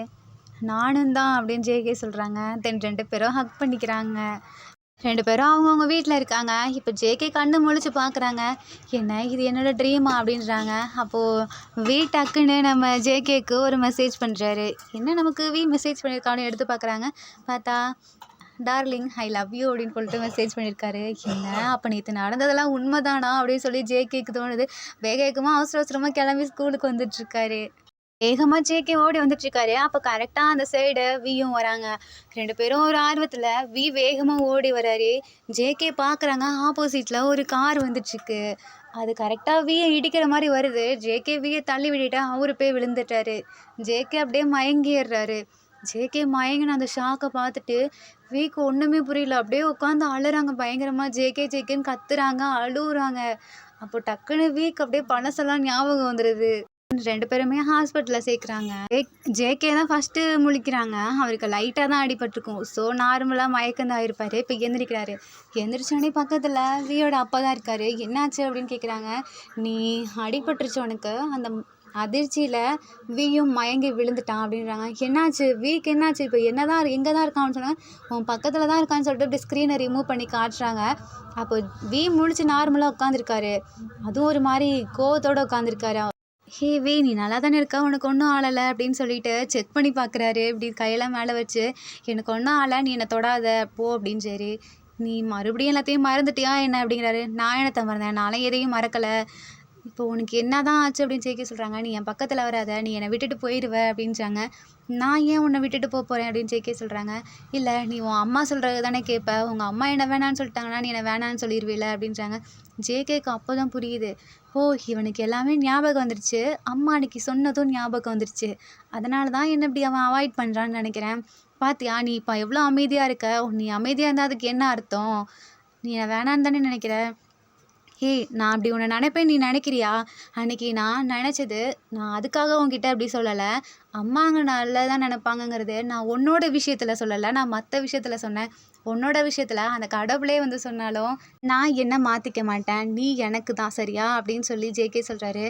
"நானும் தான்." அப்படின்னு ஜேகே சொல்கிறாங்க. தென் 2 பேரும் ஹக் பண்ணிக்கிறாங்க. 2 பேரும் அவங்கவுங்க வீட்டில் இருக்காங்க. இப்போ ஜேகே கண்ணு முழிச்சு பார்க்குறாங்க. "என்ன இது என்னோட ட்ரீமா?" அப்படின்றாங்க. அப்போது டக்குன்னு நம்ம ஜேகேக்கு ஒரு மெசேஜ் பண்ணுறாரு. என்ன நமக்கு மெசேஜ் பண்ணியிருக்கான்னு எடுத்து பார்க்குறாங்க. பார்த்தா, "டார்லிங் ஐ லவ் யூ." அப்படின்னு சொல்லிட்டு மெசேஜ் பண்ணியிருக்காரு. என்ன அப்போ நேற்று நடந்ததெல்லாம் உண்மைதானா அப்படின்னு சொல்லி ஜேகேக்கு தோணுது. வேக வேகமாக அவசர அவசரமாக கிளம்பி ஸ்கூலுக்கு வந்துட்டுருக்காரு. வேகமா ஜேகே ஓடி வந்துட்டுருக்காரு. அப்போ கரெக்டா அந்த சைடு வியும் வராங்க. 2 பேரும் ஒரு ஆர்வத்துல வேகமா ஓடி வராரு. ஜேகே பார்க்குறாங்க, ஆப்போசிட்ல ஒரு கார் வந்துட்டுருக்கு. அது கரெக்டா இடிக்கிற மாரி வருது. ஜேகே தள்ளி விட்டுட்டு அவரு போய் விழுந்துட்டாரு. ஜேகே அப்படியே மயங்கிடுறாரு. ஜேகே மயங்கின அந்த ஷாக்கை பார்த்துட்டு விக்கு ஒன்றுமே புரியல. அப்படியே உட்காந்து அழுறாங்க பயங்கரமா. ஜேகே ஜேகேன்னு கத்துறாங்க, அழுவுறாங்க. அப்போ டக்குன்னு அப்படியே பழசெல்லாம் ஞாபகம் வந்துடுது. 2 பேருமே ஹாஸ்பிட்டல்ல சேர்க்குறாங்க. ஜேகே தான் ஃபர்ஸ்ட்டு முழிக்கிறாங்க. அவருக்கு லைட்டாக தான் அடிபட்டுருக்கும். ஸோ நார்மலா மயக்கம் தான் ஆயிருப்பாரு. இப்போ எந்திரிக்கிறாரு. எந்திரிச்சோடனே பக்கத்தில் வியோட அப்பா தான் இருக்காரு. "என்னாச்சு?" அப்படின்னு கேட்குறாங்க. "நீ அடிபட்டுருச்சு உனக்கு." அந்த அதிர்ச்சியில் வியும் மயங்கி விழுந்துட்டான் அப்படின்றாங்க. "என்னாச்சு? என்னாச்சு? இப்போ எங்கே தான் இருக்கான்னு?" சொன்னாங்க. "உன் பக்கத்தில் தான் இருக்கான்னு." சொல்லிட்டு இப்படி ஸ்க்ரீனை ரிமூவ் பண்ணி காட்டுறாங்க. அப்போ முழிச்சு நார்மலாக உட்காந்துருக்காரு. அதுவும் ஒரு மாதிரி கோவத்தோடு உட்காந்துருக்காரு. "ஹே நீ நல்லா தானே இருக்க? உனக்கு ஒன்றும் ஆகலை." அப்படின்னு சொல்லிட்டு செக் பண்ணி பார்க்குறாரு. இப்படி கையெல்லாம் மேலே வச்சு, "எனக்கு ஒன்றும் ஆகலை, நீ என்னை தொடாத போ." அப்படின்றாரு. "நீ மறுபடியும் எல்லாத்தையும் மறந்துட்டியா என்ன?" அப்படிங்கிறாரு. "நான் என்னத்த மறந்தேன்? நான்லாம் எதையும் மறக்கலை." இப்போ உனக்கு என்னதான் ஆச்சு அப்படின்னு ஜேகே சொல்கிறாங்க. நீ என் பக்கத்தில் வராத, நீ என்னை விட்டுட்டு போயிடுவ அப்படின்றாங்க. நான் ஏன் உன்னை விட்டுட்டு போகிறேன் அப்படின்னு ஜேகே சொல்கிறாங்க. இல்லை நீ உன் அம்மா சொல்கிறது தானே கேட்ப, உங்கள் அம்மா என்ன வேணான்னு சொல்லிட்டாங்கன்னா நீ என்ன வேணான்னு சொல்லிடுவீல அப்படின்றாங்க. ஜேகேக்கு அப்போ தான் புரியுது, ஓ இவனுக்கு எல்லாமே ஞாபகம் வந்துருச்சு, அம்மா அன்னைக்கு சொன்னதும் ஞாபகம் வந்துருச்சு, அதனால தான் என்ன இப்படி அவன் அவாய்ட் பண்ணுறான்னு நினைக்கிறேன். பாத்தியா நீ இப்போ எவ்வளோ அமைதியாக இருக்க, நீ அமைதியாக இருந்தால் அதுக்கு என்ன அர்த்தம், நீ என்ன வேணான்னு தானே நினைக்கிற. ஏய் நான் அப்படி உன்னை நினைப்பேன் நீ நினைக்கிறியா? அன்னைக்கு நான் நினச்சது, நான் அதுக்காக உன்கிட்ட அப்படி சொல்லலை. அம்மாங்க நல்லதா நினைப்பாங்கங்கிறது நான் உன்னோட விஷயத்தில் சொல்லலை, நான் மற்ற விஷயத்தில் சொன்னேன். உன்னோட விஷயத்தில் அந்த கடவுளே வந்து சொன்னாலும் நான் என்ன மாற்றிக்க மாட்டேன், நீ எனக்கு தான் சரியா அப்படின்னு சொல்லி ஜேகே சொல்கிறாரு.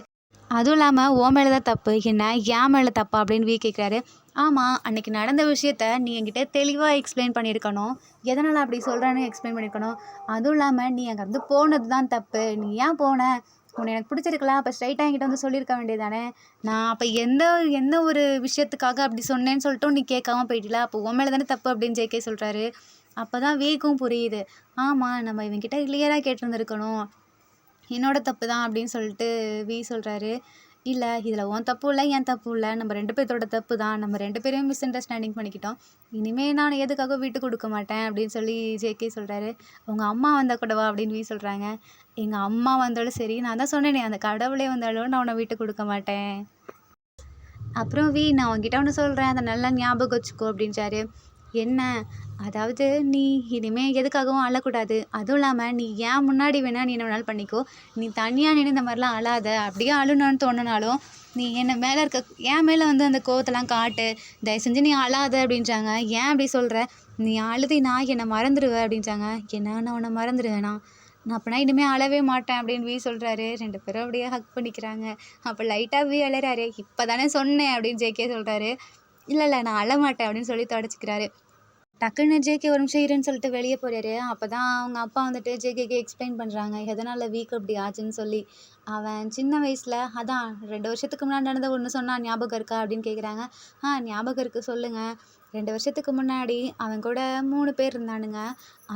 அதுவும் இல்லாமல் உன் மேலே தான் தப்பு, என்ன என் மேலே தப்பா அப்படின்னு கேட்குறாரு. ஆமாம் அன்னைக்கு நடந்த விஷயத்த நீ என்கிட்ட தெளிவாக எக்ஸ்பிளைன் பண்ணியிருக்கணும், எதனால் அப்படி சொல்கிறேன்னு எக்ஸ்பிளைன் பண்ணியிருக்கணும். அதுவும் இல்லாமல் நீ அங்கே வந்து போனது தான் தப்பு, நீ ஏன் போன, உன்னை எனக்கு பிடிச்சிருக்கலாம், அப்போ ஸ்ட்ரைட்டாக என்கிட்ட வந்து சொல்லியிருக்க வேண்டியதானே. நான் அப்போ எந்த எந்த ஒரு விஷயத்துக்காக அப்படி சொன்னேன்னு சொல்லிட்டு நீ கேட்காம போயிட்டல, அப்போ உன் மேலே தானே தப்பு அப்படின்னு ஜேகே சொல்கிறாரு. அப்போ தான் வீக்கும் புரியுது, ஆமாம் நம்ம இவன்கிட்ட கிளியராக கேட்டிருந்துருக்கணும், என்னோட தப்பு தான் அப்படின்னு சொல்லிட்டு சொல்கிறாரு. இல்லை இதில் உன் தப்பு இல்லை என் தப்பு இல்லை, நம்ம 2 பேர்த்தோட தப்பு தான், நம்ம 2 பேரையும் மிஸ் அண்டர்ஸ்டாண்டிங் பண்ணிக்கிட்டோம், இனிமேல் நான் எதுக்காக விட்டு கொடுக்க மாட்டேன் அப்படின்னு சொல்லி ஜேகே சொல்கிறாரு. உங்கள் அம்மா வந்தால் கூடவா அப்படின்னு சொல்கிறாங்க. எங்கள் அம்மா வந்தாலும் சரி, நான் தான் சொன்னேனே அந்த கடவுளே வந்தாலும் நான் உன்னை விட்டு கொடுக்க மாட்டேன். அப்புறம் நான் உன்கிட்ட ஒன்று சொல்கிறேன், அதை நல்லா ஞாபகம் வச்சுக்கோ அப்படின்றாரு. என்ன? அதாவது நீ இனிமே எதுக்காகவும் அழக்கூடாது, அதுவும் இல்லாமல் நீ ஏன் முன்னாடி வேணால் நீ என்ன வேணாலும் பண்ணிக்கோ, நீ தனியாக நின்று இந்த மாதிரிலாம் அழாத, அப்படியே அழுணுன்னு தோணுனாலும் நீ என்ன மேலே இருக்க என் மேலே வந்து அந்த கோவத்தெல்லாம் காட்டு, தயவு செஞ்சு நீ அழாத அப்படின்றாங்க. ஏன் அப்படி சொல்கிற, நீ அழுதினா என்னை மறந்துடுவேன் அப்படின்றாங்க. என்ன நான் உன்னை மறந்துடுவேனா, நான் அப்படின்னா இனிமேல் அழவே மாட்டேன் அப்படின்னு சொல்கிறாரு. 2 பேரும் அப்படியே ஹக் பண்ணிக்கிறாங்க. அப்போ லைட்டாக அழறாரு. இப்போ தானே சொன்னேன் அப்படின்னு ஜேகே சொல்கிறாரு. இல்லை இல்லை நான் அழமாட்டேன் அப்படின்னு சொல்லி தொடச்சிக்கிறாரு. டக்குன்னு ஜேகே ஒரு நிமிஷம் இருன்னு சொல்லிட்டு வெளியே போறாரு. அப்போ தான் அவங்க அப்பா வந்துட்டு ஜேகேக்கு எக்ஸ்பிளைன் பண்ணுறாங்க எதனால் வீக் அப்படி ஆச்சுன்னு சொல்லி. அவன் சின்ன வயசில் அதான் 2 வருஷத்துக்கு முன்னாடி நடந்த ஒன்று சொன்னான், ஞாபகம் இருக்கா அப்படின்னு கேட்குறாங்க. ஞாபகம் இருக்குது சொல்லுங்கள். 2 வருஷத்துக்கு முன்னாடி அவன் கூட 3 பேர் இருந்தானுங்க.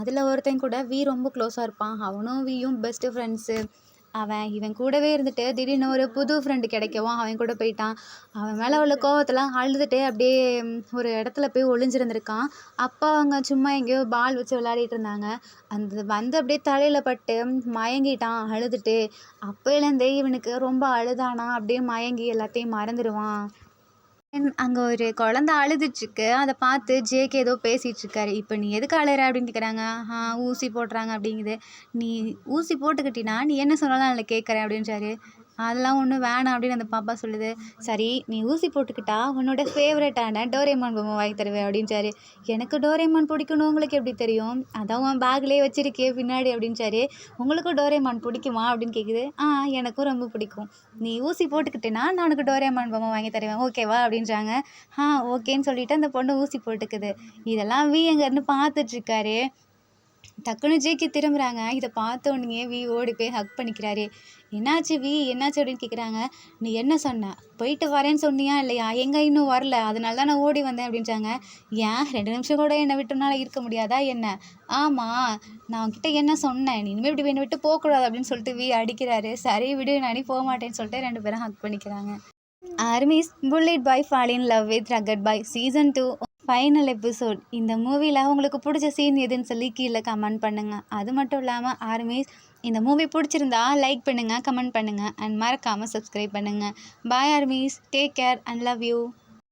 அதில் ஒருத்தன் கூட ரொம்ப க்ளோஸாக இருப்பான், அவனும் வீயும் பெஸ்ட்டு ஃப்ரெண்ட்ஸு. அவன் இவன் கூடவே இருந்துட்டு திடீர்னு ஒரு புது ஃப்ரெண்டு கிடைக்கவும் அவன் கூட போயிட்டான். அவன் மேலே உள்ள கோவத்தெல்லாம் அழுதுகிட்டே அப்படியே ஒரு இடத்துல போய் ஒளிஞ்சிருந்திருக்கான். அப்போ அவங்க சும்மா எங்கேயோ பால் வச்சு விளையாடிட்டு இருந்தாங்க. அந்த வந்து அப்படியே தலையில் பட்டு மயங்கிட்டான் அழுதுட்டு. அப்போலேருந்தே இவனுக்கு ரொம்ப அழுதானா அப்படியே மயங்கி எல்லாத்தையும் மறந்துடுவான். அங்கே ஒரு குழந்த அழுதுட்டுருக்கு, அதை பார்த்து ஜேகே ஏதோ பேசிகிட்ருக்காரு. இப்போ நீ எதுக்கு அழுற அப்படின்னு கேட்குறாங்க. ஊசி போடுறாங்க அப்படிங்குது. நீ ஊசி போட்டுக்கிட்டினா நீ என்ன சொன்னாலும் அதில் கேட்குறேன் அப்படின்றாரு. அதெல்லாம் ஒன்றும் வேணாம் அப்படின்னு அந்த பாப்பா சொல்லுது. சரி நீ ஊசி போட்டுக்கிட்டா உன்னோட ஃபேவரட்டான டோரேமான் பொம்மை வாங்கி தருவேன் அப்படின்றாரு. எனக்கு டோரேமான் பிடிக்கும்னு உங்களுக்கு எப்படி தெரியும், அதான் உன் பேக்லேயே வச்சிருக்கே பின்னாடி அப்படின்றாரு. உங்களுக்கும் டோரேமான் பிடிக்குமா அப்படின்னு கேட்குது. எனக்கும் ரொம்ப பிடிக்கும், நீ ஊசி போட்டுக்கிட்டேன்னா நான் உனக்கு டோரேமான் பொம்மை வாங்கி தருவேன் ஓகேவா அப்படின்றாங்க. ஓகேன்னு சொல்லிட்டு அந்த பொண்ணு ஊசி போட்டுக்குது. இதெல்லாம் எங்கேருந்து பார்த்துட்ருக்காரு. டக்குன்னு ஜேகே திரும்புகிறாங்க. இதை பார்த்த உடனே ஓடி போய் ஹக் பண்ணிக்கிறாரு. என்னாச்சு என்னாச்சு அப்படின்னு கேட்குறாங்க. நீ என்ன சொன்ன, போயிட்டு வரேன்னு சொன்னியா இல்லையா, எங்கே இன்னும் வரல, அதனால தான் நான் ஓடி வந்தேன் அப்படின்றாங்க. ஏன் 2 நிமிஷம் கூட என்னை விட்டுனால இருக்க முடியாதா என்ன? ஆமாம் நான் உன்கிட்ட என்ன சொன்னேன், நீ இனிமேல் இப்படி என்னை விட்டு போகக்கூடாது அப்படின்னு சொல்லிட்டு அடிக்கிறாரு. சரி விடு நானே போக மாட்டேன்னு சொல்லிட்டு 2 பேரும் ஹக் பண்ணிக்கிறாங்க. Armies bullet boy fall in love with rugged bye season 2 final episode. இந்த மூவியில் உங்களுக்கு பிடிச்ச சீன் எதுன்னு சொல்லி கீழே கமெண்ட் பண்ணுங்கள். அது மட்டும் இல்லாமல் ஆர்மிஸ் இந்த மூவி பிடிச்சிருந்தா லைக் பண்ணுங்கள், கமெண்ட் பண்ணுங்கள் அண்ட் மறக்காமல் சப்ஸ்கிரைப் பண்ணுங்கள். Bye armies, take care and love you.